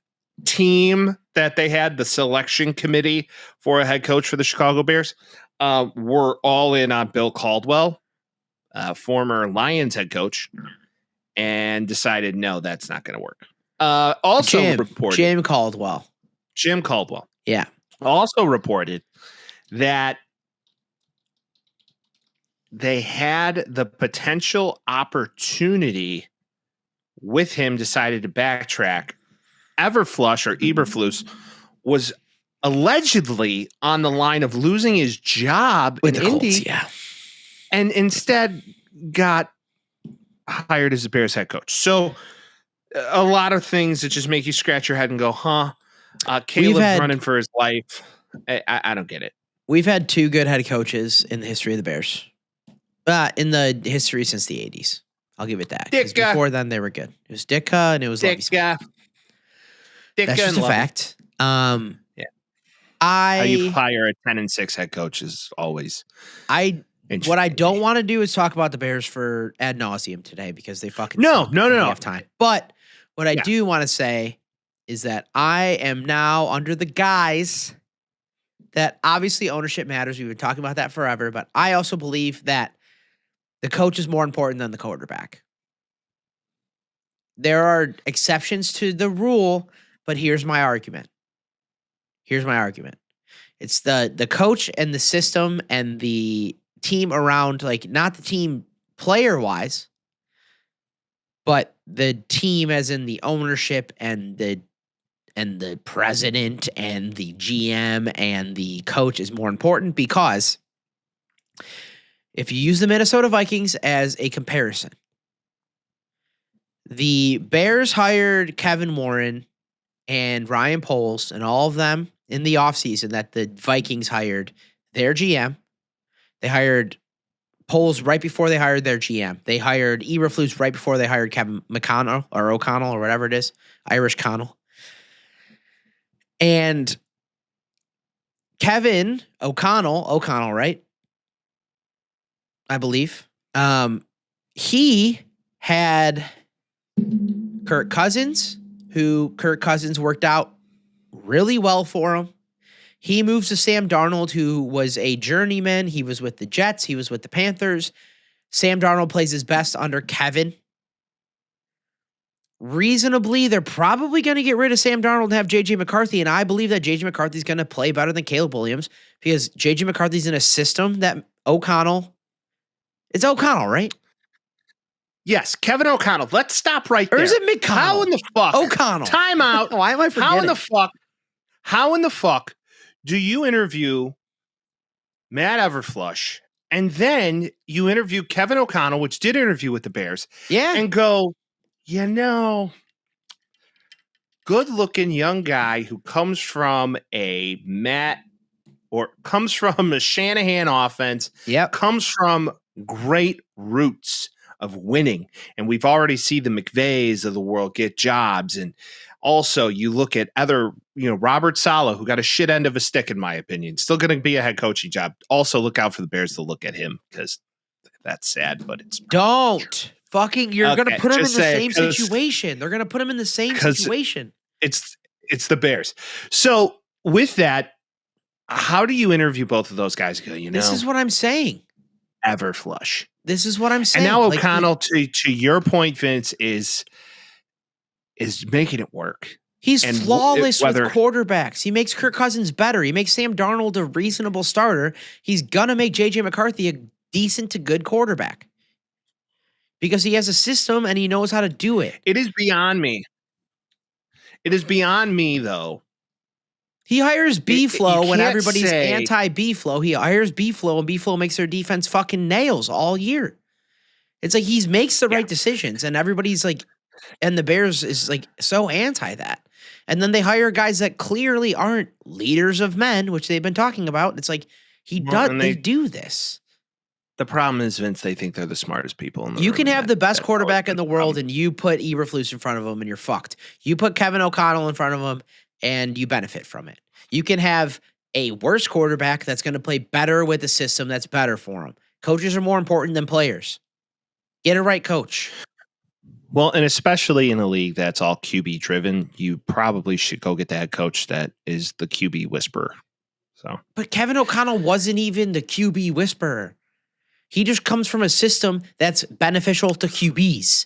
team that they had, the selection committee for a head coach for the Chicago Bears, were all in on Bill Caldwell, former Lions head coach, and decided, no, that's not going to work. Jim Caldwell. Yeah. Also reported that they had the potential opportunity with him, decided to backtrack. Eberflus was allegedly on the line of losing his job with in the Indy, Colts, and instead got hired as the Bears head coach. So a lot of things that just make you scratch your head and go, huh? Caleb's running for his life. I don't get it. We've had two good head coaches in the history of the Bears. In the history since the 80s. I'll give it that. Before then, they were good. It was Ditka and it was Ditka. That's just a fact. How you hire a 10-6 head coach is always what I don't want to do is talk about the Bears for ad nauseum today because they fucking no have time. But what I do want to say is that I am now under the guise that obviously ownership matters. We've been talking about that forever, but I also believe that The coach is more important than the quarterback. There are exceptions to the rule, but here's my argument. It's the coach and the system and the team around, like not the team player-wise, but the team as in the ownership and the president and the GM and the coach is more important, because if you use the Minnesota Vikings as a comparison, the Bears hired Kevin Warren and Ryan Poles and all of them in the offseason that the Vikings hired their GM. They hired Poles right before they hired their GM. They hired Eberflus right before they hired Kevin McConnell or O'Connell or whatever it is, Irish Connell. And Kevin O'Connell, right? I believe. He had Kirk Cousins, who Kirk Cousins worked out really well for him. He moves to Sam Darnold, who was a journeyman. He was with the Jets. He was with the Panthers. Sam Darnold plays his best under Kevin. Reasonably, they're probably going to get rid of Sam Darnold and have J.J. McCarthy, and I believe that J.J. McCarthy is going to play better than Caleb Williams because J.J. McCarthy's in a system that it's O'Connell, right? Yes, Kevin O'Connell. Let's stop right there. Or is it McConnell? How in the fuck? O'Connell. Time out. Why am I forgetting? How in the fuck do you interview Matt Everflush and then you interview Kevin O'Connell, which did interview with the Bears, and go, good-looking young guy who comes from a Shanahan offense, comes from great roots of winning. And we've already seen the McVays of the world get jobs. And also you look at other, Robert Saleh, who got a shit end of a stick, in my opinion, still going to be a head coaching job. Also look out for the Bears to look at him, because that's sad, but it's you're going to put him in the same situation. They're going to put him in the same situation. It's the Bears. So with that, how do you interview both of those guys? This is what I'm saying. Everflush. This is what I'm saying. And now O'Connell, to your point, Vince, is making it work. He's flawless with quarterbacks. He makes Kirk Cousins better. He makes Sam Darnold a reasonable starter. He's going to make J.J. McCarthy a decent to good quarterback because he has a system and he knows how to do it. It is beyond me. Though. He hires B-Flow when everybody's anti-B-Flow. He hires B-Flow, and B-Flow makes their defense fucking nails all year. It's like he makes the right decisions, and everybody's like, and the Bears is like so anti that. And then they hire guys that clearly aren't leaders of men, which they've been talking about. It's like they do this. The problem is, Vince, they think they're the smartest people in the room. You can have the best quarterback in the world, and you put Eberflus in front of him, and you're fucked. You put Kevin O'Connell in front of him, and you benefit from it. You can have a worse quarterback that's going to play better with a system that's better for him. Coaches are more important than players. Get a right coach. Well, and especially in a league that's all QB driven, you probably should go get the head coach that is the QB whisperer. But Kevin O'Connell wasn't even the QB whisperer. He just comes from a system that's beneficial to QBs.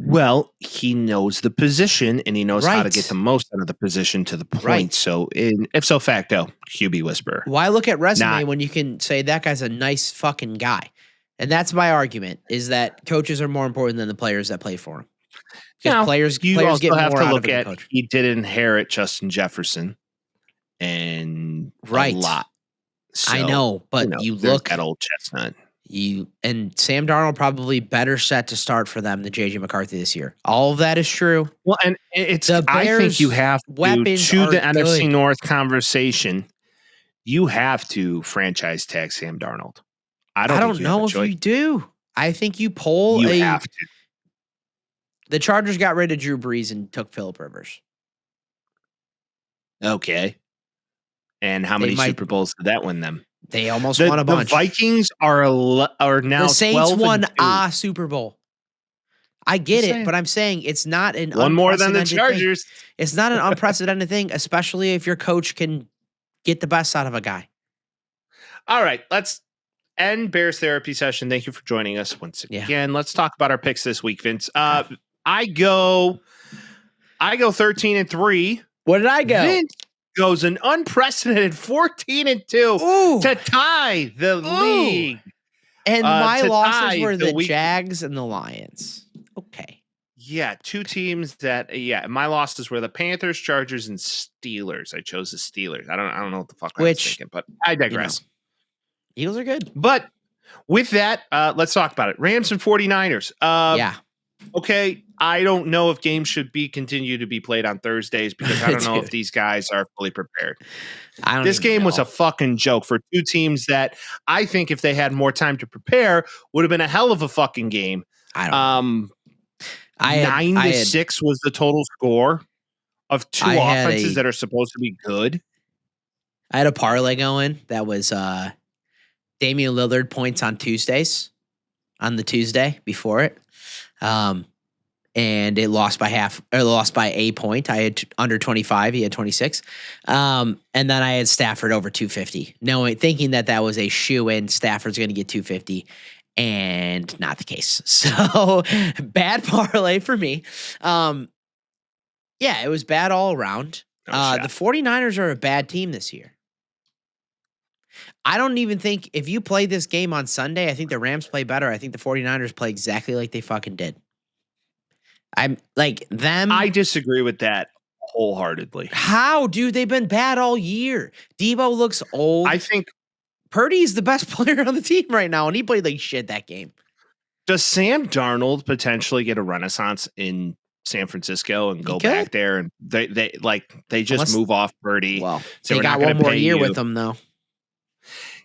Well, he knows the position and he knows how to get the most out of the position to the point. Right. So, ipso facto, QB whisperer. Why look at resume when you can say that guy's a nice fucking guy? And that's my argument: is that coaches are more important than the players that play for them. Because players also get have more to out look of at. coach. He did inherit Justin Jefferson, and a lot. So, I know, but you look at old chestnut. And Sam Darnold probably better set to start for them than J.J. McCarthy this year. All of that is true. Well, and it's I think you have to the NFC North conversation. You have to franchise tag Sam Darnold. I don't know if you do. I think you poll. You have to. The Chargers got rid of Drew Brees and took Phillip Rivers. Okay. And how many Super Bowls did that win them? They almost won a bunch. The Vikings are now the Saints 12 won a Super Bowl. I get it, but I'm saying it's not an one more than the Chargers. Thing. It's not an unprecedented thing, especially if your coach can get the best out of a guy. All right, let's and Bears therapy session. Thank you for joining us once again. Let's talk about our picks this week, Vince. I go 13-3. What did I go? Vince goes an unprecedented 14-2 to tie the league. And my losses were the week. Jags and the Lions. Okay. Yeah, two teams that my losses were the Panthers, Chargers, and Steelers. I chose the Steelers. I don't know what the fuck I was thinking, but I digress. Eagles are good. But with that, let's talk about it. Rams and 49ers. Okay, I don't know if games should continue to be played on Thursdays because I don't know if these guys are fully prepared. This game was a fucking joke for two teams that I think if they had more time to prepare would have been a hell of a fucking game. I don't 9-6 was the total score of two offenses that are supposed to be good. I had a parlay going that was Damian Lillard points on Tuesdays on the Tuesday before it. And it lost by a point. I had under 25. He had 26. And then I had Stafford over 250, thinking that was a shoe-in. Stafford's going to get 250. And not the case. So bad parlay for me. It was bad all around. The 49ers are a bad team this year. I don't even think if you play this game on Sunday, I think the Rams play better. I think the 49ers play exactly like they fucking did. I'm like them. I disagree with that wholeheartedly. How, dude? They've been bad all year. Debo looks old. I think Purdy's the best player on the team right now, and he played like shit that game. Does Sam Darnold potentially get a renaissance in San Francisco and go back there? And they just move off Purdy. Well, they got one more year with him though.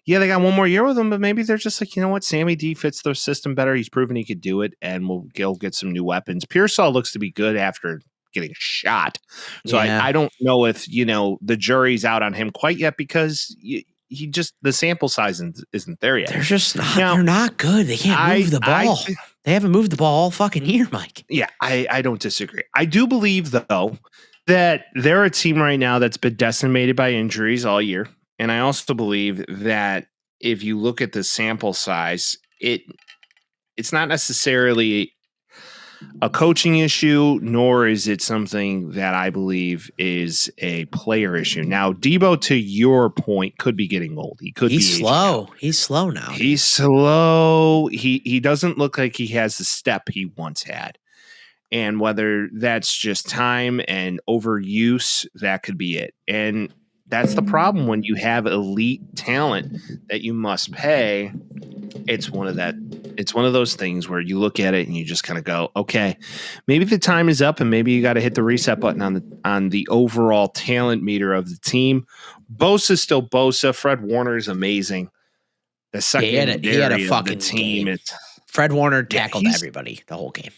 Yeah, they got one more year with him, but maybe they're just like, you know what, Sammy D fits their system better. He's proven he could do it, and we'll get some new weapons. Pearsall looks to be good after getting shot. So I don't know if, the jury's out on him quite yet because the sample size isn't there yet. They're just not, they're not good. They can't move the ball. They haven't moved the ball all fucking year, Mike. Yeah, I don't disagree. I do believe, though, that they're a team right now that's been decimated by injuries all year. And I also believe that if you look at the sample size, it's not necessarily a coaching issue, nor is it something that I believe is a player issue. Now, Debo, to your point, could be getting old. He's slow. He's slow now. He's slow. He doesn't look like he has the step he once had. And whether that's just time and overuse, that could be it. And that's the problem when you have elite talent that you must pay. It's one of those things where you look at it and you just kind of go, okay, maybe the time is up and maybe you got to hit the reset button on the overall talent meter of the team. Bosa's still Bosa. Fred Warner is amazing. The second he had a fucking team. Game. Fred Warner tackled everybody the whole game.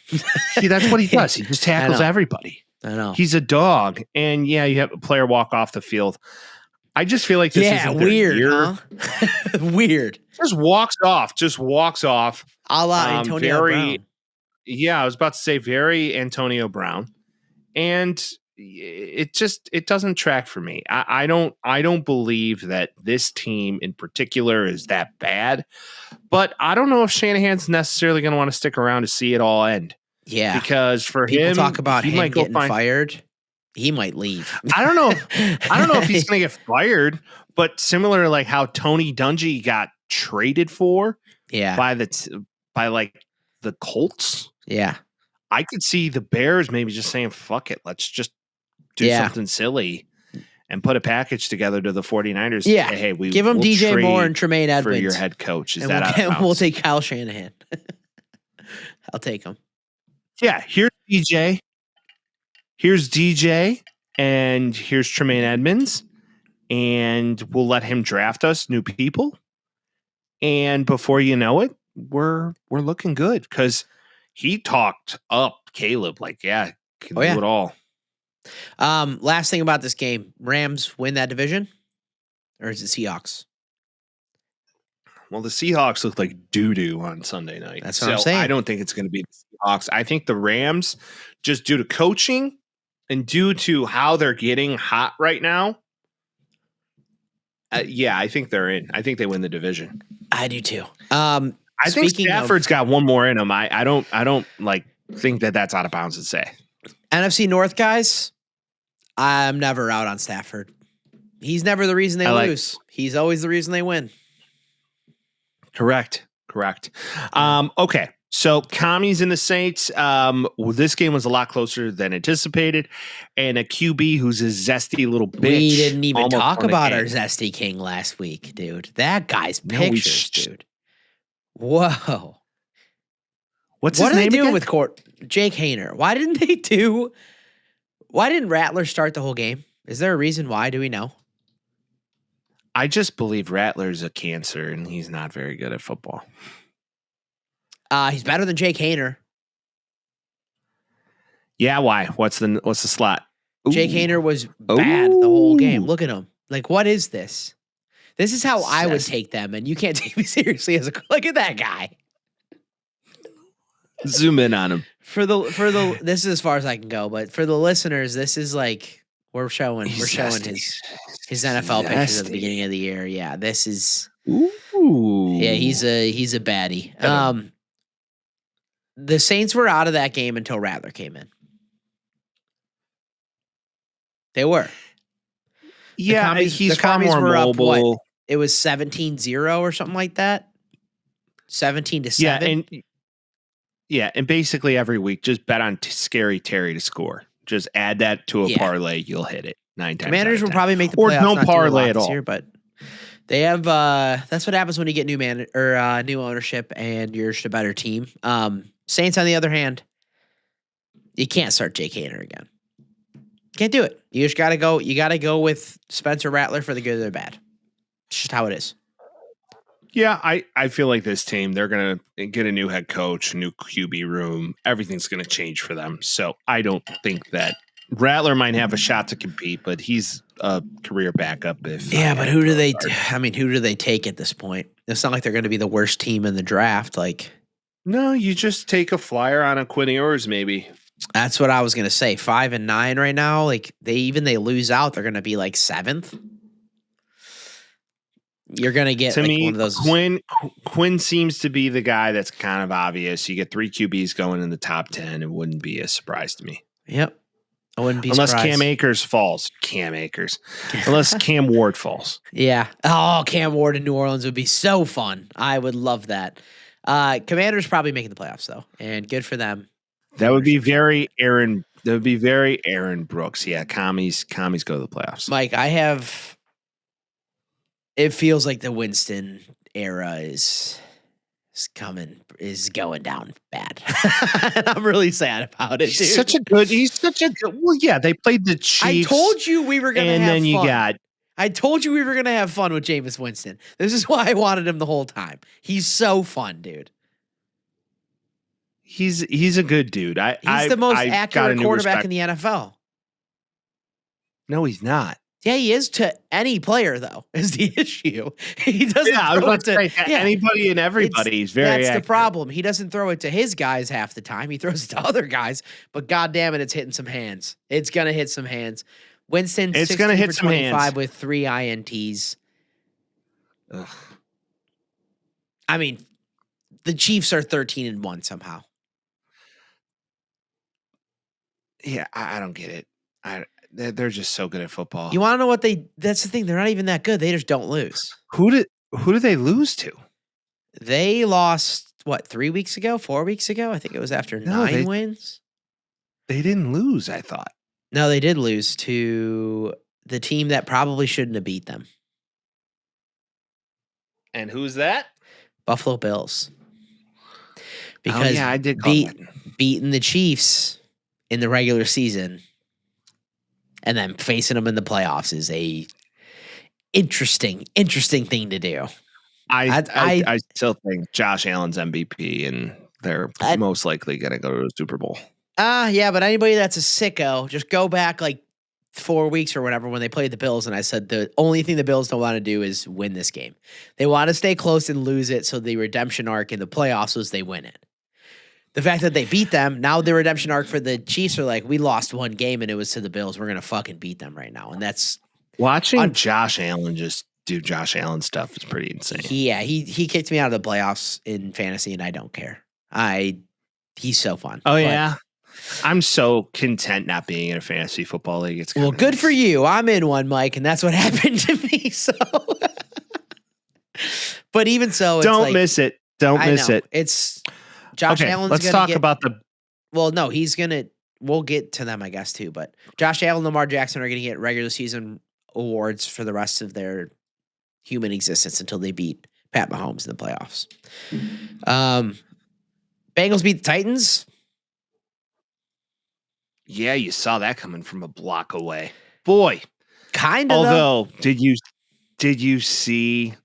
See, that's what he does. He just tackles everybody. I know. He's a dog. And you have a player walk off the field. I just feel like this isn't weird, year. Huh? Weird. Just walks off. A la Antonio Brown. Yeah, I was about to say very Antonio Brown. And it doesn't track for me. I don't believe that this team in particular is that bad. But I don't know if Shanahan's necessarily going to want to stick around to see it all end. Yeah, because for people him, talk about him getting fired. He might leave. I don't know if he's going to get fired, but similar like how Tony Dungy got traded for, by the Colts. Yeah, I could see the Bears maybe just saying, "Fuck it, let's just do something silly." And put a package together to the 49ers. Yeah, hey, give them DJ Moore and Tremaine Edmonds for your head coach. We'll take Kyle Shanahan. I'll take him. Yeah, here's DJ, and here's Tremaine Edmonds, and we'll let him draft us new people. And before you know it, we're looking good because he talked up Caleb like, can do it all. Last thing about this game, Rams win that division, or is it Seahawks? Well, the Seahawks look like doo-doo on Sunday night. That's what I'm saying. I don't think it's going to be the Seahawks. I think the Rams, just due to coaching and due to how they're getting hot right now, I think they're in. I think they win the division. I do too. I think Stafford's got one more in him. I don't like think that that's out of bounds to say. NFC North guys, I'm never out on Stafford. He's never the reason they lose. He's always the reason they win. Correct. Okay. So commies in the Saints. This game was a lot closer than anticipated, and a QB who's a zesty little bitch. We didn't even talk about our zesty king last week, dude. That guy's pictures, dude. Whoa. What are they doing with Jake Hayner? Why didn't Rattler start the whole game? Is there a reason why? Do we know? I just believe Rattler's a cancer, and he's not very good at football. He's better than Jake Hayner. Yeah, why? What's the slot? Ooh. Jake Hayner was bad the whole game. Look at him. Like, what is this? This is how I would take them, and you can't take me seriously as a. Look at that guy. Zoom in on him. For the this is as far as I can go, but for the listeners, this is like we're showing his NFL pictures at the beginning of the year. Yeah, this is. Ooh. Yeah, he's a baddie. The Saints were out of that game until Rattler came in. They were. Yeah, he's far more were mobile. Up, what? It was 17-0 or something like that. 17-7. And basically every week, just bet on Scary Terry to score. Just add that to a parlay, you'll hit it 9 times. Commanders will probably make the playoffs. Or no parlay at all. Year, but they have. That's what happens when you get new ownership and you're just a better team. Saints, on the other hand, you can't start Jake Hayner again. Can't do it. You just gotta go. You gotta go with Spencer Rattler for the good or the bad. It's just how it is. Yeah, I feel like this team, they're going to get a new head coach, a new QB room. Everything's going to change for them. So I don't think that Rattler might have a shot to compete, but he's a career backup. But who do they take at this point? It's not like they're going to be the worst team in the draft. Like, no, you just take a flyer on a Quinn Ewers, maybe. That's what I was going to say. 5-9 right now. Like they lose out, they're going to be like 7th. You're going to get one of those. Quinn seems to be the guy that's kind of obvious. You get 3 QBs going in the top 10. It wouldn't be a surprise to me. Yep. I wouldn't be unless surprised. Cam Akers falls. Unless Cam Ward falls. Yeah. Oh, Cam Ward in New Orleans would be so fun. I would love that. Commanders probably making the playoffs though, and good for them. That would be very Aaron. That would be very Aaron Brooks. Yeah, commies go to the playoffs. Mike, it feels like the Winston era is going down bad. And I'm really sad about it, dude. He's such a good. Well, yeah, they played the Chiefs. I told you we were going to have fun. And then I told you we were going to have fun with Jameis Winston. This is why I wanted him the whole time. He's so fun, dude. He's a good dude. He's the most accurate quarterback in the NFL. No, he's not. Yeah, he is to any player, though, is the issue. He doesn't throw it to anybody and everybody. He's very accurate. That's the problem. He doesn't throw it to his guys half the time. He throws it to other guys, but goddamn it, it's hitting some hands. It's going to hit some hands. Winston, it's going to hit some hands with 3 INTs. Ugh. I mean, the Chiefs are 13-1 somehow. Yeah, I don't get it. They're just so good at football. You want to know what that's the thing. They're not even that good. They just don't lose. Who did they lose to? They lost, 3 weeks ago, 4 weeks ago? I think it was after 9 wins. They didn't lose, I thought. No, they did lose to the team that probably shouldn't have beat them. And who's that? Buffalo Bills. Because I did beating the Chiefs in the regular season and then facing them in the playoffs is a interesting thing to do. I still think Josh Allen's MVP, and they're most likely going to go to the Super Bowl. Yeah, but anybody that's a sicko, just go back like 4 weeks or whatever when they played the Bills, and I said the only thing the Bills don't want to do is win this game. They want to stay close and lose it, so the redemption arc in the playoffs was they win it. The fact that they beat them, now the redemption arc for the Chiefs are like, we lost one game and it was to the Bills. We're going to fucking beat them right now. And that's watching Josh Allen just do Josh Allen stuff is pretty insane. He kicked me out of the playoffs in fantasy, and I don't care. He's so fun. Oh, yeah? I'm so content not being in a fantasy football league. It's well, good for you. I'm in one, Mike, and that's what happened to me. So, but even so, it's don't miss it. Don't miss it. It's Josh Allen's. Let's talk about the. Well, no, he's gonna. We'll get to them, I guess, too. But Josh Allen, Lamar Jackson are going to get regular season awards for the rest of their human existence until they beat Pat Mahomes in the playoffs. Bengals beat the Titans. Yeah, you saw that coming from a block away. Boy. Kind of. Although, did you see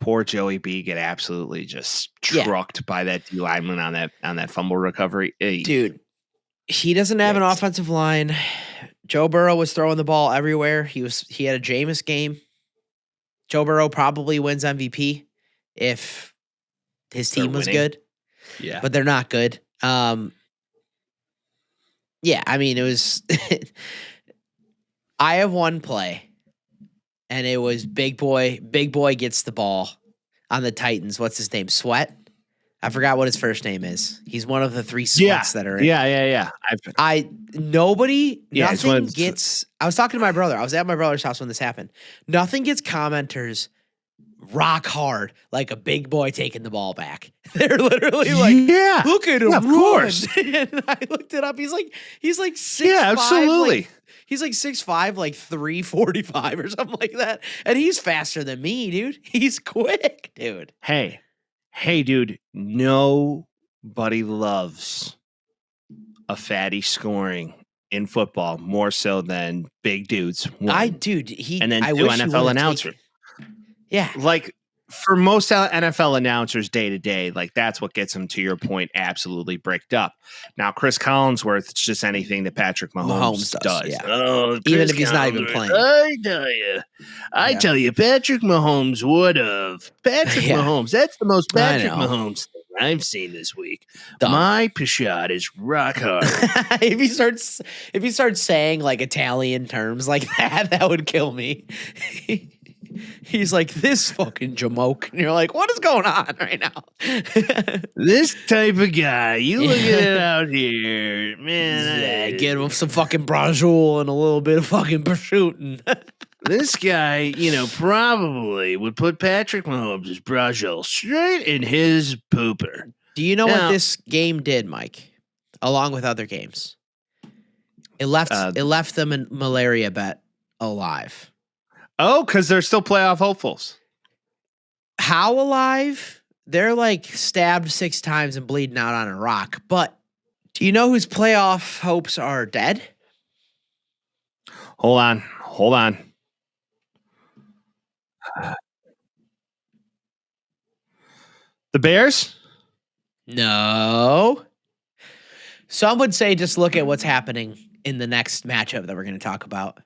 poor Joey B get absolutely just trucked by that D lineman on that fumble recovery? Hey. Dude, he doesn't have an offensive line. Joe Burrow was throwing the ball everywhere. He had a Jameis game. Joe Burrow probably wins MVP if his team was good. Yeah. But they're not good. Yeah, I mean, it was I have one play, and it was Big Boy gets the ball on the Titans. What's his name? Sweat? I forgot what his first name is. He's one of the 3 sweats that are in. Yeah. Nothing gets. I was talking to my brother. I was at my brother's house when this happened. Nothing gets commenters rock hard like a big boy taking the ball back. They're literally like, yeah, look at him, of run. course. And I looked it up. He's like 6'5", yeah, absolutely. He's like 6'5", like 345 or something like that. And he's faster than me, dude. He's quick, dude. Hey, dude, nobody loves a fatty scoring in football more so than big dudes. And then two NFL announcers. Yeah. Like, for most NFL announcers day to day, like, that's what gets them, to your point, absolutely bricked up. Now, Chris Collinsworth, it's just anything that Patrick Mahomes does. Yeah. Oh, even if he's not even playing. I tell you, Patrick Mahomes would have. Patrick Mahomes, that's the most Patrick Mahomes thing I've seen this week. My Pashad is rock hard. If he starts saying like Italian terms like that would kill me. He's like, this fucking jamoke. And you're like, what is going on right now? This type of guy. You look at it out here. Man. Yeah, get him some fucking brajol and a little bit of fucking prosciutto. This guy, probably would put Patrick Mahomes' brajol straight in his pooper. Do you know what this game did, Mike? Along with other games. It left them in malaria bet alive. Oh, because they're still playoff hopefuls. How alive? They're like stabbed 6 times and bleeding out on a rock. But do you know whose playoff hopes are dead? Hold on. The Bears? No. Some would say just look at what's happening in the next matchup that we're going to talk about.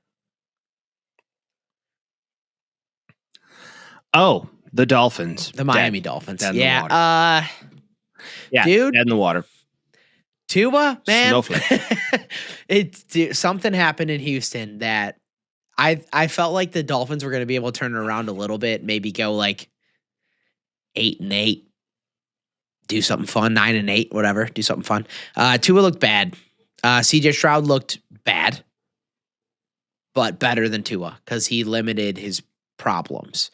Oh, the Dolphins. The Miami Dolphins. Dead Yeah. Dude. Dead in the water. Tua, man. Snowflake. Something happened in Houston that I felt like the Dolphins were going to be able to turn it around a little bit, maybe go like 8-8, do something fun, 9-8, whatever, do something fun. Tua looked bad. CJ Stroud looked bad, but better than Tua because he limited his problems.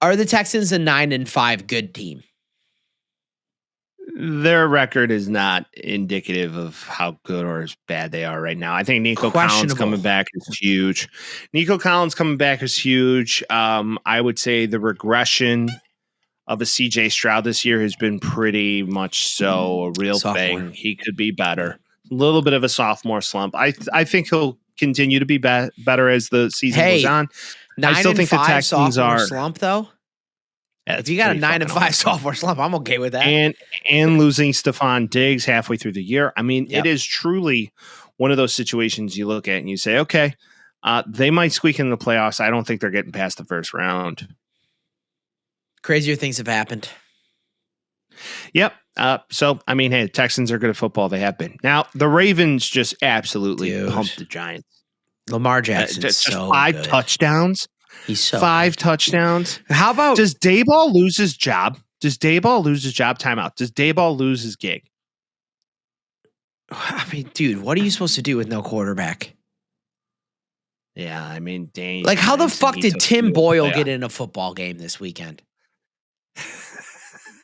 Are the Texans a 9-5 good team? Their record is not indicative of how good or as bad they are right now. I think Nico Collins coming back is huge. I would say the regression of a CJ Stroud this year has been pretty much so a real thing. He could be better. A little bit of a sophomore slump. I think he'll continue to be better as the season goes on. I still think the Texans are slump though. Yeah, if you got a 9-5 sophomore slump, I'm okay with that. And losing Stephon Diggs halfway through the year. I mean, It is truly one of those situations you look at and you say, okay, they might squeak in the playoffs. I don't think they're getting past the first round. Crazier things have happened. Yep. So, I mean, hey, the Texans are good at football. They have been. Now, the Ravens just absolutely pumped the Giants. Lamar Jackson's just so 5 good. touchdowns. He's so 5 good. touchdowns. How about Does Dayball lose his job? Timeout. Does Dayball lose his gig? I mean, dude, what are you supposed to do with no quarterback? Yeah, I mean, Dane. Like, how the fuck did Tim Boyle get in? in a football game this weekend?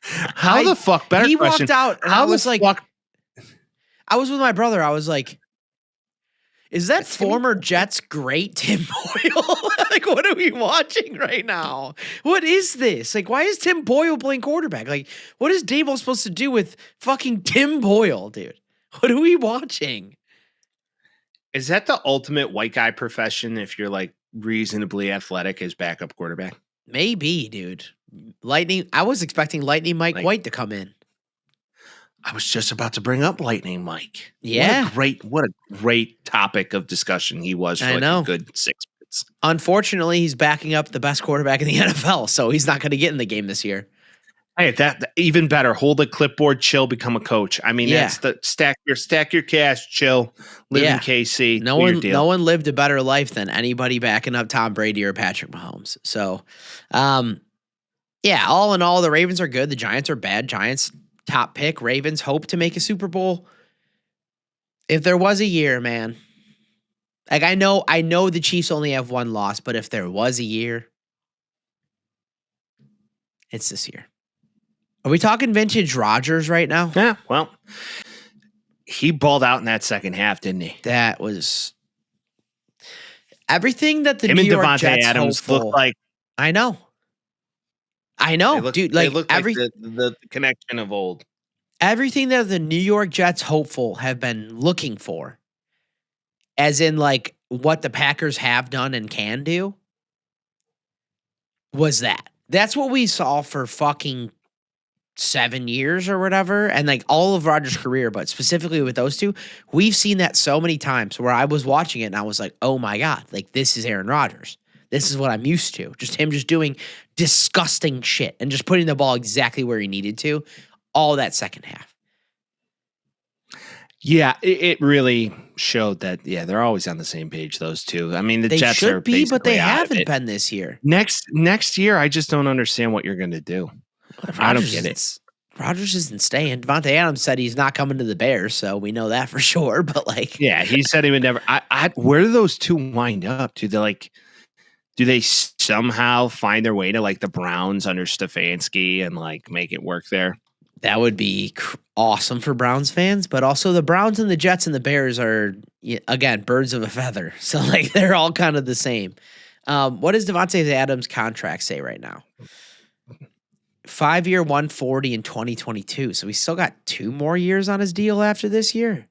How the fuck? Better he question. walked out, and How I was like, fuck? I was with my brother. I was like, is that former Jets great Tim Boyle? Like, what are we watching right now? What is this? Like, why is Tim Boyle playing quarterback? Like, what is Daboll supposed to do with fucking Tim Boyle, dude? What are we watching? Is that the ultimate white guy profession if you're like reasonably athletic as backup quarterback? Maybe, dude. I was expecting Lightning Mike White to come in. I was just about to bring up Lightning Mike. Yeah. What a great topic of discussion he was for a good 6 minutes. Unfortunately, he's backing up the best quarterback in the NFL, so he's not going to get in the game this year. Hey, that even better. Hold a clipboard, chill, become a coach. I mean, that's the stack your cash, chill, live in KC. No one lived a better life than anybody backing up Tom Brady or Patrick Mahomes. So, all in all, the Ravens are good. The Giants are bad. Giants top pick. Ravens hope to make a Super Bowl. If there was a year, man, like I know the Chiefs only have one loss, but if there was a year, it's this year. Are we talking vintage Rodgers right now? Yeah, well, he balled out in that second half, didn't he? That was everything that the Him New and York Devontae Jets Adams looked like. I know, dude. Like they look like the connection of old. Everything that the New York Jets hopeful have been looking for, as in like what the Packers have done and can do, was that. That's what we saw for fucking 7 years or whatever, and like all of Rodgers' career, but specifically with those two, we've seen that so many times where I was watching it and I was like, oh my God, like this is Aaron Rodgers. This is what I'm used to. Just him just doing disgusting shit and just putting the ball exactly where he needed to all that second half. Yeah, it really showed that, they're always on the same page, those two. I mean, the Jets should be, but they haven't been this year. Next year, I just don't understand what you're going to do. I don't get it. Rodgers isn't staying. Devontae Adams said he's not coming to the Bears, so we know that for sure. But like, yeah, he said he would never. Where do those two wind up? Do they somehow find their way to like the Browns under Stefanski and like make it work there? That would be awesome for Browns fans, but also the Browns and the Jets and the Bears are, again, birds of a feather. So like they're all kind of the same. What does Devontae Adams' contract say right now? 5-year, 140 in 2022. So we still got 2 more years on his deal after this year.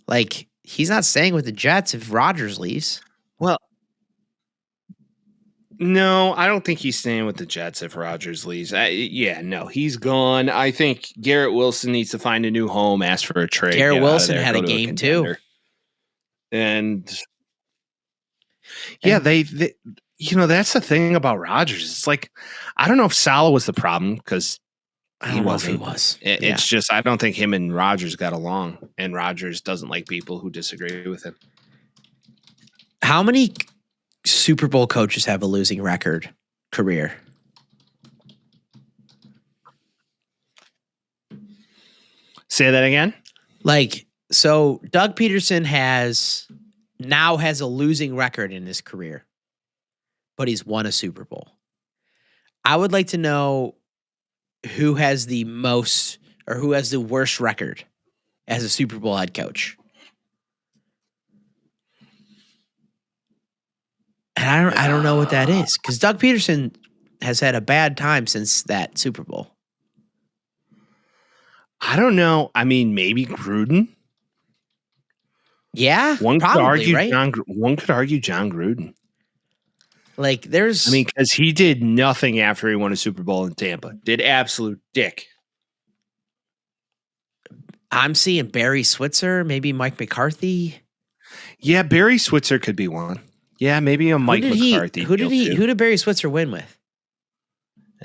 Like, he's not staying with the Jets if Rodgers leaves. Well, no, I don't think he's staying with the Jets if Rodgers leaves. No, he's gone. I think Garrett Wilson needs to find a new home, ask for a trade. Garrett Wilson had a game too. And they that's the thing about Rodgers. It's like, I don't know if Salah was the problem because I don't know if he was. It's just, I don't think him and Rodgers got along, and Rodgers doesn't like people who disagree with him. How many Super Bowl coaches have a losing record career? Say that again. Like, so Doug Peterson has a losing record in his career, but he's won a Super Bowl. I would like to know who has the most or who has the worst record as a Super Bowl head coach. And I don't know what that is, because Doug Peterson has had a bad time since that Super Bowl. I don't know. I mean, maybe Gruden. Yeah, one could probably, argue right? One could argue John Gruden. Like, because he did nothing after he won a Super Bowl in Tampa. Did absolute dick. I'm seeing Barry Switzer, maybe Mike McCarthy. Yeah, Barry Switzer could be one. Yeah, maybe a Mike McCarthy. Who did Barry Switzer win with?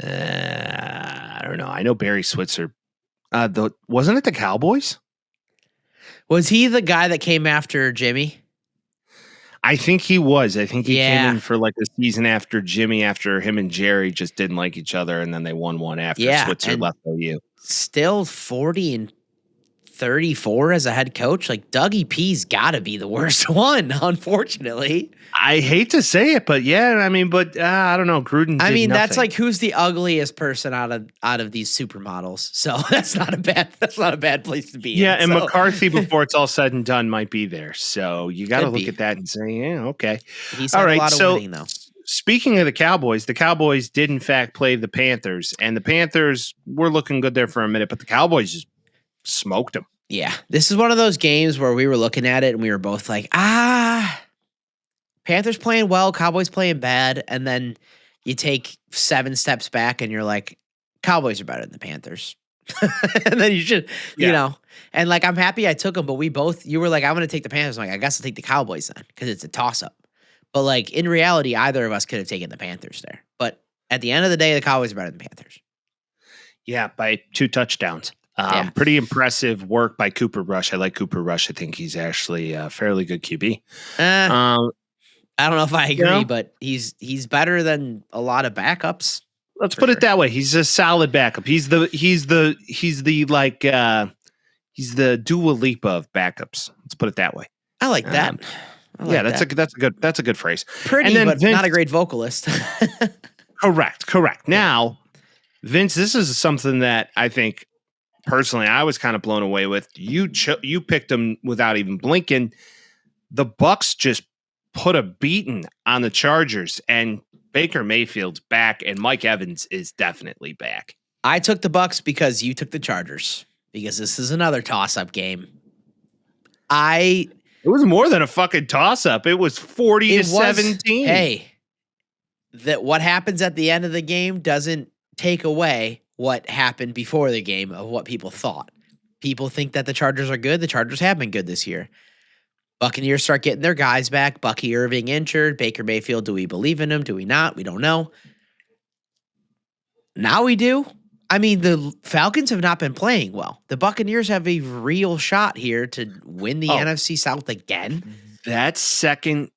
I don't know. I know Barry Switzer. Wasn't it the Cowboys? Was he the guy that came after Jimmy? I think he was. I think he came in for like the season after Jimmy, after him and Jerry just didn't like each other, and then they won one after Switzer left OU. Still 40-34 as a head coach. Like Dougie P's got to be the worst one, unfortunately. I hate to say it, but yeah, I mean, I don't know. Gruden. I mean, that's nothing. like who's the ugliest person out of these supermodels. So that's not a bad place to be. Yeah, in, and so. McCarthy, before it's all said and done, might be there. So you got to look at that and say, yeah, okay. He's had a lot of winning, though. Speaking of the Cowboys did in fact play the Panthers, and the Panthers were looking good there for a minute, but the Cowboys just smoked them. Yeah, this is one of those games where we were looking at it and we were both like, Panthers playing well, Cowboys playing bad, and then you take 7 steps back and you're like, Cowboys are better than the Panthers. And then you should, you know, and like, I'm happy I took them, but you were like, I'm going to take the Panthers. I'm like, I guess I'll take the Cowboys then because it's a toss up. But like in reality, either of us could have taken the Panthers there. But at the end of the day, the Cowboys are better than the Panthers. Yeah, by 2 touchdowns. Pretty impressive work by Cooper Rush. I like Cooper Rush. I think he's actually a fairly good QB. I don't know if I agree, but he's better than a lot of backups. Let's put it that way. He's a solid backup. He's the Dua Lipa of backups. Let's put it that way. I like that. That's a good phrase. Pretty, but Vince, not a great vocalist. Correct. Now, Vince, this is something that I think personally I was kind of blown away with. You picked him without even blinking. The Bucks just put a beating on the Chargers, and Baker Mayfield's back, and Mike Evans is definitely back. I took the Bucks because you took the Chargers, because this is another toss-up game. It was more than a fucking toss-up. It was 40-17. Hey, what happens at the end of the game doesn't take away what happened before the game of what people thought. People think that the Chargers are good. The Chargers have been good this year. Buccaneers start getting their guys back. Bucky Irving injured. Baker Mayfield, do we believe in him? Do we not? We don't know. Now we do. I mean, the Falcons have not been playing well. The Buccaneers have a real shot here to win the NFC South again. That second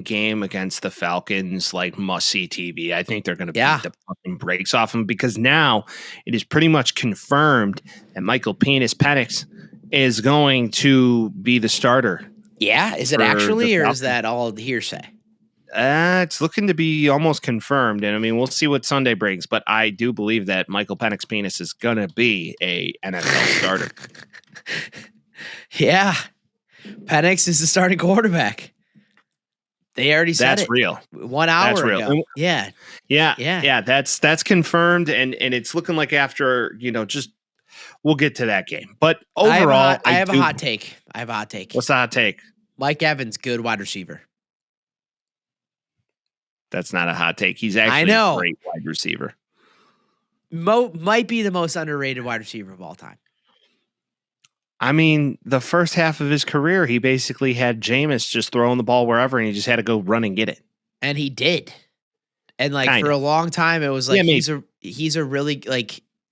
game against the Falcons, like must-see TV. I think they're going to beat the fucking brakes off them, because now it is pretty much confirmed that Michael Penix is going to be the starter. Yeah, is it actually, or is that all hearsay? It's looking to be almost confirmed, and I mean, we'll see what Sunday brings, but I do believe that Michael Penix Penis is going to be a NFL starter. Yeah. Penix is the starting quarterback. They already said that's real. 1 hour ago. Yeah. That's confirmed, and it's looking like after, just we'll get to that game. But overall, I have a hot take. What's the hot take? Mike Evans, good wide receiver. That's not a hot take. He's actually a great wide receiver. Might be the most underrated wide receiver of all time. I mean, the first half of his career, he basically had Jameis just throwing the ball wherever, and he just had to go run and get it. And he did. And for a long time, it was like he's a really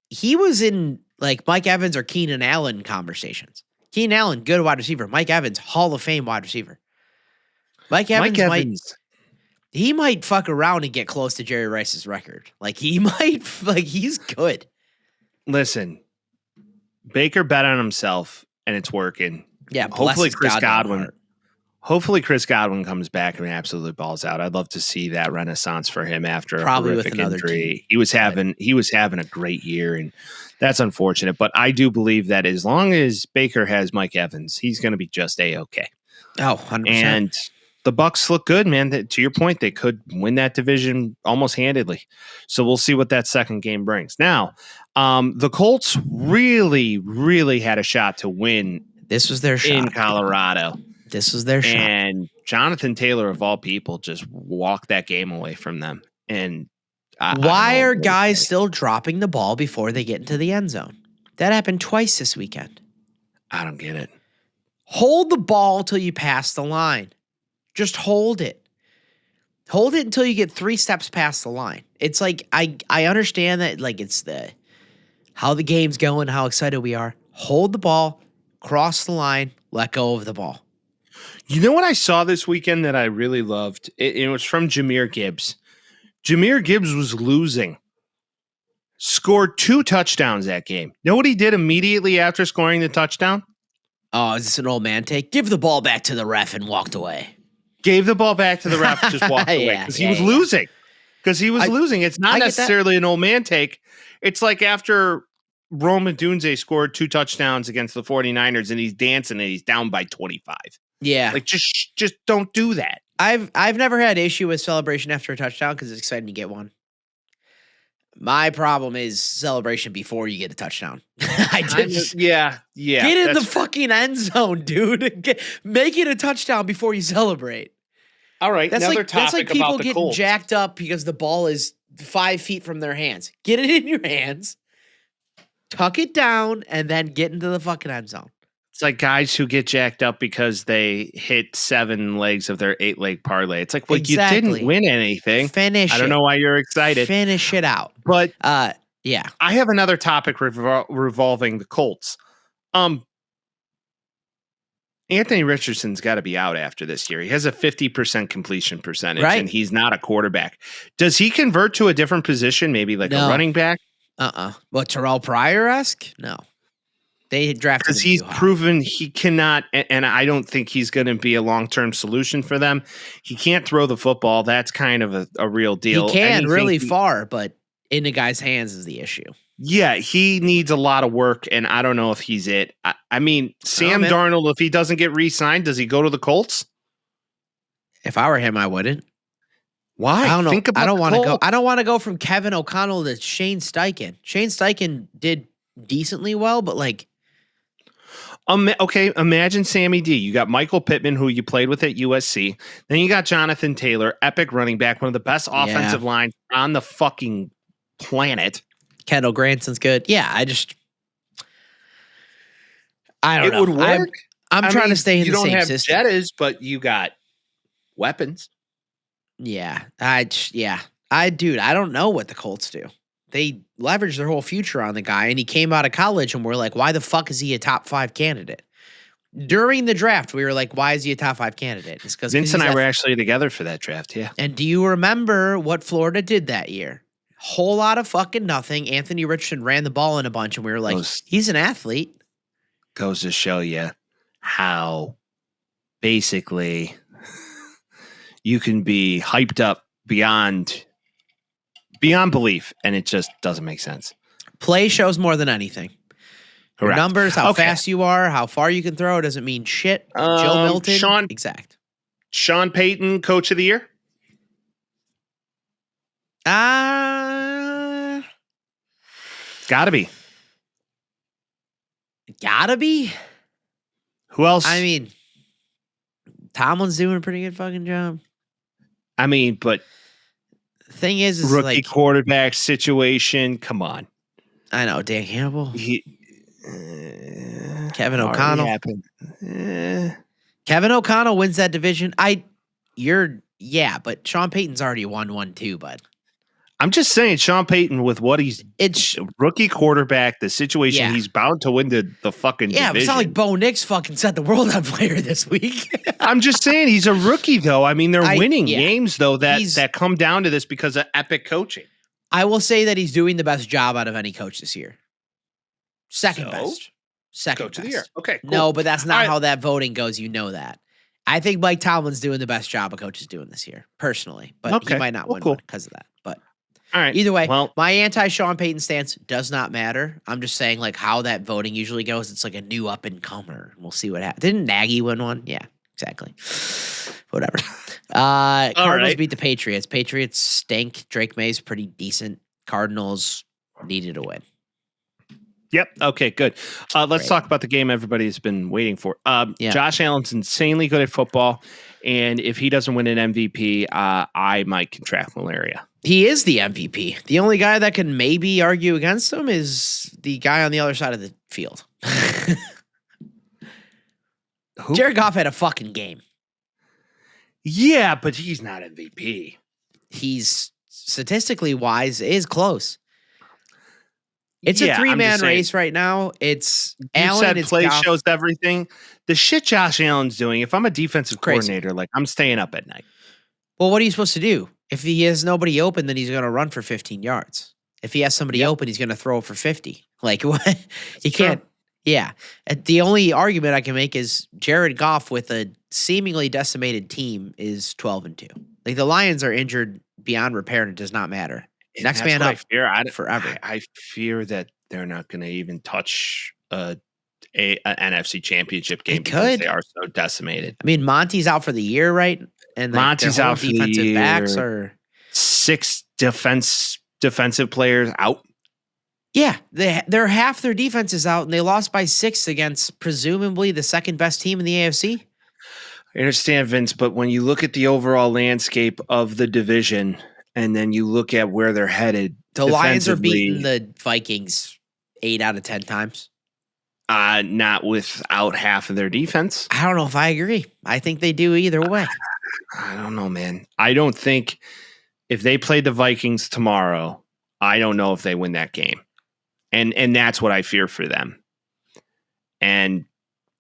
he was in Mike Evans or Keenan Allen conversations. Keenan Allen, good wide receiver. Mike Evans, Hall of Fame wide receiver. Mike Evans he might fuck around and get close to Jerry Rice's record. He's good. Listen, Baker bet on himself, and it's working. Yeah, hopefully Chris Godwin comes back and absolutely balls out. I'd love to see that renaissance for him after a horrific injury. Team. He was having a great year, and that's unfortunate. But I do believe that as long as Baker has Mike Evans, he's going to be just A-okay. Oh, 100%. And the Bucs look good, man. To your point, they could win that division almost handedly. So we'll see what that second game brings. Now, the Colts really, really had a shot to win. This was their shot in Colorado. This was their shot. And Jonathan Taylor, of all people, just walked that game away from them. And why are guys still dropping the ball before they get into the end zone? That happened twice this weekend. I don't get it. Hold the ball till you pass the line. Just hold it. Hold it until you get 3 steps past the line. It's like, I understand that, it's how the game's going, how excited we are. Hold the ball, cross the line, let go of the ball. You know what I saw this weekend that I really loved? It was from Jahmyr Gibbs. Jahmyr Gibbs was losing. Scored 2 touchdowns that game. Know what he did immediately after scoring the touchdown? Oh, is this an old man take? Give the ball back to the ref and walked away. Gave the ball back to the ref, just walked away because he was losing. Because he was losing. It's not necessarily an old man take. It's like after Rome Odunze scored 2 touchdowns against the 49ers and he's dancing and he's down by 25. Yeah. Like just don't do that. I've never had issue with celebration after a touchdown because it's exciting to get one. My problem is celebration before you get a touchdown. Yeah. Get in the fucking end zone, dude. Make it a touchdown before you celebrate. All right, that's like people about the getting Colts. jacked up because the ball is 5 feet from their hands. Get it in your hands, tuck it down, and then get into the fucking end zone. It's like guys who get jacked up because they hit 7 legs of their 8-leg parlay. It's like, well, Exactly. you didn't win anything. Finish I don't know why you're excited. Finish it out. But yeah. I have another topic revolving the Colts. Anthony Richardson's got to be out after this year. He has a 50% completion percentage, and he's not a quarterback. Does he convert to a different position, maybe like a running back? What, Terrell Pryor-esque? No. They drafted him because he's too high. proven he cannot, and I don't think he's going to be a long-term solution for them. He can't throw the football. That's kind of a real deal. He can really far, but in the guy's hands is the issue. Yeah, he needs a lot of work, and I don't know if he's it. I mean, Sam Darnold, if he doesn't get re-signed, does he go to the Colts? If I were him, I wouldn't. Why? I don't know. I don't want to go. Colts. I don't want to go from Kevin O'Connell to Shane Steichen. Shane Steichen did decently well, but like. Okay, imagine Sammy D. You got Michael Pittman, who you played with at USC. Then you got Jonathan Taylor, epic running back, one of the best offensive lines on the fucking planet. Kendall Granson's good. Yeah, I don't know. It would work. I'm trying to stay in the same system. You don't have Jettas, but you got weapons. Yeah, I don't know what the Colts do. They leveraged their whole future on the guy, and he came out of college, and we're like, why the fuck is he a top 5 candidate? During the draft, we were like, why is he a top 5 candidate? It's because Vince and I were actually together for that draft, yeah. And do you remember what Florida did that year? Whole lot of fucking nothing. Anthony Richardson ran the ball in a bunch, and we were like, he's an athlete. Goes to show you how basically you can be hyped up beyond belief, and it just doesn't make sense. Play shows more than anything. Your Correct. numbers, how fast you are, how far you can throw, doesn't mean shit. Joe Milton, exact. Sean Payton, Coach of the Year? Gotta be. Gotta be. Who else? I mean, Tomlin's doing a pretty good fucking job. I mean, but thing is rookie like, quarterback situation. Come on. I know Dan Campbell. Kevin O'Connell. Kevin O'Connell wins that division. But Sean Payton's already won one too, bud. I'm just saying, Sean Payton with what it's rookie quarterback, the situation he's bound to win the fucking division. But it's not like Bo Nix fucking set the world on fire this week. I'm just saying he's a rookie though. I mean, they're winning games though that come down to this because of epic coaching. I will say that he's doing the best job out of any coach this year. Second best. Coach of the year. Okay, cool. No, but that's not how that voting goes. You know that. I think Mike Tomlin's doing the best job a coach is doing this year, personally. But he might not win one because of that. But all right. Either way, my anti-Sean Payton stance does not matter. I'm just saying like how that voting usually goes. It's like a new up-and-comer. We'll see what happens. Didn't Nagy win one? Yeah, exactly. Whatever. Cardinals beat the Patriots. Patriots stink. Drake May's pretty decent. Cardinals needed a win. Yep. Okay, good. Let's talk about the game everybody's been waiting for. Josh Allen's insanely good at football, and if he doesn't win an MVP, I might contract malaria. He is the MVP. The only guy that can maybe argue against him is the guy on the other side of the field. Who? Jared Goff had a fucking game. Yeah, but he's not MVP. He's statistically wise is close. It's a 3-man race right now. It's Allen. Said it's play Goff. shows everything. The shit Josh Allen's doing. If I'm a defensive coordinator, like I'm staying up at night. Well, what are you supposed to do? If he has nobody open, then he's going to run for 15 yards. If he has somebody open, he's going to throw for 50. Like what? You can't. True. Yeah. The only argument I can make is Jared Goff with a seemingly decimated team is 12-2. Like the Lions are injured beyond repair, and it does not matter. And next man up forever. I fear that they're not going to even touch an NFC Championship game because they are so decimated. I mean, Monty's out for the year, right? And Monty's out for the year. Backs are 6 defensive players out. Yeah, they're half their defense is out, and they lost by 6 against presumably the second best team in the AFC. I understand, Vince, but when you look at the overall landscape of the division, and then you look at where they're headed, the Lions are beating the Vikings 8 out of 10 times. Not without half of their defense. I don't know if I agree. I think they do either way. I don't know, man. I don't think if they played the Vikings tomorrow, I don't know if they win that game. And that's what I fear for them. And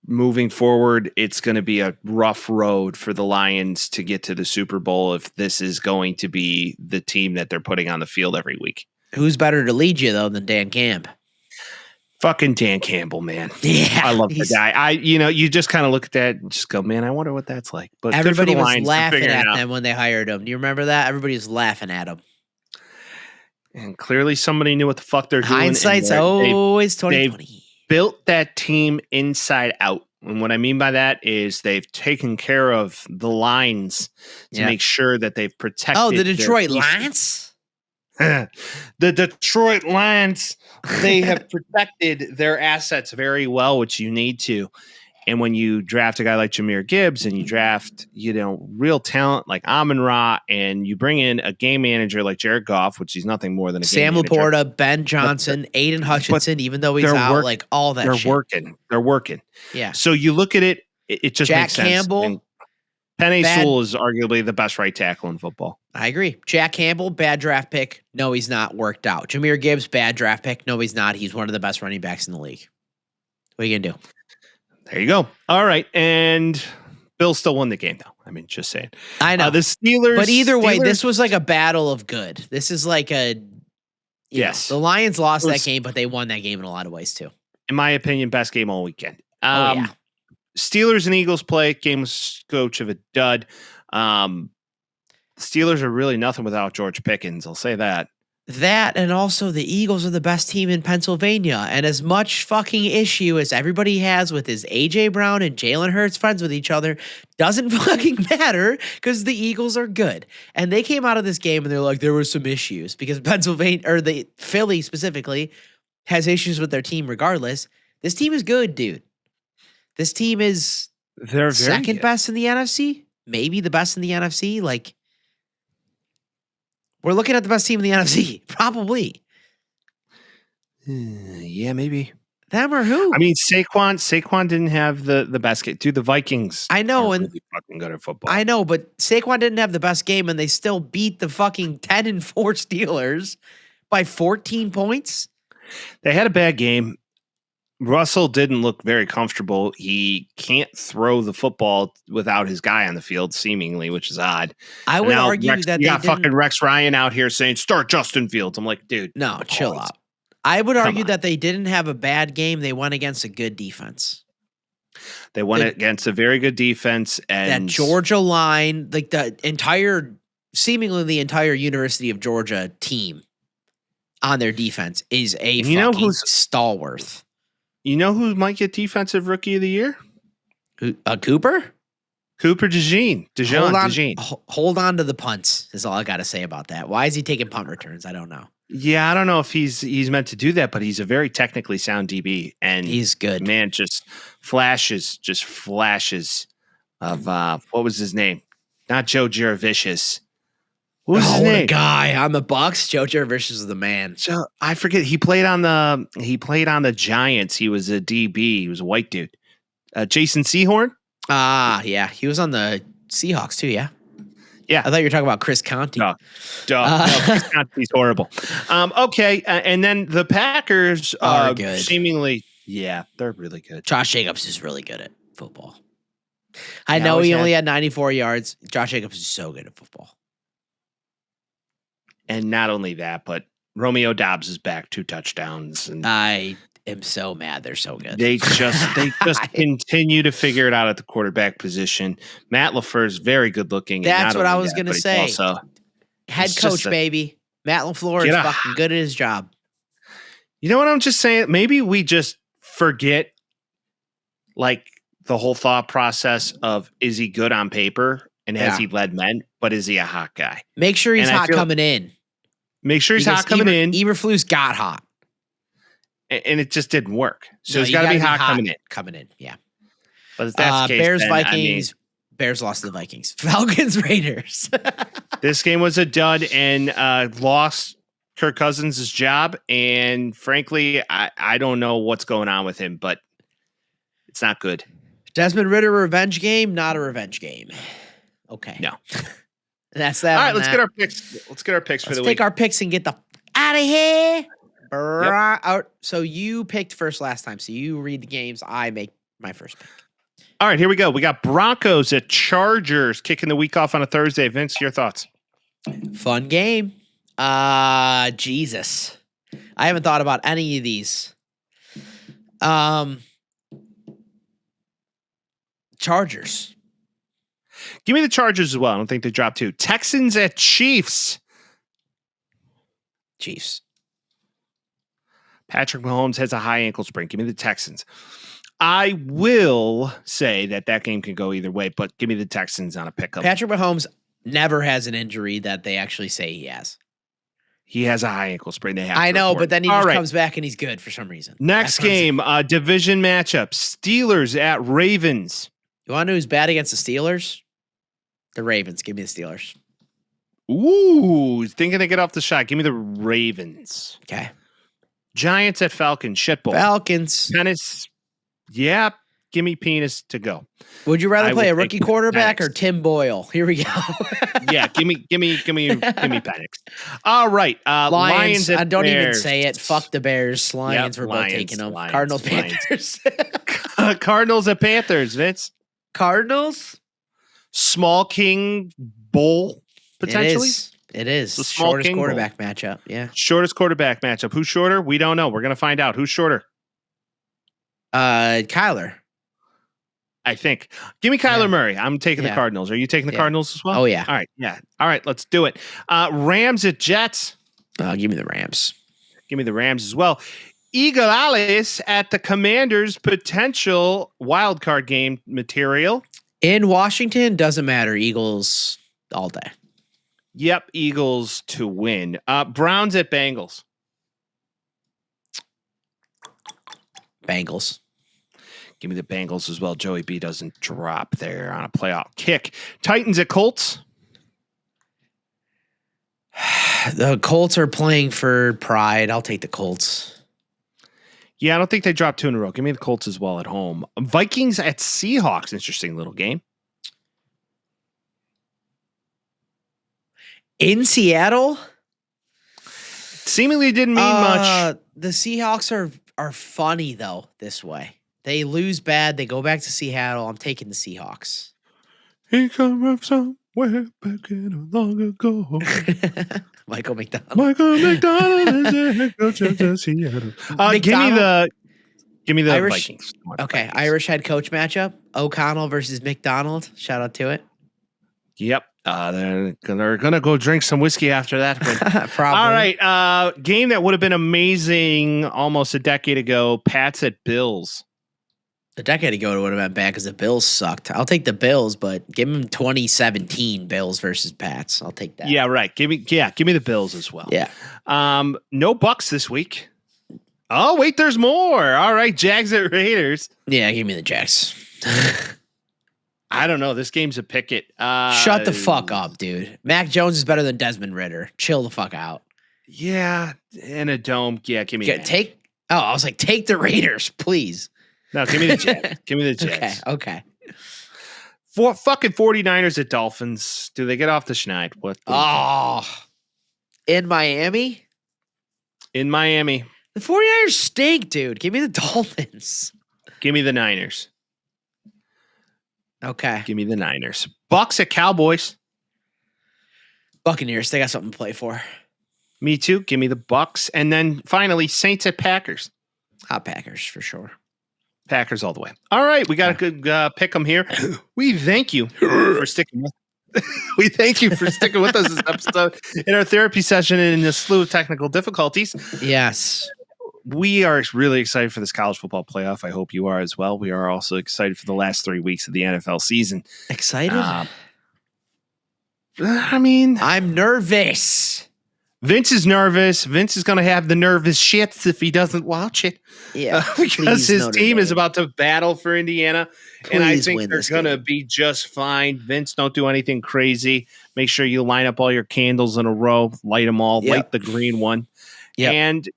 moving forward, it's going to be a rough road for the Lions to get to the Super Bowl if this is going to be the team that they're putting on the field every week. Who's better to lead you, though, than Dan Camp? Fucking Dan Campbell, man. Yeah. I love the guy. You just kind of look at that and just go, man, I wonder what that's like. But everybody was laughing at them when they hired him. Do you remember that? Everybody was laughing at him. And clearly somebody knew what the fuck they're doing. Hindsight's always 20/20. They've built that team inside out. And what I mean by that is they've taken care of the lines to make sure that they've protected. Oh, the Detroit Lions? The Detroit Lions, they have protected their assets very well, which you need to. And when you draft a guy like Jahmyr Gibbs and you draft, real talent like Amon-Ra, and you bring in a game manager like Jared Goff, which he's nothing more than a Sam game manager. Laporta, Ben Johnson, Aiden Hutchinson, even though he's out, like all that shit. They're working. Yeah. So you look at it, it just Jack makes sense. Campbell. And Penei Sewell is arguably the best right tackle in football. I agree. Jack Campbell, bad draft pick. No, he's not worked out. Jahmyr Gibbs, bad draft pick. No, he's not. He's one of the best running backs in the league. What are you going to do? There you go. All right. And Bill still won the game, though. I mean, just saying. I know. The Steelers. But either way, this was like a battle of good. This is like a. Yes. The Lions lost that game, but they won that game in a lot of ways, too. In my opinion, best game all weekend. Yeah. Steelers and Eagles play. Game was scotch of a dud. Steelers are really nothing without George Pickens. I'll say that. That, and also the Eagles are the best team in Pennsylvania. And as much fucking issue as everybody has with his A.J. Brown and Jalen Hurts friends with each other, doesn't fucking matter because the Eagles are good. And they came out of this game and they're like, there were some issues because Pennsylvania, or the Philly specifically, has issues with their team regardless. This team is good, dude. This team is second best in the NFC, maybe the best in the NFC. Like, we're looking at the best team in the NFC, probably. Yeah, maybe. Them or who? I mean, Saquon didn't have the best game. Dude, the Vikings. I know, and really fucking good at football. I know, but Saquon didn't have the best game, and they still beat the fucking 10-4 Steelers by 14 points. They had a bad game. Russell didn't look very comfortable. He can't throw the football without his guy on the field, seemingly, which is odd. I would argue that you got fucking Rex Ryan out here saying, start Justin Fields. I'm like, dude. No, chill out. I would argue that they didn't have a bad game. They went against a good defense. They went against a very good defense. And that Georgia line, like seemingly the entire University of Georgia team on their defense is a fucking stalwart. You know who might get Defensive Rookie of the Year? Cooper? Cooper DeJean. Hold on to the punts is all I got to say about that. Why is he taking punt returns? I don't know. Yeah, I don't know if he's meant to do that, but he's a very technically sound DB. And he's good. Man, just flashes of, what was his name? Not Joe Giravicious. What was his name? The guy on the Bucks. Joe Giravicious is the man. So I forget. He played on the Giants. He was a DB. He was a white dude. Jason Sehorn. Yeah. He was on the Seahawks too. Yeah. Yeah. I thought you were talking about Chris Conte. No, Chris Conte's horrible. Okay, and then the Packers are good. Seemingly, yeah, they're really good. Josh Jacobs is really good at football. I know he only had 94 yards. Josh Jacobs is so good at football. And not only that, but Romeo Doubs is back, 2 touchdowns. And I am so mad they're so good. They just continue to figure it out at the quarterback position. Matt LaFleur's very good looking. That's what I was going to say. Also, head coach, baby. Matt LaFleur is fucking good at his job. You know what I'm just saying? Maybe we just forget like the whole thought process of, is he good on paper and has he led men, but is he a hot guy? Make sure he's hot coming in. Make sure he's hot coming in. Eberflus got hot. And it just didn't work. So he's got to be hot coming in. Coming in, yeah. But if that's the case, Bears, then, Vikings. Bears lost to the Vikings. Falcons, Raiders. This game was a dud and lost Kirk Cousins' job. And frankly, I don't know what's going on with him, but it's not good. Desmond Ridder revenge game, not a revenge game. Okay. No. That's that. All right, let's get our picks. Let's get our picks for the week. Let's take our picks and get the out of here. Yep. Out. So you picked first last time. So you read the games. I make my first pick. All right, here we go. We got Broncos at Chargers kicking the week off on a Thursday. Vince, your thoughts? Fun game. Jesus. I haven't thought about any of these. Chargers. Give me the Chargers as well. I don't think they dropped 2. Texans at Chiefs. Chiefs. Patrick Mahomes has a high ankle sprain. Give me the Texans. I will say that game can go either way, but give me the Texans on a pickup. Patrick Mahomes never has an injury that they actually say he has. He has a high ankle sprain. I know, but then he just comes back and he's good for some reason. Next game, division matchup. Steelers at Ravens. You want to know who's bad against the Steelers? The Ravens. Give me the Steelers. Ooh, thinking to get off the shot. Give me the Ravens. Okay. Giants at Falcons. Shitball. Falcons. Tennis. Yeah. Give me penis to go. Would you rather play a rookie quarterback or Tim Boyle? Here we go. Yeah. Give me Penix. All right. Lions. At don't Bears. even say it. Fuck the Bears. Lions. We're both taking them. Cardinals. Panthers. Cardinals at Panthers. Vince. Cardinals. Small King Bowl potentially. It is. The small shortest King quarterback matchup. Yeah. Shortest quarterback matchup. Who's shorter? We don't know. We're gonna find out. Who's shorter? Kyler. I think. Give me Kyler Murray. I'm taking the Cardinals. Are you taking the Cardinals as well? Oh yeah. All right. Yeah. All right. Let's do it. Rams at Jets. Give me the Rams. Give me the Rams as well. Eagle Alice at the Commanders. Potential wild card game material. In Washington, doesn't matter. Eagles all day. Yep, Eagles to win. Browns at Bengals. Bengals. Give me the Bengals as well. Joey B doesn't drop there on a playoff kick. Titans at Colts. The Colts are playing for pride. I'll take the Colts. Yeah, I don't think they dropped 2 in a row. Give me the Colts as well at home. Vikings at Seahawks. Interesting little game. In Seattle? Seemingly didn't mean much. The Seahawks are funny, though, this way. They lose bad. They go back to Seattle. I'm taking the Seahawks. He come from somewhere back in a long ago. Michael McDonald. Michael McDonald is head coach of Seattle. Give me the Irish, Vikings. Okay, Vikings. Irish head coach matchup. O'Connell versus McDonald. Shout out to it. Yep. They're gonna go drink some whiskey after that. Probably. All right. Game that would have been amazing almost a decade ago. Pats at Bills. A decade ago, it would have been bad because the Bills sucked. I'll take the Bills, but give them 2017 Bills versus Pats. I'll take that. Yeah, right. Give me the Bills as well. Yeah. No Bucks this week. Oh, wait, there's more. All right, Jags at Raiders. Yeah, give me the Jags. I don't know. This game's a picket. Shut the fuck up, dude. Mac Jones is better than Desmond Ridder. Chill the fuck out. Yeah, in a dome. Yeah, give me that. I was like, take the Raiders, please. No, give me the Jags. Give me the Jags. Okay. Fucking 49ers at Dolphins. Do they get off the schneid? What? In Miami? In Miami. The 49ers stink, dude. Give me the Dolphins. Give me the Niners. Okay. Give me the Niners. Bucks at Cowboys. Buccaneers. They got something to play for. Me too. Give me the Bucks. And then finally, Saints at Packers. Packers for sure. Packers all the way. All right. We got a good pick 'em here. We thank you for sticking with We thank you for sticking with us this episode in our therapy session and in a slew of technical difficulties. Yes. We are really excited for this college football playoff. I hope you are as well. We are also excited for the last 3 weeks of the NFL season. Excited? I'm nervous. Vince is nervous. Vince is going to have the nervous shits if he doesn't watch it. Yeah. Because his team is about to battle for Indiana. And I think they're going to be just fine. Vince, don't do anything crazy. Make sure you line up all your candles in a row. Light them all. Light the green one. Yep. And,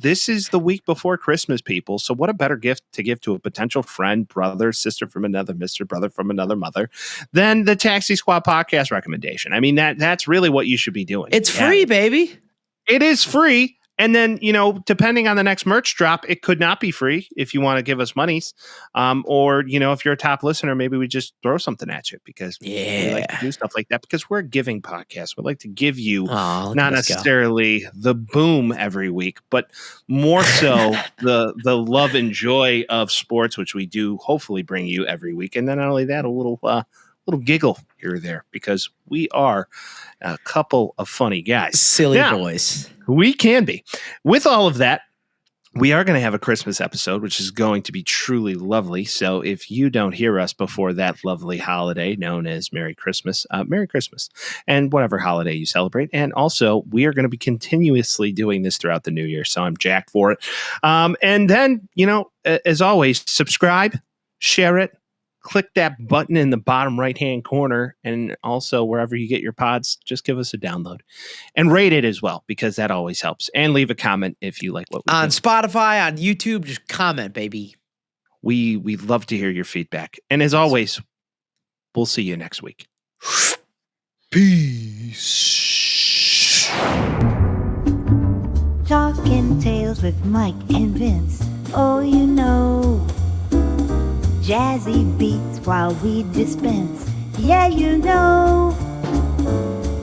this is the week before Christmas, people. So what a better gift to give to a potential friend, brother, sister from another mister, brother from another mother than the Taxi Squad podcast recommendation. I mean, that's really what you should be doing. It's free, baby. It is free. And then, depending on the next merch drop, it could not be free if you want to give us monies. Or, if you're a top listener, maybe we just throw something at you because we like to do stuff like that because we're a giving podcast. We like to give you not necessarily the boom every week, but more so the love and joy of sports, which we do hopefully bring you every week. And then not only that, a little giggle here or there because we are a couple of funny guys. Silly boys. We can be. With all of that, we are going to have a Christmas episode, which is going to be truly lovely. So if you don't hear us before that lovely holiday known as Merry Christmas and whatever holiday you celebrate. And also, we are going to be continuously doing this throughout the new year. So I'm jacked for it. And then, as always, subscribe, share it. Click that button in the bottom right-hand corner, and also wherever you get your pods, just give us a download. And rate it as well, because that always helps. And leave a comment if you like what we do. On Spotify, on YouTube, just comment, baby. We love to hear your feedback. And as always, we'll see you next week. Peace. Talking Tales with Mike and Vince. Oh, jazzy beats while we dispense. Yeah,